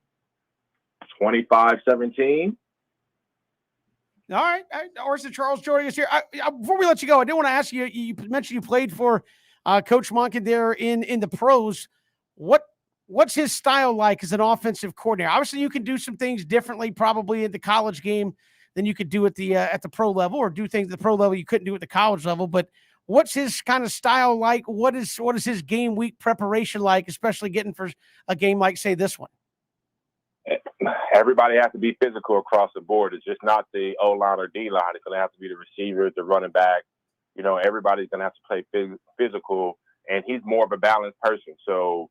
25-17. All right. Orson Charles joining us here. Before we let you go, I did want to ask you, you mentioned you played for Coach Monken there in the pros. What's his style like as an offensive coordinator? Obviously, you can do some things differently probably at the college game than you could do at the pro level, or do things at the pro level you couldn't do at the college level. But what's his kind of style like? What is his game week preparation like, especially getting for a game like, say, this one? Everybody has to be physical across the board. It's just not the O-line or D-line. It's going to have to be the receivers, the running back. Everybody's going to have to play physical, and he's more of a balanced person. So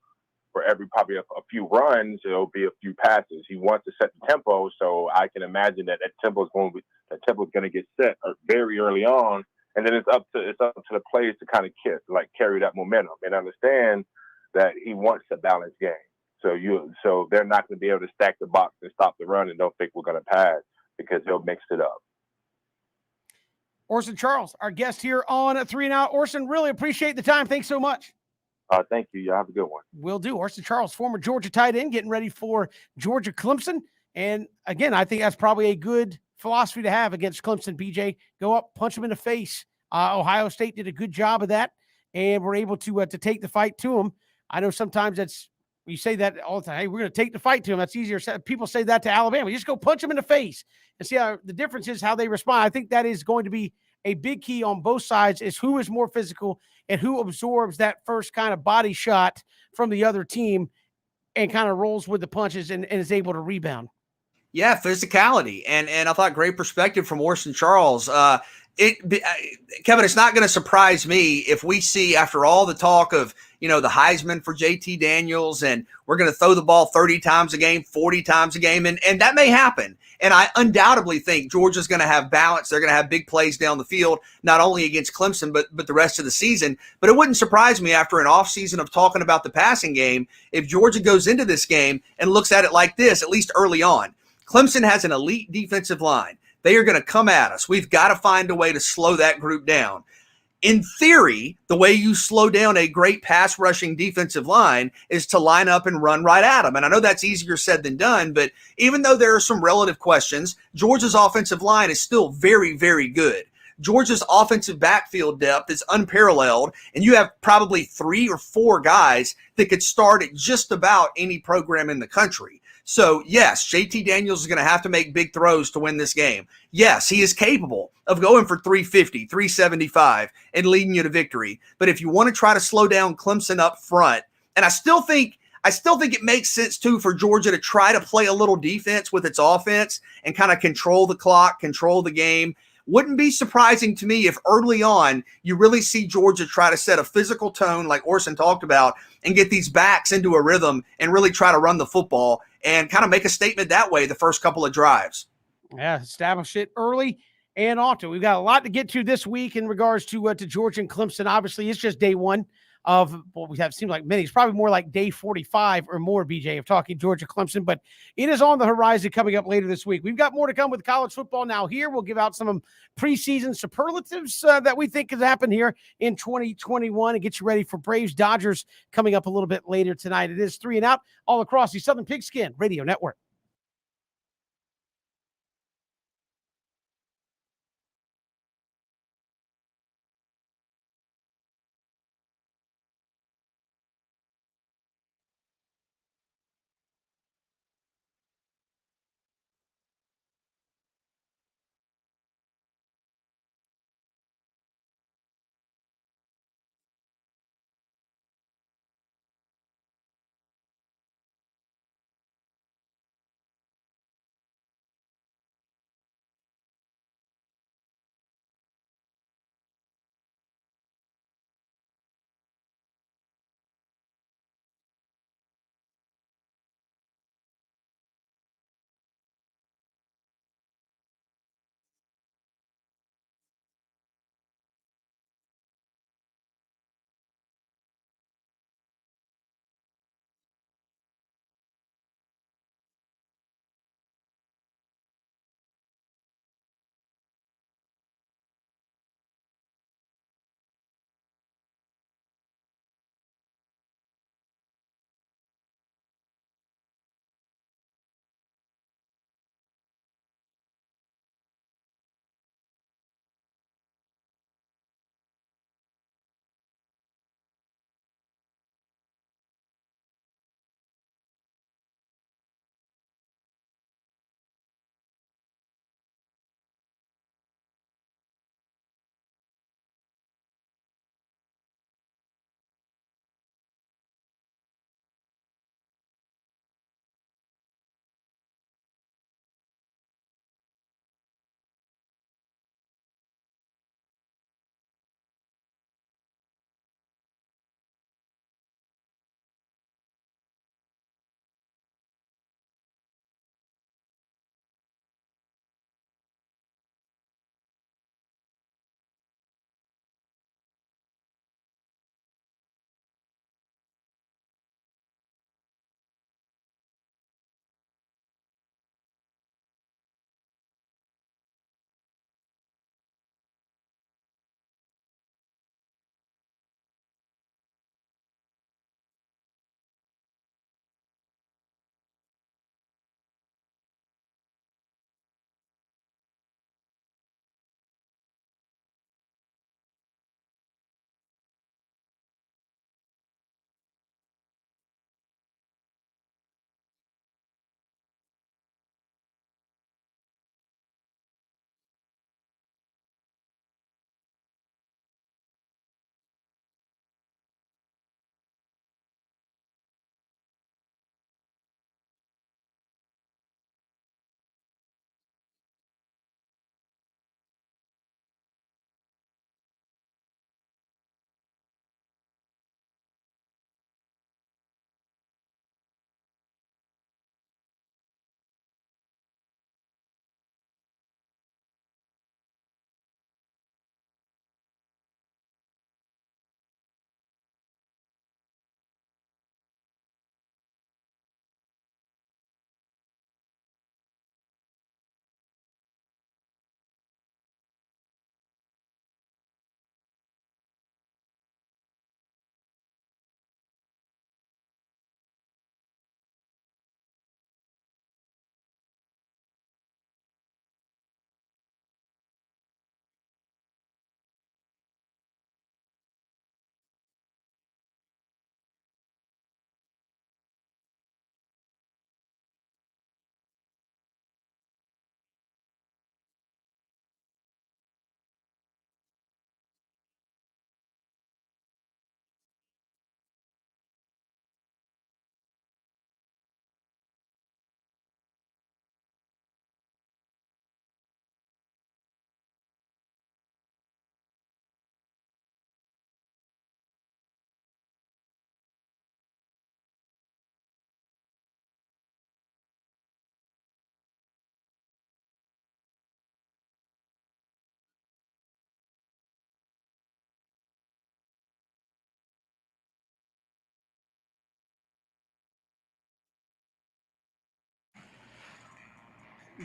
for probably a few runs, it'll be a few passes. He wants to set the tempo, so I can imagine that tempo is going to get set very early on, and then it's up to the players to kind of carry that momentum and understand that he wants a balanced game. So they're not going to be able to stack the box and stop the run and don't think we're going to pass, because he'll mix it up. Orson Charles, our guest here on 3 and Out. Orson, really appreciate the time. Thanks so much. Thank you. Y'all have a good one. Will do. Orson Charles, former Georgia tight end, getting ready for Georgia Clemson. And again, I think that's probably a good philosophy to have against Clemson, BJ. Go up, punch them in the face. Ohio State did a good job of that, and we're able to take the fight to them. I know sometimes you say that all the time. Hey, we're going to take the fight to them. That's easier. People say that to Alabama. You just go punch them in the face and see how the difference is how they respond. I think that is going to be a big key on both sides, is who is more physical and who absorbs that first kind of body shot from the other team and kind of rolls with the punches and is able to rebound. Yeah, physicality. And I thought great perspective from Orson Charles. Kevin, it's not going to surprise me if we see, after all the talk of, the Heisman for JT Daniels, and we're going to throw the ball 30 times a game, 40 times a game, and that may happen. And I undoubtedly think Georgia's going to have balance. They're going to have big plays down the field, not only against Clemson, but the rest of the season. But it wouldn't surprise me, after an offseason of talking about the passing game, if Georgia goes into this game and looks at it like this, at least early on. Clemson has an elite defensive line. They are going to come at us. We've got to find a way to slow that group down. In theory, the way you slow down a great pass rushing defensive line is to line up and run right at them. And I know that's easier said than done, but even though there are some relative questions, Georgia's offensive line is still very, very good. Georgia's offensive backfield depth is unparalleled, and you have probably 3 or 4 guys that could start at just about any program in the country. So, yes, JT Daniels is going to have to make big throws to win this game. Yes, he is capable of going for 350, 375 and leading you to victory. But if you want to try to slow down Clemson up front, and I still think I still think it makes sense too for Georgia to try to play a little defense with its offense and kind of control the clock, control the game. Wouldn't be surprising to me if early on you really see Georgia try to set a physical tone like Orson talked about and get these backs into a rhythm and really try to run the football and kind of make a statement that way the first couple of drives. Yeah, establish it early and often. We've got a lot to get to this week in regards to Georgia and Clemson. Obviously, it's just day one of what we have seemed like many. It's probably more like day 45 or more, BJ, of talking Georgia Clemson, but it is on the horizon coming up later this week. We've got more to come with college football now here. We'll give out some preseason superlatives that we think could happen here in 2021 and get you ready for Braves Dodgers coming up a little bit later tonight. It is 3 and Out all across the Southern Pigskin Radio Network.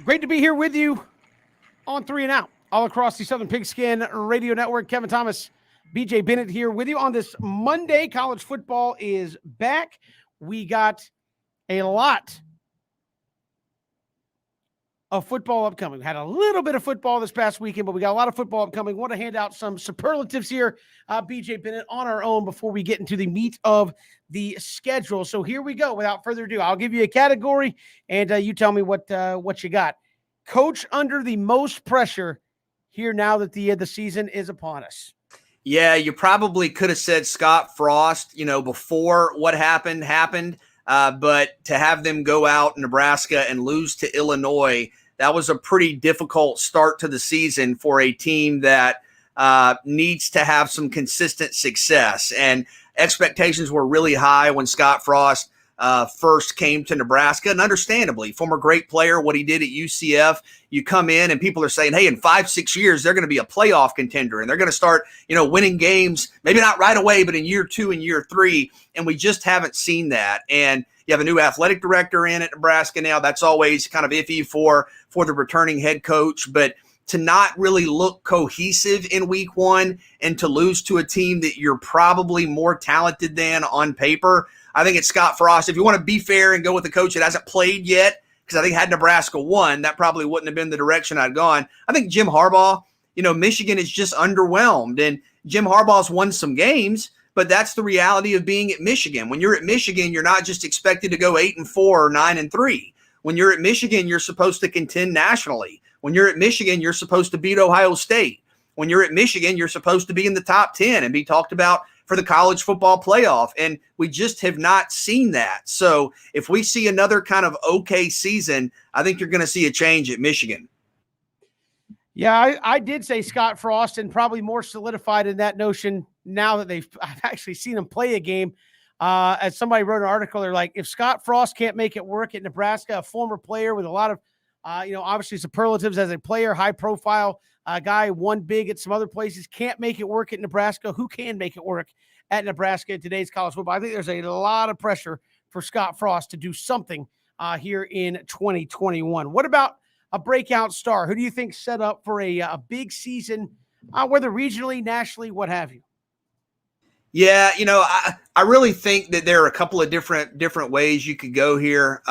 Great to be here with you on 3 and Out, all across the Southern Pigskin Radio Network. Kevin Thomas, BJ Bennett here with you on this Monday. College football is back. We got a lot of football upcoming. We had a little bit of football this past weekend, but we got a lot of football upcoming. Want to hand out some superlatives here, BJ Bennett, on our own before we get into the meat of the schedule. So here we go. Without further ado, I'll give you a category, and you tell me what you got. Coach under the most pressure here now that the season is upon us. Yeah, you probably could have said Scott Frost, before what happened. But to have them go out in Nebraska and lose to Illinois, that was a pretty difficult start to the season for a team that needs to have some consistent success. And expectations were really high when Scott Frost first came to Nebraska. And understandably, former great player, what he did at UCF, you come in and people are saying, hey, in 5-6 years, they're going to be a playoff contender and they're going to start, winning games, maybe not right away, but in year 2 and year 3. And we just haven't seen that. And you have a new athletic director in at Nebraska now. That's always kind of iffy for the returning head coach. But to not really look cohesive in week 1 and to lose to a team that you're probably more talented than on paper, I think it's Scott Frost. If you want to be fair and go with the coach that hasn't played yet, because I think had Nebraska won, that probably wouldn't have been the direction I'd gone. I think Jim Harbaugh, Michigan is just underwhelmed. And Jim Harbaugh's won some games, but that's the reality of being at Michigan. When you're at Michigan, you're not just expected to go 8-4 or 9-3. When you're at Michigan, you're supposed to contend nationally. When you're at Michigan, you're supposed to beat Ohio State. When you're at Michigan, you're supposed to be in the top 10 and be talked about for the college football playoff. And we just have not seen that. So if we see another kind of okay season, I think you're going to see a change at Michigan. Yeah, I did say Scott Frost, and probably more solidified in that notion now that I've actually seen him play a game. As somebody wrote an article, they're like, if Scott Frost can't make it work at Nebraska, a former player with a lot of, obviously superlatives as a player, high profile guy, won big at some other places, can't make it work at Nebraska, who can make it work at Nebraska in today's college football? I think there's a lot of pressure for Scott Frost to do something here in 2021. What about a breakout star? Who do you think set up for a big season, whether regionally, nationally, what have you? Yeah, I really think that there are a couple of different ways you could go here.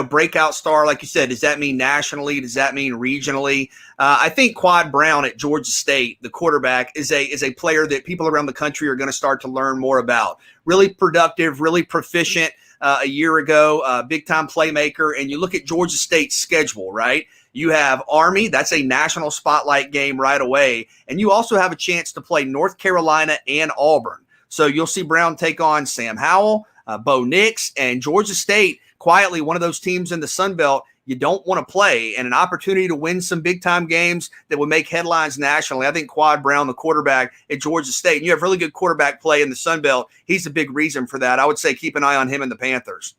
Breakout star, like you said, does that mean nationally? Does that mean regionally? I think Quad Brown at Georgia State, the quarterback, is a player that people around the country are going to start to learn more about. Really productive, really proficient a year ago, big-time playmaker. And you look at Georgia State's schedule, right? You have Army, that's a national spotlight game right away. And you also have a chance to play North Carolina and Auburn. So you'll see Brown take on Sam Howell, Bo Nix, and Georgia State, quietly one of those teams in the Sun Belt you don't want to play, and an opportunity to win some big-time games that would make headlines nationally. I think Quad Brown, the quarterback at Georgia State, and you have really good quarterback play in the Sun Belt. He's a big reason for that. I would say keep an eye on him and the Panthers.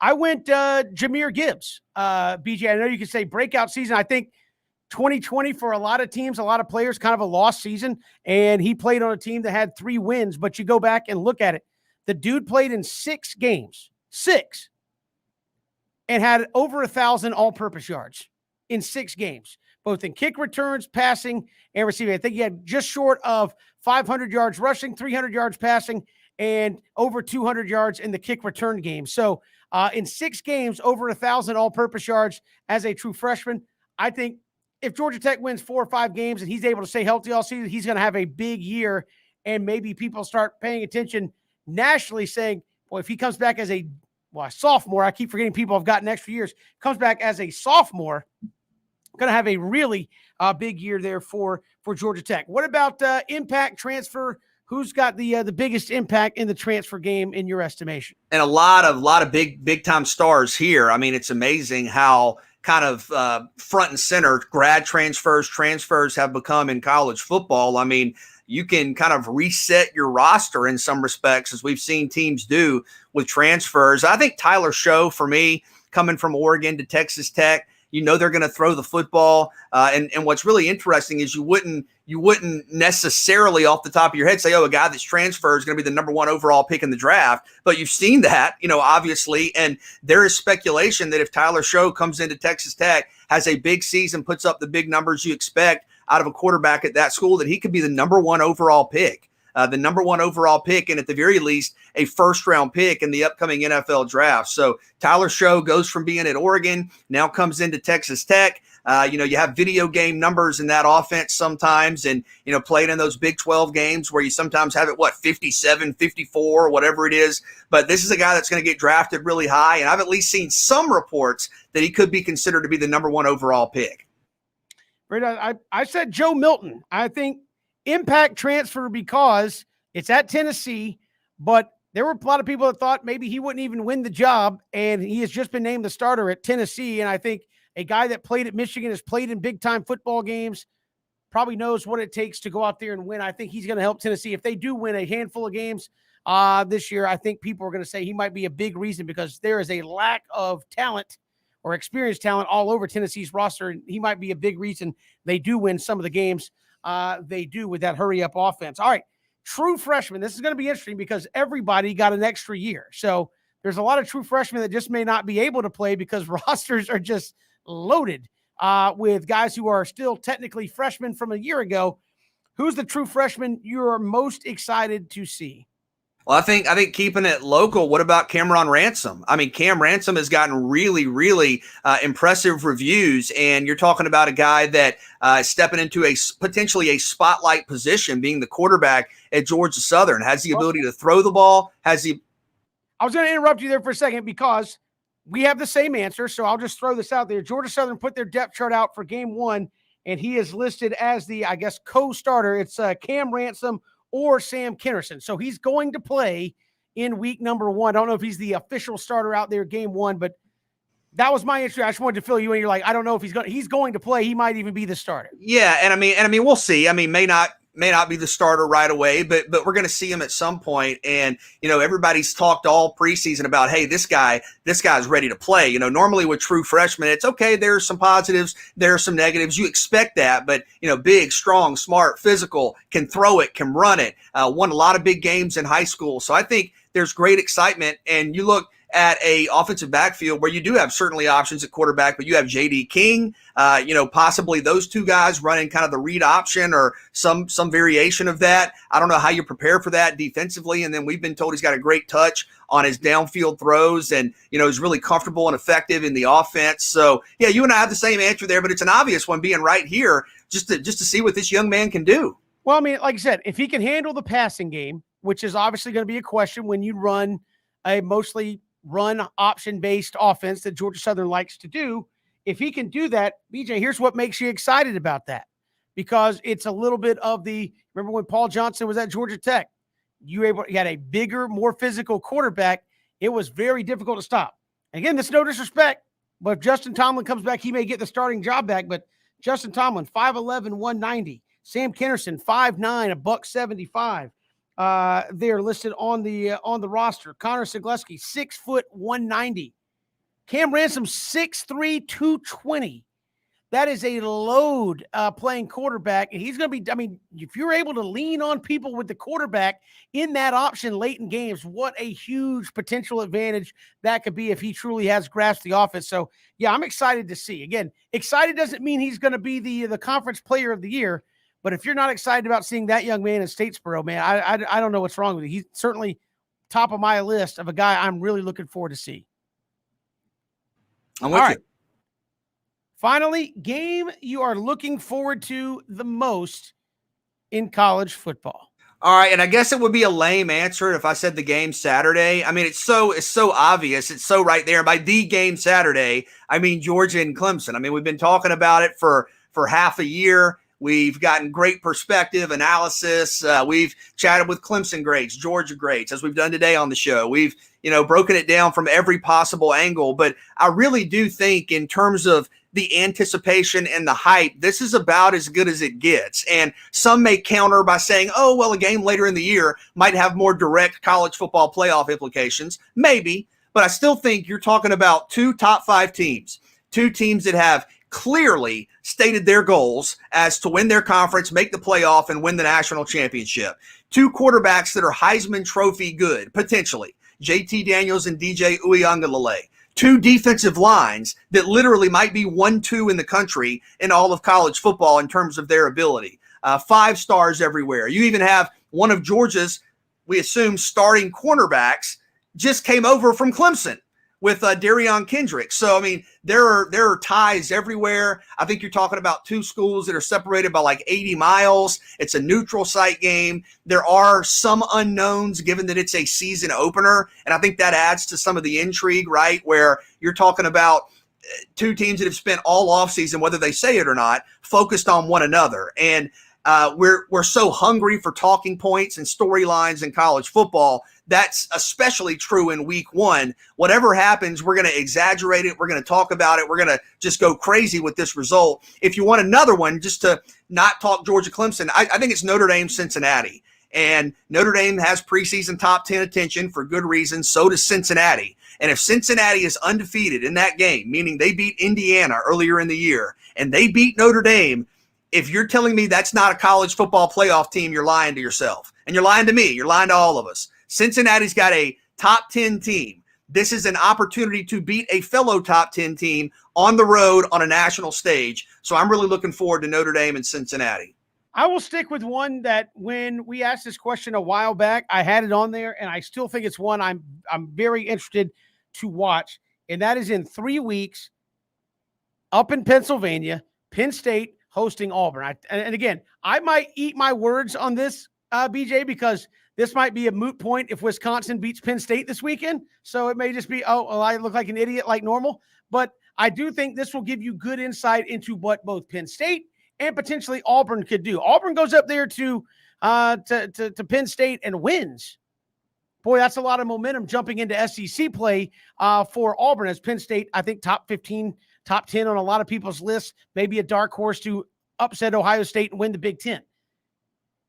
I went Jahmyr Gibbs. BJ, I know you can say breakout season. I think 2020 for a lot of teams, a lot of players, kind of a lost season, and he played on a team that had 3 wins, but you go back and look at it. The dude played in 6 games, and had over 1,000 all-purpose yards in 6 games, both in kick returns, passing, and receiving. I think he had just short of 500 yards rushing, 300 yards passing, and over 200 yards in the kick return game. So in 6 games, over 1,000 all-purpose yards as a true freshman. I think if Georgia Tech wins 4 or 5 games and he's able to stay healthy all season, he's going to have a big year, and maybe people start paying attention nationally saying, well, if he comes back as a sophomore, I keep forgetting people have gotten extra years, comes back as a sophomore, going to have a really big year there for Georgia Tech. What about impact transfer? Who's got the biggest impact in the transfer game in your estimation? And a lot of big time stars here. I mean, it's amazing how kind of front and center grad transfers have become in college football. I mean, you can kind of reset your roster in some respects, as we've seen teams do with transfers. I think Tyler Show, for me, coming from Oregon to Texas Tech, You know they're going to throw the football. And what's really interesting is you wouldn't necessarily off the top of your head say, oh, a guy that's transferred is going to be the number 1 overall pick in the draft. But you've seen that, obviously. And there is speculation that if Tyler Show comes into Texas Tech, has a big season, puts up the big numbers you expect out of a quarterback at that school, that he could be the number 1 overall pick. The number 1 overall pick, and at the very least, a first-round pick in the upcoming NFL draft. So Tyler Show goes from being at Oregon, now comes into Texas Tech. You have video game numbers in that offense sometimes, and, played in those Big 12 games where you sometimes have it, 57, 54, whatever it is. But this is a guy that's going to get drafted really high, and I've at least seen some reports that he could be considered to be the number 1 overall pick. I said Joe Milton. I think impact transfer because it's at Tennessee, but there were a lot of people that thought maybe he wouldn't even win the job, and he has just been named the starter at Tennessee. And I think a guy that played at Michigan, has played in big-time football games, probably knows what it takes to go out there and win. I think he's going to help Tennessee. If they do win a handful of games this year, I think people are going to say he might be a big reason, because there is a lack of talent or experienced talent all over Tennessee's roster, and he might be a big reason they do win some of the games they do with that hurry-up offense. All right, true freshmen. This is going to be interesting because everybody got an extra year. So there's a lot of true freshmen that just may not be able to play because rosters are just loaded with guys who are still technically freshmen from a year ago. Who's the true freshman you're most excited to see? Well, I think keeping it local, what about Cameron Ransom? I mean, Cam Ransom has gotten really, really impressive reviews, and you're talking about a guy that is stepping into potentially a spotlight position, being the quarterback at Georgia Southern, has the ability to throw the ball, I was going to interrupt you there for a second because we have the same answer, so I'll just throw this out there. Georgia Southern put their depth chart out for game 1, and he is listed as the, co-starter. It's Cam Ransom or Sam Kinnerson. So he's going to play in week number 1. I don't know if he's the official starter out there game 1, but that was my issue. I just wanted to fill you in. You're like, I don't know if he's going to play. He might even be the starter. Yeah, and I mean, we'll see. I mean, may not be the starter right away, but we're going to see him at some point. And, everybody's talked all preseason about, hey, this guy's ready to play. Normally with true freshmen, it's okay. There's some positives, there are some negatives. You expect that, but, big, strong, smart, physical, can throw it, can run it, won a lot of big games in high school. So I think there's great excitement. And you look at a offensive backfield where you do have certainly options at quarterback, but you have J.D. King, possibly those two guys running kind of the read option or some variation of that. I don't know how you prepare for that defensively. And then we've been told he's got a great touch on his downfield throws and, is really comfortable and effective in the offense. So, yeah, you and I have the same answer there, but it's an obvious one being right here just to see what this young man can do. Well, I mean, like I said, if he can handle the passing game, which is obviously going to be a question when you run a mostly run option-based offense that Georgia Southern likes to do. If he can do that, BJ, here's what makes you excited about that, because it's a little bit of remember when Paul Johnson was at Georgia Tech, you had a bigger, more physical quarterback. It was very difficult to stop. Again, this is no disrespect, but if Justin Tomlin comes back, he may get the starting job back, but Justin Tomlin, 5'11", 190. Sam Kinnerson, 5'9", $175. They're listed on the roster. Connor Sigleski, 6 foot 190. Cam Ransom, 6'3", 220. That is a load playing quarterback. And he's going to be, if you're able to lean on people with the quarterback in that option late in games, what a huge potential advantage that could be if he truly has grasped the offense. So, yeah, I'm excited to see. Again, excited doesn't mean he's going to be the conference player of the year. But if you're not excited about seeing that young man in Statesboro, man, I don't know what's wrong with you. He's certainly top of my list of a guy I'm really looking forward to see. I'm with you. Finally, game you are looking forward to the most in college football. All right, and I guess it would be a lame answer if I said the game Saturday. I mean, it's so obvious. It's so right there. By the game Saturday, I mean Georgia and Clemson. I mean, we've been talking about it for half a year. We've gotten great perspective, analysis. We've chatted with Clemson greats, Georgia greats, as we've done today on the show. We've, broken it down from every possible angle. But I really do think in terms of the anticipation and the hype, this is about as good as it gets. And some may counter by saying, oh, well, a game later in the year might have more direct college football playoff implications. Maybe. But I still think you're talking about 2 top 5 teams. two teams that have clearly stated their goals as to win their conference, make the playoff, and win the national championship. Two quarterbacks that are Heisman Trophy good, potentially, JT Daniels and DJ Uiagalelei. Two defensive lines that literally might be 1-2 in the country in all of college football in terms of their ability. 5 stars everywhere. You even have one of Georgia's, we assume, starting cornerbacks just came over from Clemson with Darion Kendrick. So, I mean, there are ties everywhere. I think you're talking about two schools that are separated by like 80 miles. It's a neutral site game. There are some unknowns given that it's a season opener, and I think that adds to some of the intrigue, right, where you're talking about two teams that have spent all offseason, whether they say it or not, focused on one another. And we're so hungry for talking points and storylines in college football. That's especially true in week one. Whatever happens, we're going to exaggerate it. We're going to talk about it. We're going to just go crazy with this result. If you want another one, just to not talk Georgia Clemson, I think it's Notre Dame Cincinnati. And Notre Dame has preseason top 10 attention for good reason. So does Cincinnati. And if Cincinnati is undefeated in that game, meaning they beat Indiana earlier in the year and they beat Notre Dame, if you're telling me that's not a college football playoff team, you're lying to yourself. And you're lying to me. You're lying to all of us. Cincinnati's got a top 10 team. This is an opportunity to beat a fellow top 10 team on the road on a national stage. So I'm really looking forward to Notre Dame and Cincinnati. I will stick with one that when we asked this question a while back, I had it on there, and I still think it's one I'm very interested to watch, and that is in 3 weeks up in Pennsylvania, Penn State hosting Auburn. And again, I might eat my words on this, BJ, because this might be a moot point if Wisconsin beats Penn State this weekend. So it may just be, I look like an idiot like normal. But I do think this will give you good insight into what both Penn State and potentially Auburn could do. Auburn goes up there to Penn State and wins. Boy, that's a lot of momentum jumping into SEC play for Auburn, as Penn State, I think, top 15, top 10 on a lot of people's lists, maybe a dark horse to upset Ohio State and win the Big Ten.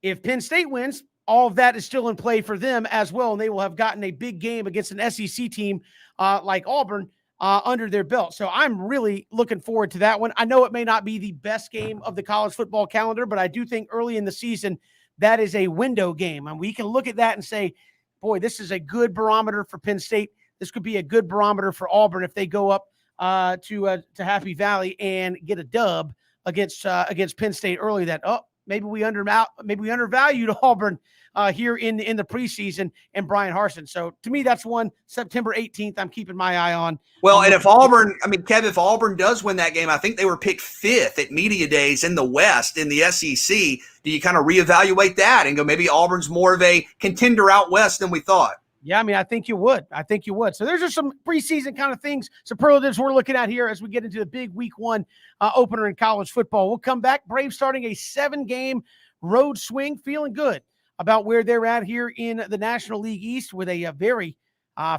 If Penn State wins, all of that is still in play for them as well, and they will have gotten a big game against an SEC team like Auburn under their belt. So I'm really looking forward to that one. I know it may not be the best game of the college football calendar, but I do think early in the season that is a window game, and we can look at that and say, boy, this is a good barometer for Penn State. This could be a good barometer for Auburn if they go up to Happy Valley and get a dub against Penn State early. That maybe we undervalued Auburn here in the preseason and Brian Harsin. So to me, that's one September 18th. I'm keeping my eye on. Well, and if Auburn, Kev, if Auburn does win that game, I think they were picked 5th at media days in the West in the SEC. Do you kind of reevaluate that and go, maybe Auburn's more of a contender out West than we thought? Yeah, I think you would. So there's just some preseason kind of things, superlatives we're looking at here as we get into the big week one opener in college football. We'll come back. Braves starting a 7-game road swing, feeling good about where they're at here in the National League East with a very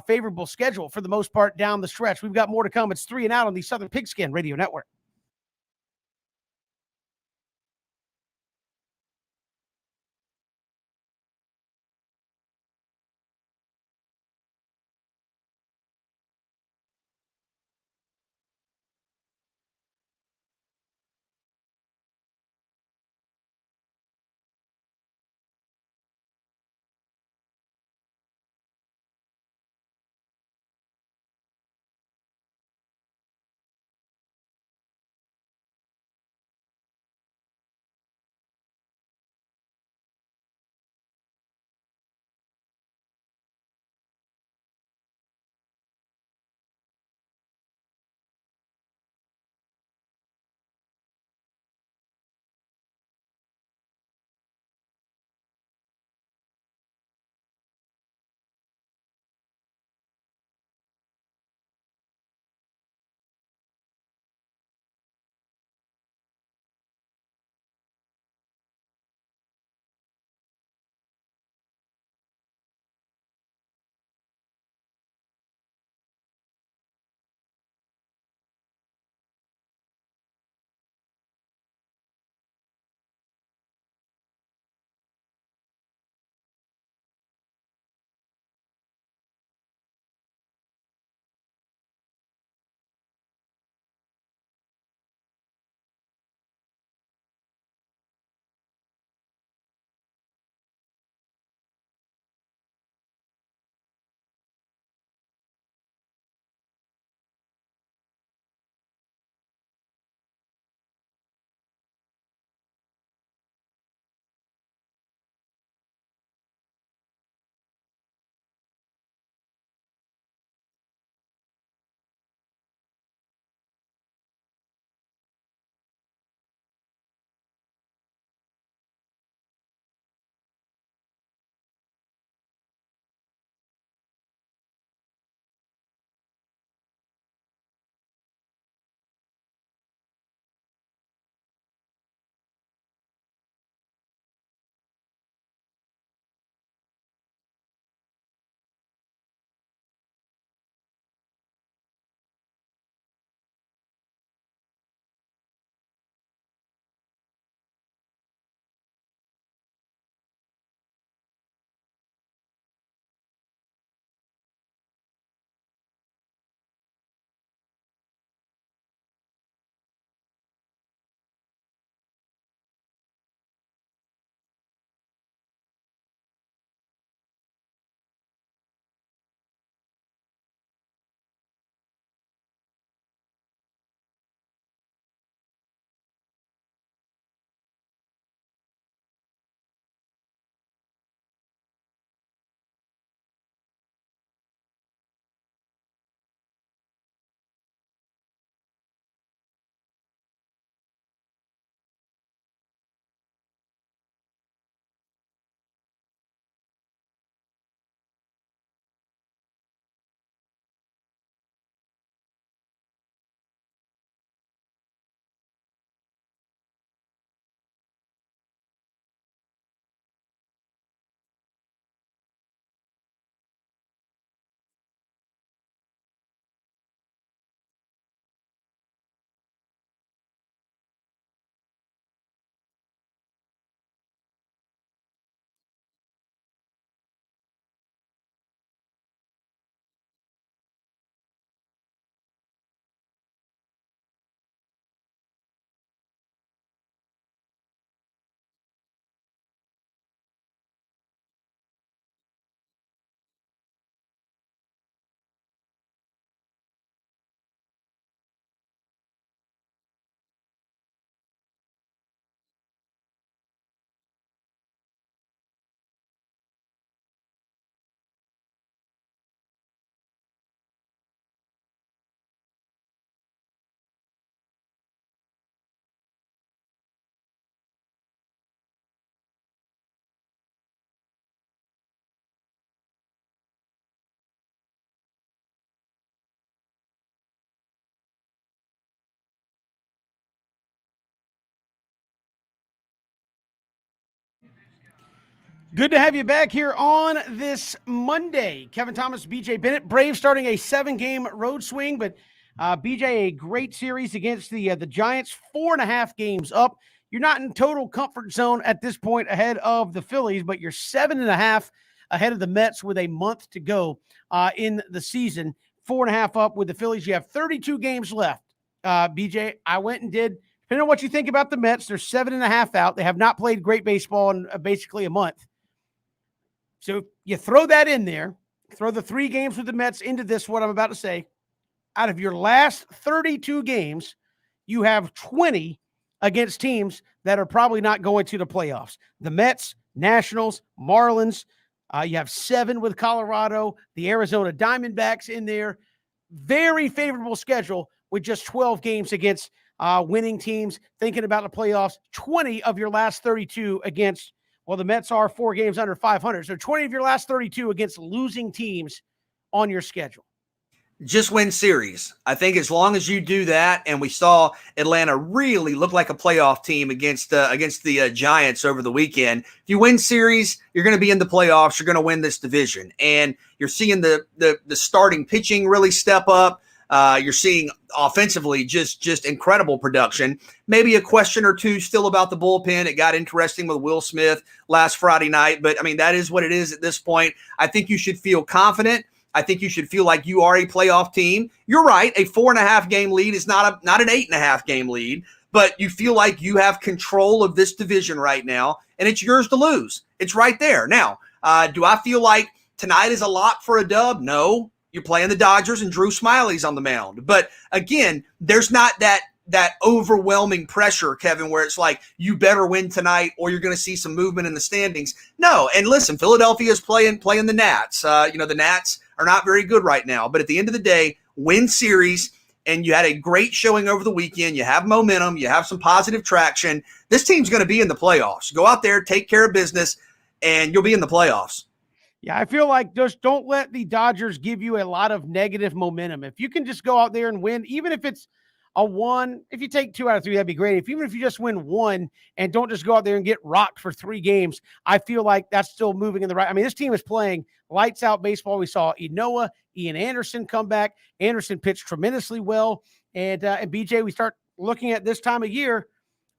favorable schedule for the most part down the stretch. We've got more to come. It's 3 and Out on the Southern Pigskin Radio Network. Good to have you back here on this Monday. Kevin Thomas, BJ Bennett. Braves starting a 7-game road swing, but BJ, a great series against the Giants, 4.5 games up. You're not in total comfort zone at this point ahead of the Phillies, but you're 7.5 ahead of the Mets with a month to go in the season. 4.5 up with the Phillies. You have 32 games left. BJ, I went and did, depending on what you think about the Mets, they're 7.5 out. They have not played great baseball in basically a month. So you throw that in there, throw the 3 games with the Mets into this, what I'm about to say. Out of your last 32 games, you have 20 against teams that are probably not going to the playoffs. The Mets, Nationals, Marlins. You have 7 with Colorado, the Arizona Diamondbacks in there. Very favorable schedule with just 12 games against winning teams. Thinking about the playoffs, 20 of your last 32 against, well, the Mets are 4 games under 500. So 20 of your last 32 against losing teams on your schedule. Just win series. I think as long as you do that, and we saw Atlanta really look like a playoff team against the Giants over the weekend. If you win series, you're going to be in the playoffs. You're going to win this division, and you're seeing the starting pitching really step up. You're seeing offensively just incredible production. Maybe a question or two still about the bullpen. It got interesting with Will Smith last Friday night, but I mean that is what it is at this point. I think you should feel confident. I think you should feel like you are a playoff team. You're right. A 4.5 game lead is not an 8.5 game lead, but you feel like you have control of this division right now, and it's yours to lose. It's right there. Now, do I feel like tonight is a lock for a dub? No. You're playing the Dodgers and Drew Smiley's on the mound. But again, there's not that overwhelming pressure, Kevin, where it's like you better win tonight or you're going to see some movement in the standings. No. And listen, Philadelphia is playing the Nats. The Nats are not very good right now. But at the end of the day, win series, and you had a great showing over the weekend. You have momentum. You have some positive traction. This team's going to be in the playoffs. Go out there, take care of business, and you'll be in the playoffs. Yeah, I feel like just don't let the Dodgers give you a lot of negative momentum. If you can just go out there and win, even if it's a 1, if you take 2 out of 3, that'd be great. Even if you just win 1 and don't just go out there and get rocked for 3 games, I feel like that's still moving in the right. I mean, this team is playing lights out baseball. We saw Enoa, Ian Anderson come back. Anderson pitched tremendously well. And BJ, we start looking at this time of year.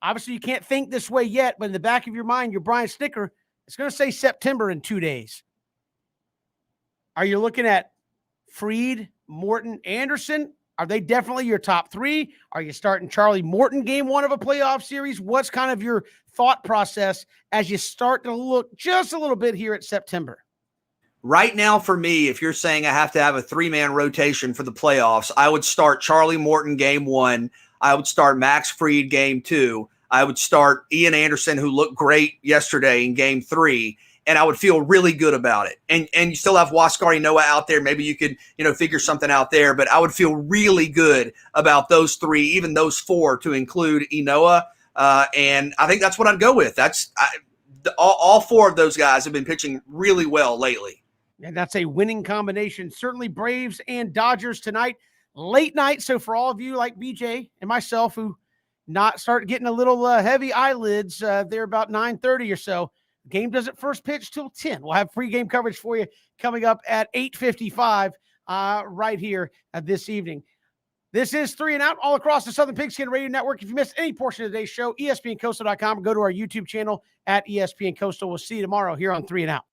Obviously, you can't think this way yet, but in the back of your mind, you're Brian Snitker. It's going to say September in 2 days. Are you looking at Fried, Morton, Anderson? Are they definitely your top 3? Are you starting Charlie Morton game 1 of a playoff series? What's kind of your thought process as you start to look just a little bit here at September? Right now, for me, if you're saying I have to have a 3-man rotation for the playoffs, I would start Charlie Morton game 1. I would start Max Fried game 2. I would start Ian Anderson, who looked great yesterday in game 3. And I would feel really good about it. And you still have Huascar Ynoa out there. Maybe you could, figure something out there. But I would feel really good about those 3, even those 4 to include Ynoa. And I think that's what I'd go with. All 4 of those guys have been pitching really well lately. And that's a winning combination. Certainly Braves and Dodgers tonight. Late night. So for all of you like BJ and myself who not start getting a little heavy eyelids, they're about 9:30 or so. Game doesn't first pitch till 10. We'll have pregame coverage for you coming up at 8:55 right here this evening. This is 3 and Out all across the Southern Pigskin Radio Network. If you missed any portion of today's show, ESPNCoastal.com, go to our YouTube channel at ESPN Coastal. We'll see you tomorrow here on 3 and Out.